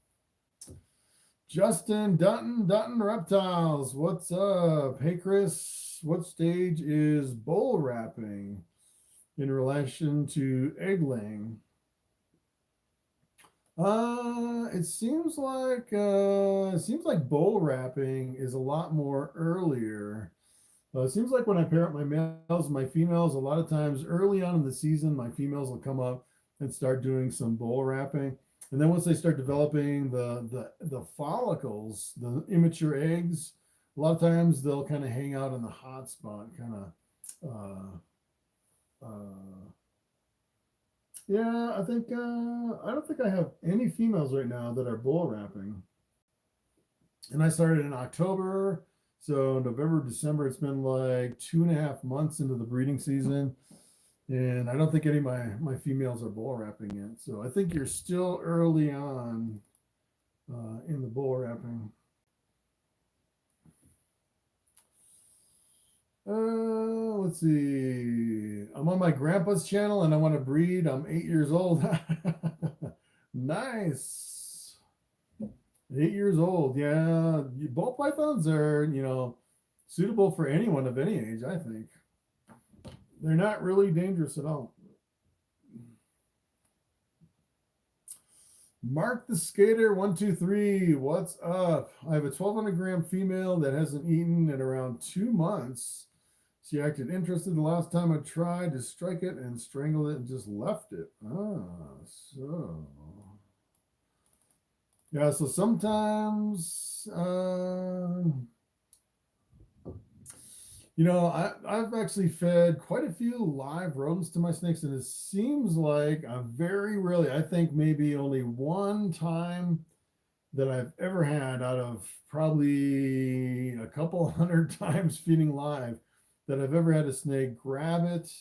Justin Dutton Reptiles, what's up? Hey Chris, what stage is bowl wrapping in relation to egg laying? It seems like bowl wrapping is a lot more earlier. It seems like when I pair up my males and my females, a lot of times early on in the season, my females will come up and start doing some bowl wrapping. And then once they start developing the follicles, the immature eggs, a lot of times they'll kind of hang out in the hot spot, yeah, I don't think I have any females right now that are bull wrapping. And I started in October, so November, December, it's been like 2.5 months into the breeding season. And I don't think any of my females are bull wrapping yet. So I think you're still early on in the bull wrapping. Let's see. I'm on my grandpa's channel and I want to breed. I'm 8 years old. Nice. 8 years old. Yeah. Ball pythons are, suitable for anyone of any age, I think. They're not really dangerous at all. Mark the Skater 123, what's up? I have a 1,200 gram female that hasn't eaten in around 2 months. She acted interested the last time I tried to strike it and strangled it and just left it. So. Yeah, so sometimes, I've actually fed quite a few live rodents to my snakes, and it seems like very rarely, I think maybe only one time that I've ever had out of probably a couple hundred times feeding live that I've ever had a snake grab it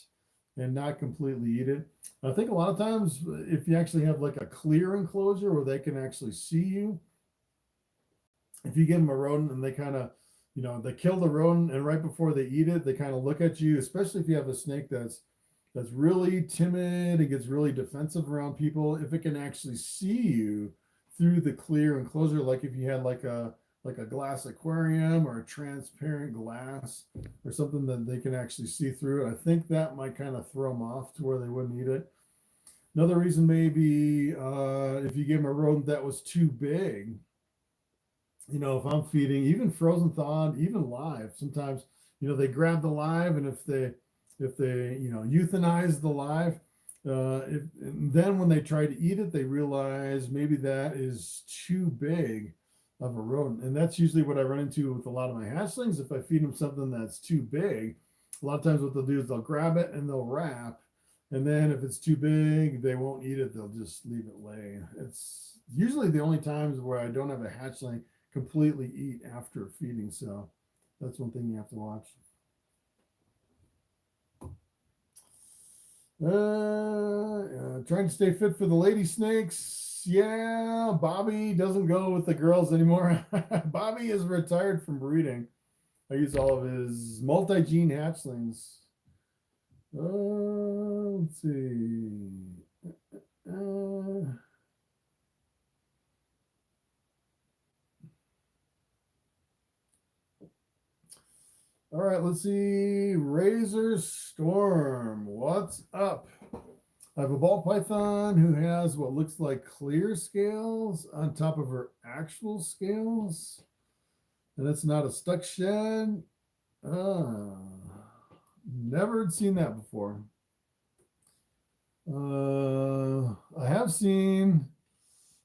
and not completely eat it. I think a lot of times if you actually have like a clear enclosure where they can actually see you, if you give them a rodent and they kind of, they kill the rodent and right before they eat it, they kind of look at you, especially if you have a snake that's really timid and gets really defensive around people. If it can actually see you through the clear enclosure, like if you had like a glass aquarium or a transparent glass or something that they can actually see through it, I think that might kind of throw them off to where they wouldn't eat it. Another reason may be if you give them a rodent that was too big. You know, if I'm feeding, even frozen thawed, even live, sometimes, you know, they grab the live, and if they you know, euthanize the live, and then when they try to eat it, they realize maybe that is too big of a rodent. And that's usually what I run into with a lot of my hatchlings. If I feed them something that's too big, a lot of times what they'll do is they'll grab it and they'll wrap. And then if it's too big, they won't eat it. They'll just leave it lay. It's usually the only times where I don't have a hatchling completely eat after feeding. So that's one thing you have to watch. Trying to stay fit for the lady snakes. Yeah, Bobby doesn't go with the girls anymore. Bobby is retired from breeding. I use all of his multi-gene hatchlings. Let's see. All right, let's see. Razor Storm, what's up? I have a Ball Python who has what looks like clear scales on top of her actual scales. And it's not a stuck shed. Never had seen that before. I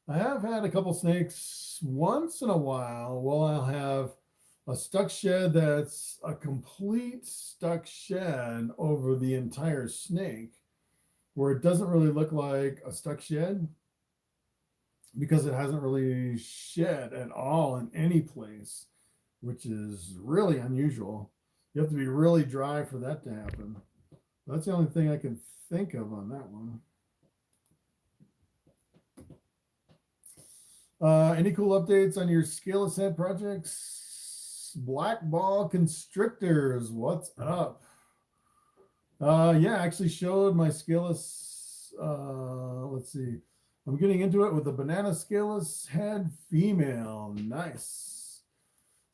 have had a couple snakes once in a while. Well, I'll have a stuck shed that's a complete stuck shed over the entire snake, where it doesn't really look like a stuck shed because it hasn't really shed at all in any place, which is really unusual. You have to be really dry for that to happen. That's the only thing I can think of on that one. Any cool updates on your scaleless head projects? Black ball constrictors, what's up? Yeah, I actually showed my scaleless, let's see. I'm getting into it with a banana scaleless head female. Nice.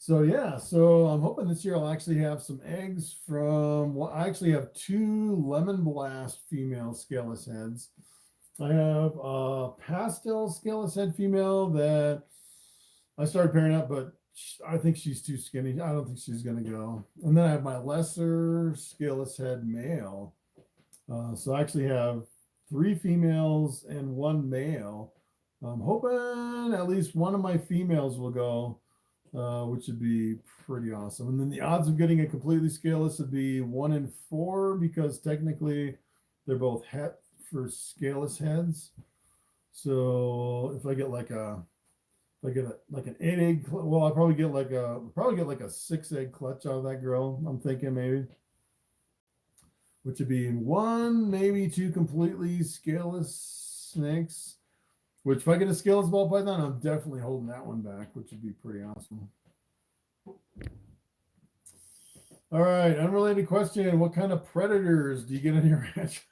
So yeah, so I'm hoping this year I'll actually have some eggs from, well, I actually have 2 lemon blast female scaleless heads. I have a pastel scaleless head female that I started pairing up, but I think she's too skinny. I don't think she's going to go. And then I have my lesser scaleless head male. So I actually have 3 females and 1 male. I'm hoping at least one of my females will go, which would be pretty awesome. And then the odds of getting a completely scaleless would be 1 in 4, because technically they're both het for scaleless heads. So if I get like a, if I get like an 8 egg, well, I'll probably get like a 6 egg clutch out of that girl. I'm thinking maybe, which would be 1, maybe 2 completely scaleless snakes. Which, if I get a scaleless ball python, I'm definitely holding that one back, which would be pretty awesome. All right, unrelated question: what kind of predators do you get in your ranch?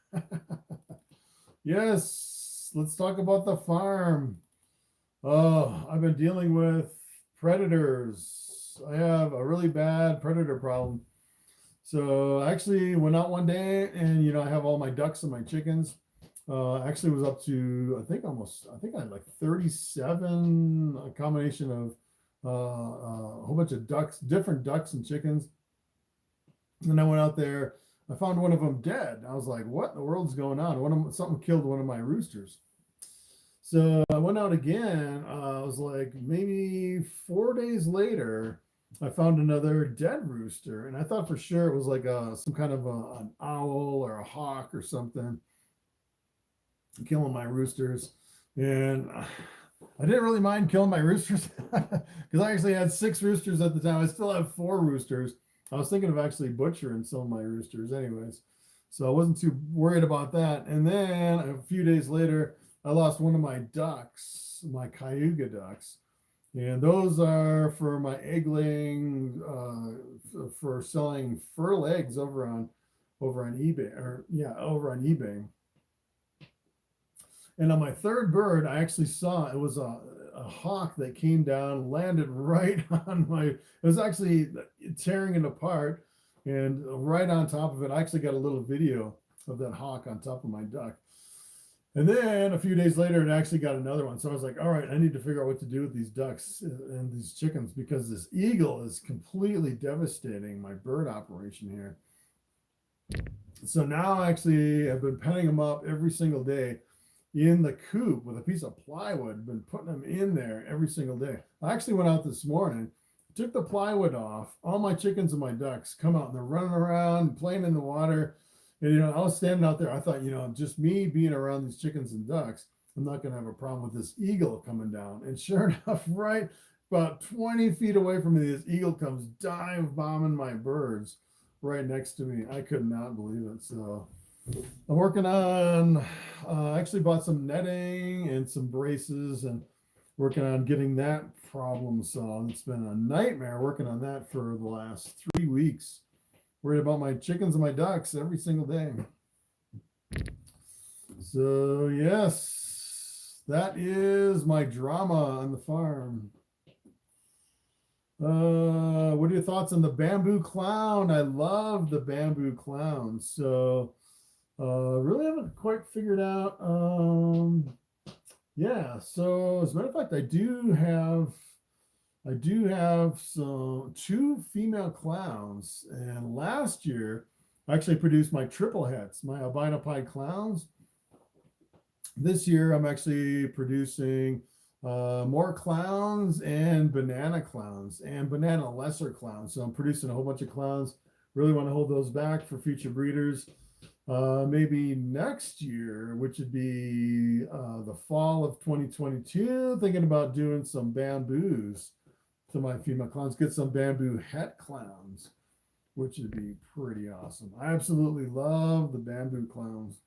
Yes, let's talk about the farm. Oh, I've been dealing with predators. I have a really bad predator problem. So I actually went out one day, and you know, I have all my ducks and my chickens. Actually was up to, I think I had like 37, a combination of a whole bunch of ducks, different ducks and chickens. And I went out there, I found one of them dead. I was like, what in the world's going on? Something killed one of my roosters. So I went out again. I was like, maybe 4 days later, I found another dead rooster. And I thought for sure it was like some kind of an owl or a hawk or something killing my roosters. And I didn't really mind killing my roosters because I actually had 6 roosters at the time. I still have 4 roosters. I was thinking of actually butchering some of my roosters anyways. So I wasn't too worried about that. And then a few days later, I lost one of my ducks, my Cayuga ducks. And those are for my egg laying, for selling fertile eggs over on eBay, over on eBay. And on my 3rd bird, I actually saw it was a hawk that came down, landed right on it was actually tearing it apart, and right on top of it. I actually got a little video of that hawk on top of my duck. And then a few days later, it actually got another one. So I was like, all right, I need to figure out what to do with these ducks and these chickens, because this eagle is completely devastating my bird operation here. So now actually I've been petting them up every single day in the coop with a piece of plywood, been putting them in there every single day. I actually went out this morning, took the plywood off, all my chickens and my ducks come out and they're running around, playing in the water. And, you know, I was standing out there. I thought, you know, just me being around these chickens and ducks, I'm not going to have a problem with this eagle coming down. And sure enough, right about 20 feet away from me, this eagle comes dive bombing my birds right next to me. I could not believe it. So I'm working on, I actually bought some netting and some braces and working on getting that problem solved. It's been a nightmare working on that for the last 3 weeks. Worried about my chickens and my ducks every single day. So yes, that is my drama on the farm. What are your thoughts on the bamboo clown? I love the bamboo clown. So really haven't quite figured out. Yeah, so as a matter of fact, I do have some 2 female clowns, and last year I actually produced my triple hets, my albino pied clowns. This year I'm actually producing more clowns and banana clowns and banana lesser clowns. So I'm producing a whole bunch of clowns. Really want to hold those back for future breeders. Maybe next year, which would be the fall of 2022, thinking about doing some bamboos to my female clowns, get some bamboo het clowns, which would be pretty awesome. I absolutely love the bamboo clowns.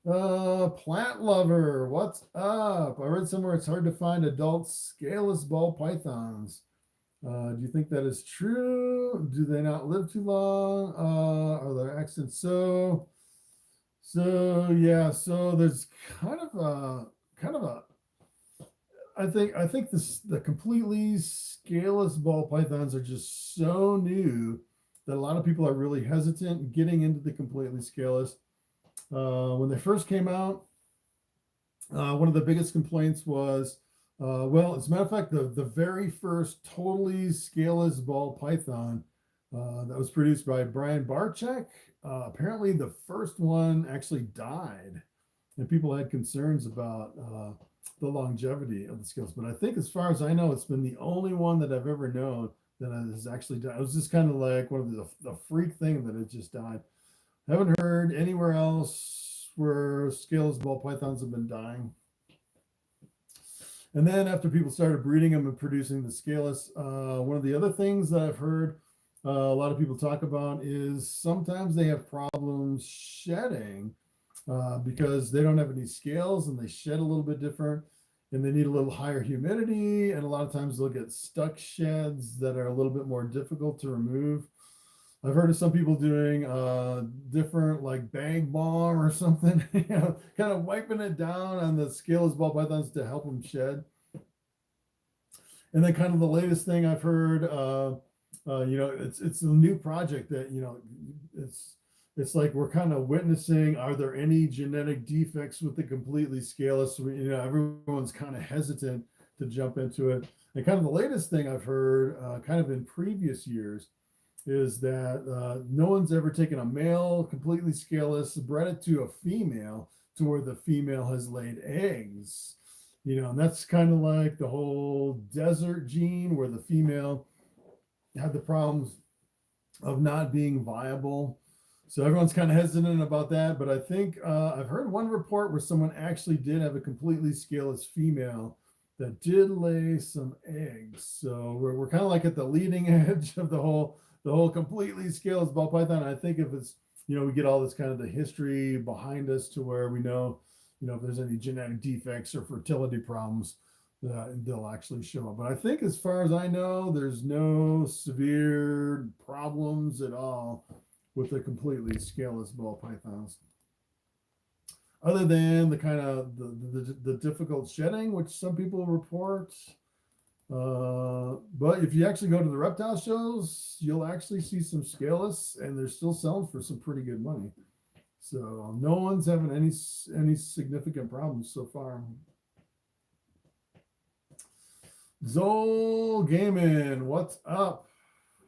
Plant lover, what's up? I read somewhere it's hard to find adult scaleless ball pythons. Do you think that is true? Do they not live too long? Are there accidents? So yeah, so there's kind of a I think the completely scaleless ball pythons are just so new that a lot of people are really hesitant getting into the completely scaleless. When they first came out, one of the biggest complaints was, well, as a matter of fact, the very first totally scaleless ball python that was produced by Brian Barczyk, apparently the first one actually died, and people had concerns about the longevity of the scales. But I think, as far as I know, it's been the only one that I've ever known that has actually died. It was just kind of like one of the freak thing that it just died. I haven't heard anywhere else where scaleless ball pythons have been dying. And then after people started breeding them and producing the scaleless, one of the other things that I've heard a lot of people talk about is sometimes they have problems shedding because they don't have any scales and they shed a little bit different, and they need a little higher humidity, and a lot of times they'll get stuck sheds that are a little bit more difficult to remove. I've heard of some people doing different, like bag balm or something, you know, kind of wiping it down on the scaleless ball pythons to help them shed. And then kind of the latest thing I've heard, you know, it's a new project that, you know, it's like we're kind of witnessing, are there any genetic defects with the completely scaleless? You know, everyone's kind of hesitant to jump into it. And kind of the latest thing I've heard kind of in previous years is that no one's ever taken a male completely scaleless, bred it to a female to where the female has laid eggs, you know, and that's kind of like the whole desert gene where the female had the problems of not being viable. So everyone's kind of hesitant about that. But I think I've heard one report where someone actually did have a completely scaleless female that did lay some eggs. So we're kind of like at the leading edge of the whole completely scaleless ball python. I think if it's, you know, we get all this kind of the history behind us to where we know, you know, if there's any genetic defects or fertility problems, they'll actually show up. But I think, as far as I know, there's no severe problems at all with the completely scaleless ball pythons, other than the kind of the difficult shedding, which some people report. But But if you actually go to the reptile shows, you'll actually see some scaleless, and they're still selling for some pretty good money. So no one's having any significant problems so far. Zol Gaming, what's up?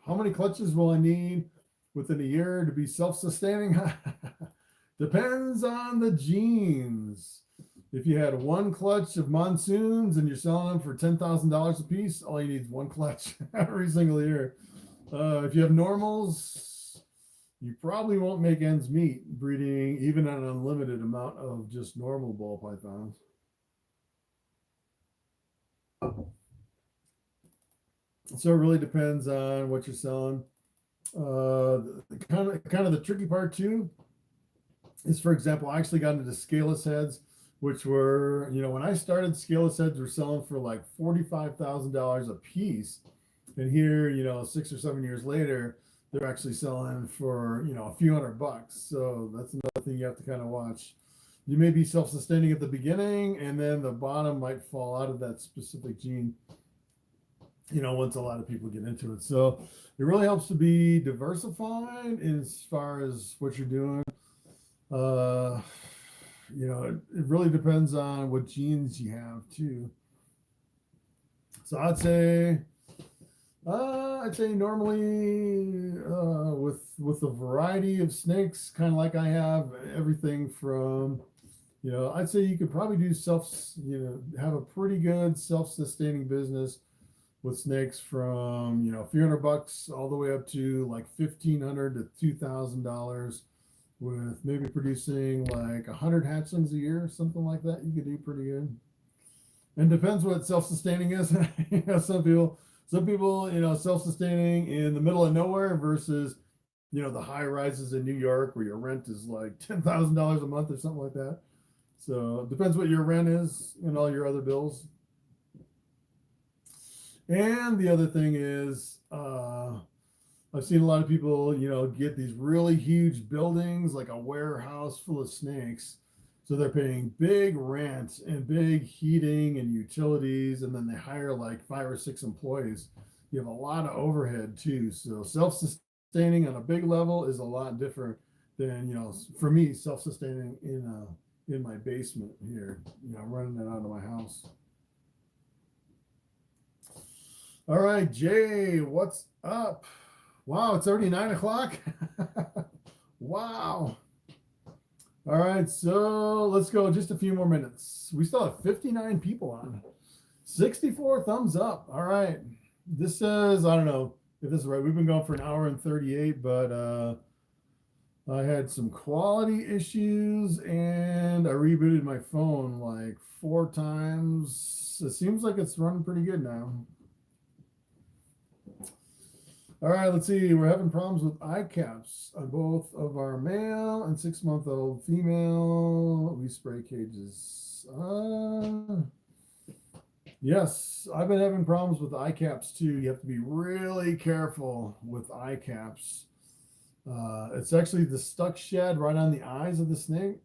How many clutches will I need within a year to be self-sustaining? Depends on the genes. If you had one clutch of monsoons and you're selling them for $10,000 a piece, all you need is one clutch every single year. If you have normals, you probably won't make ends meet breeding even an unlimited amount of just normal ball pythons. So it really depends on what you're selling. Kind of the tricky part too is, for example, I actually got into scaleless heads, which were, when I started, scaleless heads were selling for like $45,000 a piece. And here, 6 or 7 years later, they're actually selling for, a few $100. So that's another thing you have to kind of watch. You may be self-sustaining at the beginning, and then the bottom might fall out of that specific gene, once a lot of people get into it. So it really helps to be diversified as far as what you're doing. It really depends on what genes you have too. So I'd say normally with a variety of snakes, kind of like I have everything from, I'd say you could probably do have a pretty good self-sustaining business with snakes from, a few $100 all the way up to like $1,500 to $2,000, with maybe producing like 100 hatchlings a year, something like that. You could do pretty good. And depends what self-sustaining is. Some people, self-sustaining in the middle of nowhere versus, the high rises in New York where your rent is like $10,000 a month or something like that. So it depends what your rent is and all your other bills. And the other thing is, I've seen a lot of people, get these really huge buildings, like a warehouse full of snakes. So they're paying big rent and big heating and utilities, and then they hire like 5 or 6 employees. You have a lot of overhead too. So self-sustaining on a big level is a lot different than, for me, self-sustaining in my basement here, running it out of my house. All right, Jay, what's up? Wow, it's already 9 o'clock. Wow. All right, so let's go just a few more minutes. We still have 59 people on. 64 thumbs up. All right. This says, I don't know if this is right. We've been going for an hour and 38, but I had some quality issues and I rebooted my phone like 4 times. It seems like it's running pretty good now. All right, let's see. We're having problems with eye caps on both of our male and 6-month-old female. We spray cages. Yes, I've been having problems with eye caps too. You have to be really careful with eye caps. It's actually the stuck shed right on the eyes of the snake.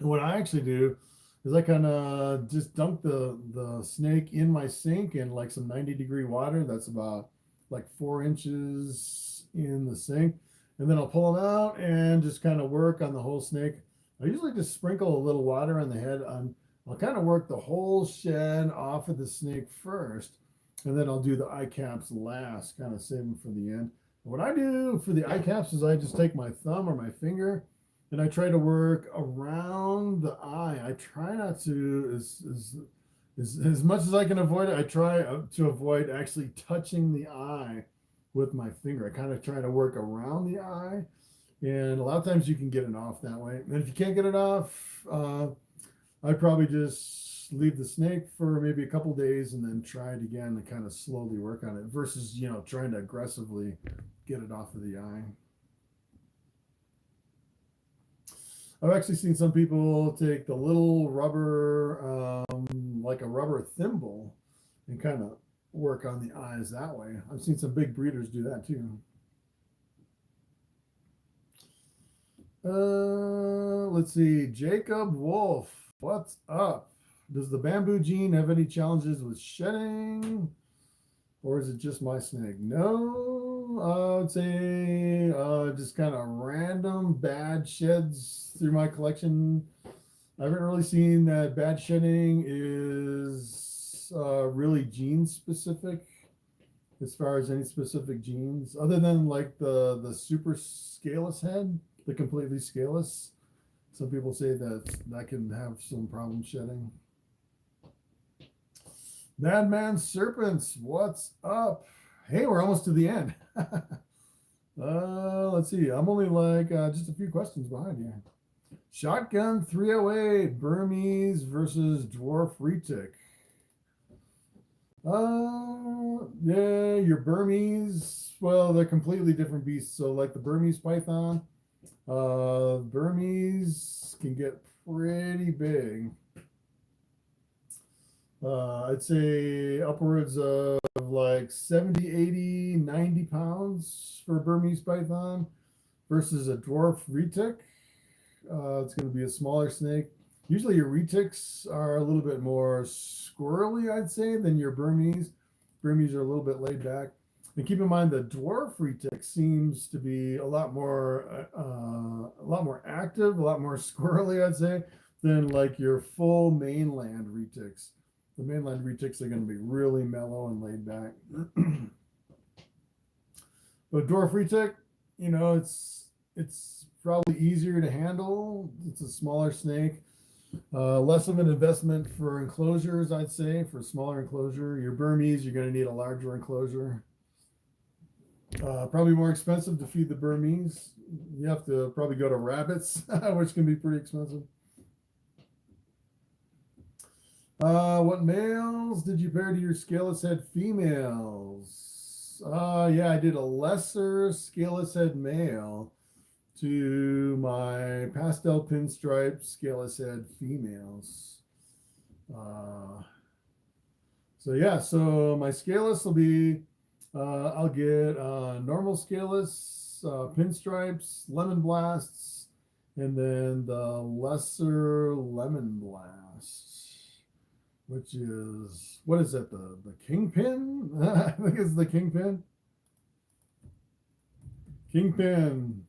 And what I actually do is I kind of just dunk the snake in my sink in like some 90-degree water. That's about like 4 inches in the sink, and then I'll pull them out and just kind of work on the whole snake. I usually just sprinkle a little water on the head. I'll kind of work the whole shed off of the snake first, and then I'll do the eye caps last, kind of save them for the end. What I do for the eye caps is I just take my thumb or my finger and I try to work around the eye. I try not to, as much as I can avoid it, I try to avoid actually touching the eye with my finger. I kind of try to work around the eye, and a lot of times you can get it off that way. And if you can't get it off, I'd probably just leave the snake for maybe a couple days and then try it again and kind of slowly work on it versus, trying to aggressively get it off of the eye. I've actually seen some people take the little rubber, like a rubber thimble, and kind of work on the eyes that way. I've seen some big breeders do that too. Let's see. Jacob Wolf, what's up? Does the bamboo gene have any challenges with shedding? Or is it just my snake? No, I would say just kind of random bad sheds through my collection. I haven't really seen that bad shedding is really gene specific as far as any specific genes, other than like the super scaleless head, the completely scaleless. Some people say that can have some problem shedding. Madman Serpents, what's up? Hey, we're almost to the end. Let's see. I'm only like just a few questions behind here. Shotgun 308, Burmese versus Dwarf Retic. Yeah, your Burmese, well, they're completely different beasts. So like the Burmese Python, Burmese can get pretty big. I'd say upwards of like 70, 80, 90 pounds for a Burmese Python versus a Dwarf Retic. It's going to be a smaller snake. Usually your retics are a little bit more squirrely, I'd say, than your Burmese. Burmese are a little bit laid back. And keep in mind the dwarf retic seems to be a lot more active, a lot more squirrely, I'd say, than like your full mainland retics. The mainland retics are going to be really mellow and laid back. But dwarf retic, you know, it's probably easier to handle. It's a smaller snake. Less of an investment for enclosures, I'd say, for smaller enclosure. Your Burmese, you're going to need a larger enclosure. Probably more expensive to feed the Burmese. You have to probably go to rabbits, which can be pretty expensive. What males did you pair to your scaleless head females? Yeah, I did a lesser scaleless head male to my pastel pinstripe scaleless head females. So yeah, so my scaleless will be, I'll get normal scaleless, pinstripes, lemon blasts, and then the lesser lemon blast, which is, what is that, the kingpin? I think it's the kingpin. Kingpin.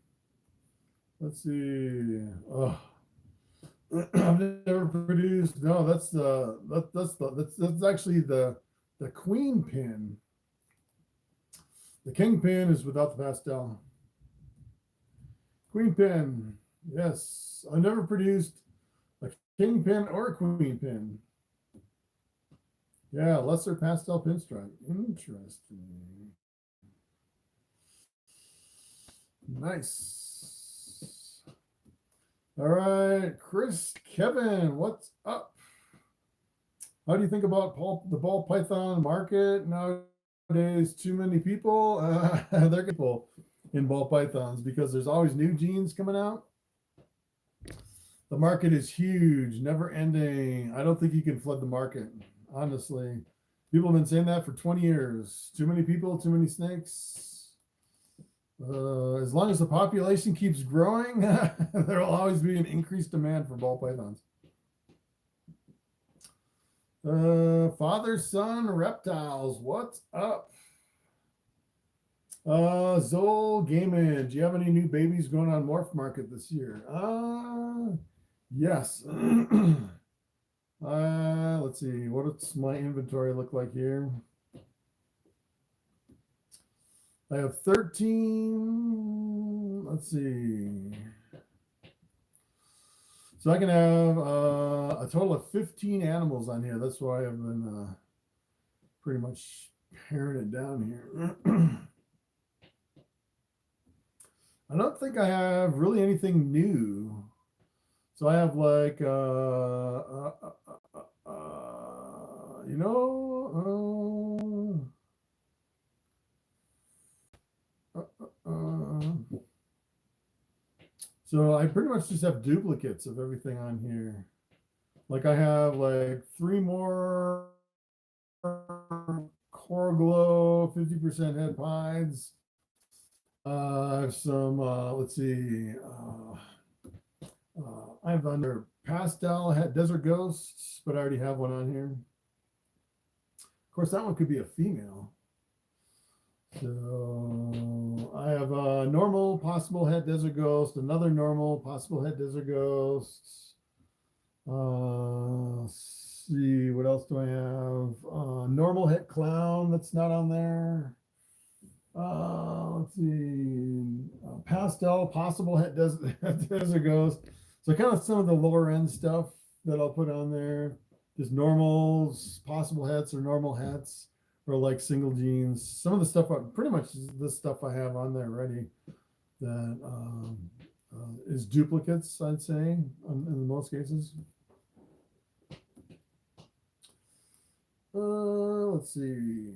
Let's see. Oh, I've never produced. No, that's actually the queen pin. The king pin is without the pastel. Queen pin. Yes, I never produced a king pin or a queen pin. Yeah, lesser pastel pinstripe. Interesting. Nice. All right, Chris Kevin, what's up? How do you think about the Ball Python market nowadays? Too many people. They're people in ball pythons because there's always new genes coming out. The market is huge, never ending. I don't think you can flood the market, honestly. People have been saying that for 20 years. Too many people, too many snakes. As long as the population keeps growing, there will always be an increased demand for ball pythons. Father-son reptiles, what's up? Zol Gaiman, do you have any new babies going on Morphmarket this year? Yes. Let's see, what does my inventory look like here? I have 13. Let's see. So I can have a total of 15 animals on here. That's why I've been pretty much paring it down here. I don't think I have really anything new. So I have like, you know, so I pretty much just have duplicates of everything on here. Like I have like 3 more Core Glow 50% head pies. I have some, let's see, I have under pastel head Desert Ghosts, but I already have one on here. Of course, that one could be a female. So I have a normal possible het desert ghost, another normal possible het desert ghost. Let's see, what else do I have? Normal het clown that's not on there. Let's see, pastel possible het desert ghost. So kind of some of the lower end stuff that I'll put on there. Just normals, possible hets or normal hets, or like single jeans. Some of the stuff, pretty much the stuff I have on there already that is duplicates, I'd say, in most cases. Let's see.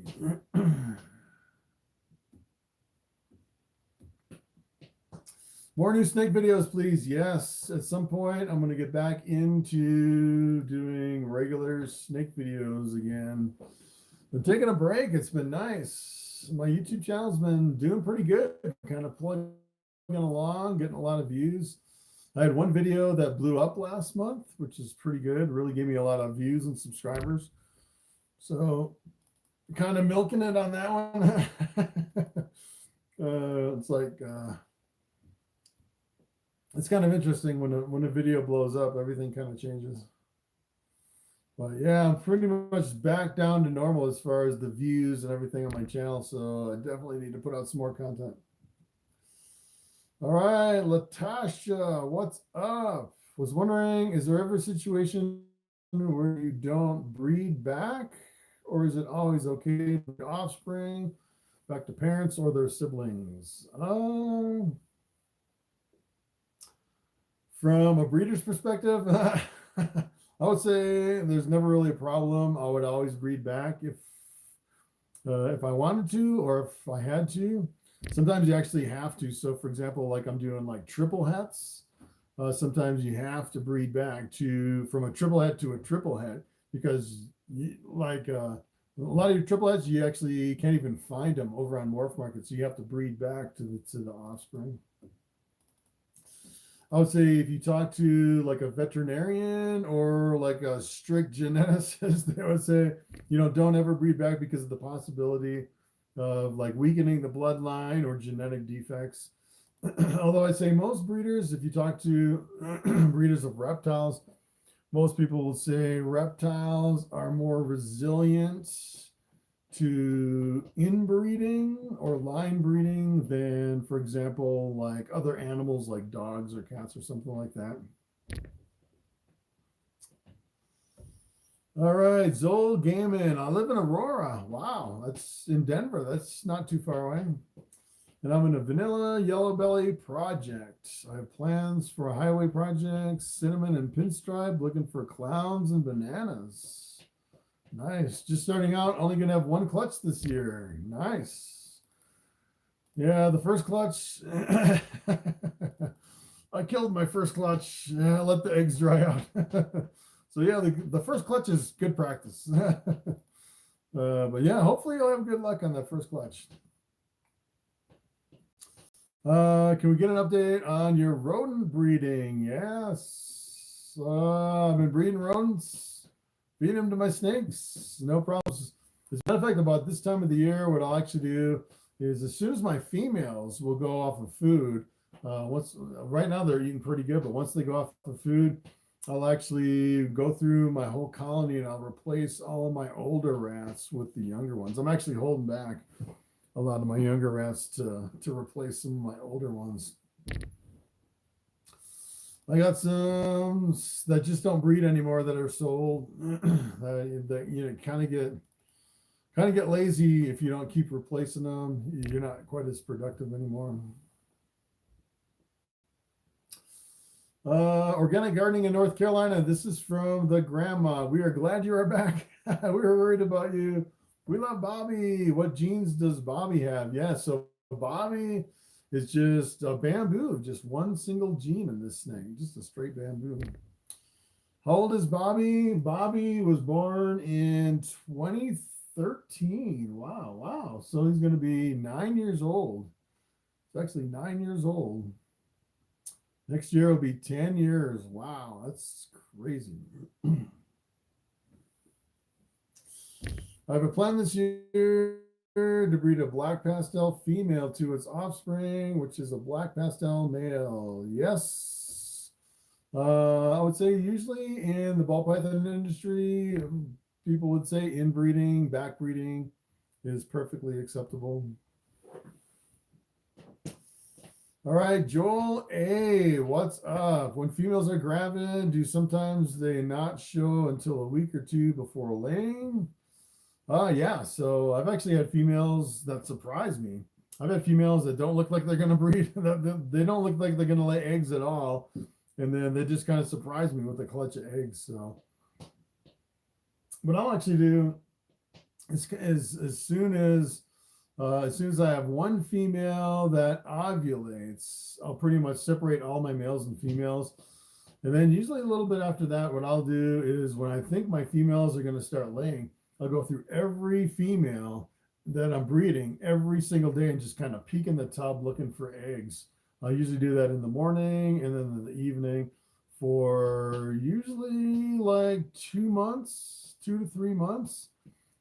More new snake videos, please. Yes, at some point I'm going to get back into doing regular snake videos again. Been taking a break. It's been nice. My YouTube channel's been doing pretty good. Kind of plugging along, getting a lot of views. I had one video that blew up last month, which is pretty good. Really gave me a lot of views and subscribers. So kind of milking it on that one. It's like... it's kind of interesting when a video blows up, everything kind of changes. But yeah, I'm pretty much back down to normal as far as the views and everything on my channel. So I definitely need to put out some more content. All right, Latasha, what's up? Was wondering, is there ever a situation where you don't breed back, or is it always okay for the offspring back to parents or their siblings? From a breeder's perspective, I would say there's never really a problem. I would always breed back if I wanted to, or if I had to. Sometimes you actually have to. So for example, like I'm doing like triple hets. Sometimes you have to breed back from a triple het to a triple het, because a lot of your triple hets, you actually can't even find them over on Morphmarket. So you have to breed back to the offspring. I would say if you talk to like a veterinarian or like a strict geneticist, they would say, don't ever breed back because of the possibility of like weakening the bloodline or genetic defects. Although I'd say most breeders, if you talk to breeders of reptiles, most people will say reptiles are more resilient to inbreeding or line breeding than, for example, like other animals like dogs or cats or something like that. All right, Zol Gammon. I live in Aurora. Wow, that's in Denver. That's not too far away. And I'm in a vanilla yellow belly project. I have plans for a highway project, cinnamon and pinstripe, looking for clowns and bananas. Nice. Just starting out, only going to have one clutch this year. Nice. Yeah, the first clutch, I killed my first clutch. Yeah, let the eggs dry out. So yeah, the first clutch is good practice. But yeah, hopefully you'll have good luck on that first clutch. Can we get an update on your rodent breeding? Yes. I've been breeding rodents. Feed them to my snakes, no problems. As a matter of fact, about this time of the year, what I'll actually do is as soon as my females will go off of food, right now they're eating pretty good, but once they go off of food, I'll actually go through my whole colony and I'll replace all of my older rats with the younger ones. I'm actually holding back a lot of my younger rats to replace some of my older ones. I got some that just don't breed anymore that are sold. that kind of get lazy if you don't keep replacing them. You're not quite as productive anymore. Organic gardening in North Carolina. This is from the grandma. We are glad you are back. We were worried about you. We love Bobby. What genes does Bobby have? Yeah, so Bobby is just a bamboo, just one single gene in this snake, just a straight bamboo. How old is Bobby? Bobby was born in 2013. Wow. So he's going to be 9 years old. It's actually 9 years old. Next year will be 10 years. Wow, that's crazy. I have a plan this year to breed a black pastel female to its offspring, which is a black pastel male. Yes. I would say usually in the ball python industry, people would say inbreeding, backbreeding is perfectly acceptable. All right, Joel A, what's up? When females are gravid, do sometimes they not show until a week or two before laying? Yeah, so I've actually had females that surprise me. I've had females that don't look like they're going to breed. They don't look like they're going to lay eggs at all. And then they just kind of surprise me with a clutch of eggs. So what I'll actually do is as soon as I have one female that ovulates, I'll pretty much separate all my males and females. And then usually a little bit after that, what I'll do is when I think my females are going to start laying, I'll go through every female that I'm breeding every single day and just kind of peek in the tub looking for eggs. I usually do that in the morning and then in the evening for usually like 2 months, 2 to 3 months,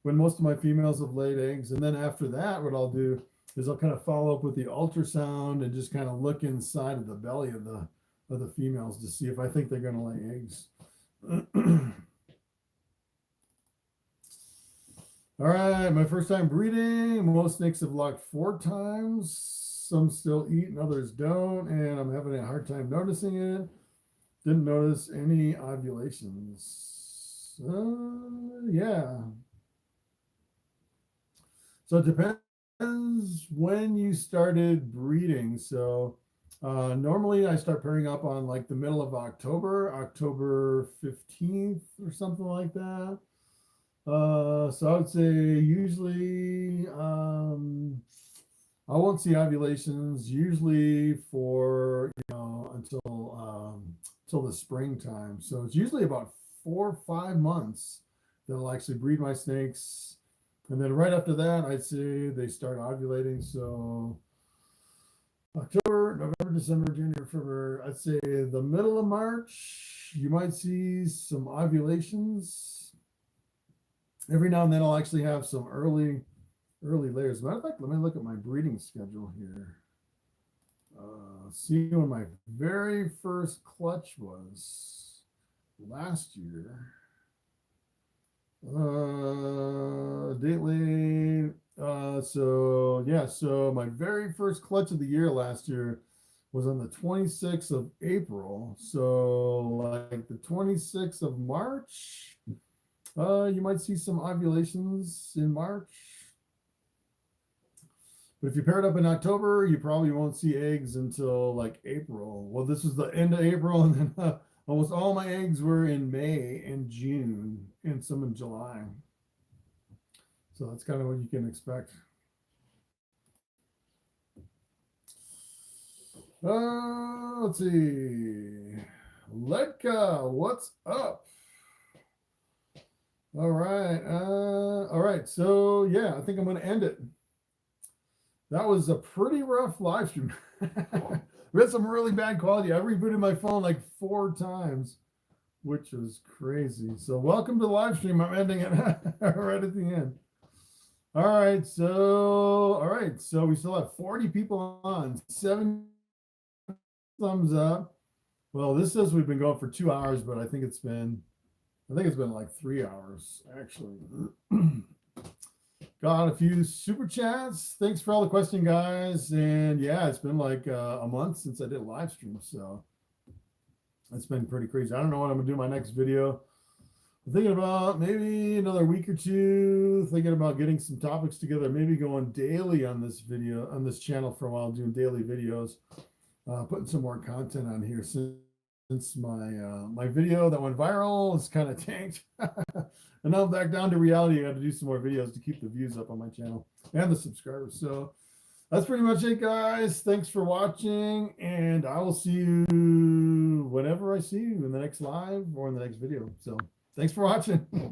when most of my females have laid eggs. And then after that, what I'll do is I'll kind of follow up with the ultrasound and just kind of look inside of the belly of the females to see if I think they're going to lay eggs. All right, my first time breeding. Most snakes have locked 4 times. Some still eat and others don't, and I'm having a hard time noticing it. Didn't notice any ovulations. Yeah. So it depends when you started breeding. So normally I start pairing up on like the middle of October 15th or something like that. So I would say usually I won't see ovulations usually for until the springtime. So it's usually about 4 or 5 months that I'll actually breed my snakes, and then right after that I'd say they start ovulating. So October, November, December, January, February. I'd say the middle of March you might see some ovulations. Every now and then I'll actually have some early layers. As a matter of fact, let me look at my breeding schedule here. See when my very first clutch was last year. Date late. So my very first clutch of the year last year was on the 26th of April. So like the 26th of March, you might see some ovulations in March. But if you pair it up in October, you probably won't see eggs until like April. Well, this was the end of April, and then almost all my eggs were in May and June, and some in July. So that's kind of what you can expect. Let's see. Ledka, what's up? All right. So yeah, I think I'm going to end it. That was a pretty rough live stream. We had some really bad quality. I rebooted my phone like 4 times, which was crazy. So welcome to the live stream. I'm ending it right at the end. All right. So we still have 40 people on. 7 thumbs up. Well, this says we've been going for 2 hours, but I think it's been like 3 hours actually. Got a few super chats. Thanks for all the questions, guys. And yeah, it's been like a month since I did a live stream, so it's been pretty crazy. I don't know what I'm gonna do my next video. I'm thinking about maybe another week or two, thinking about getting some topics together, maybe going daily on this channel for a while, doing daily videos, putting some more content on here since my video that went viral is kind of tanked. And now I'm back down to reality. I got to do some more videos to keep the views up on my channel and the subscribers. So that's pretty much it, guys. Thanks for watching, and I will see you whenever I see you in the next live or in the next video. So thanks for watching.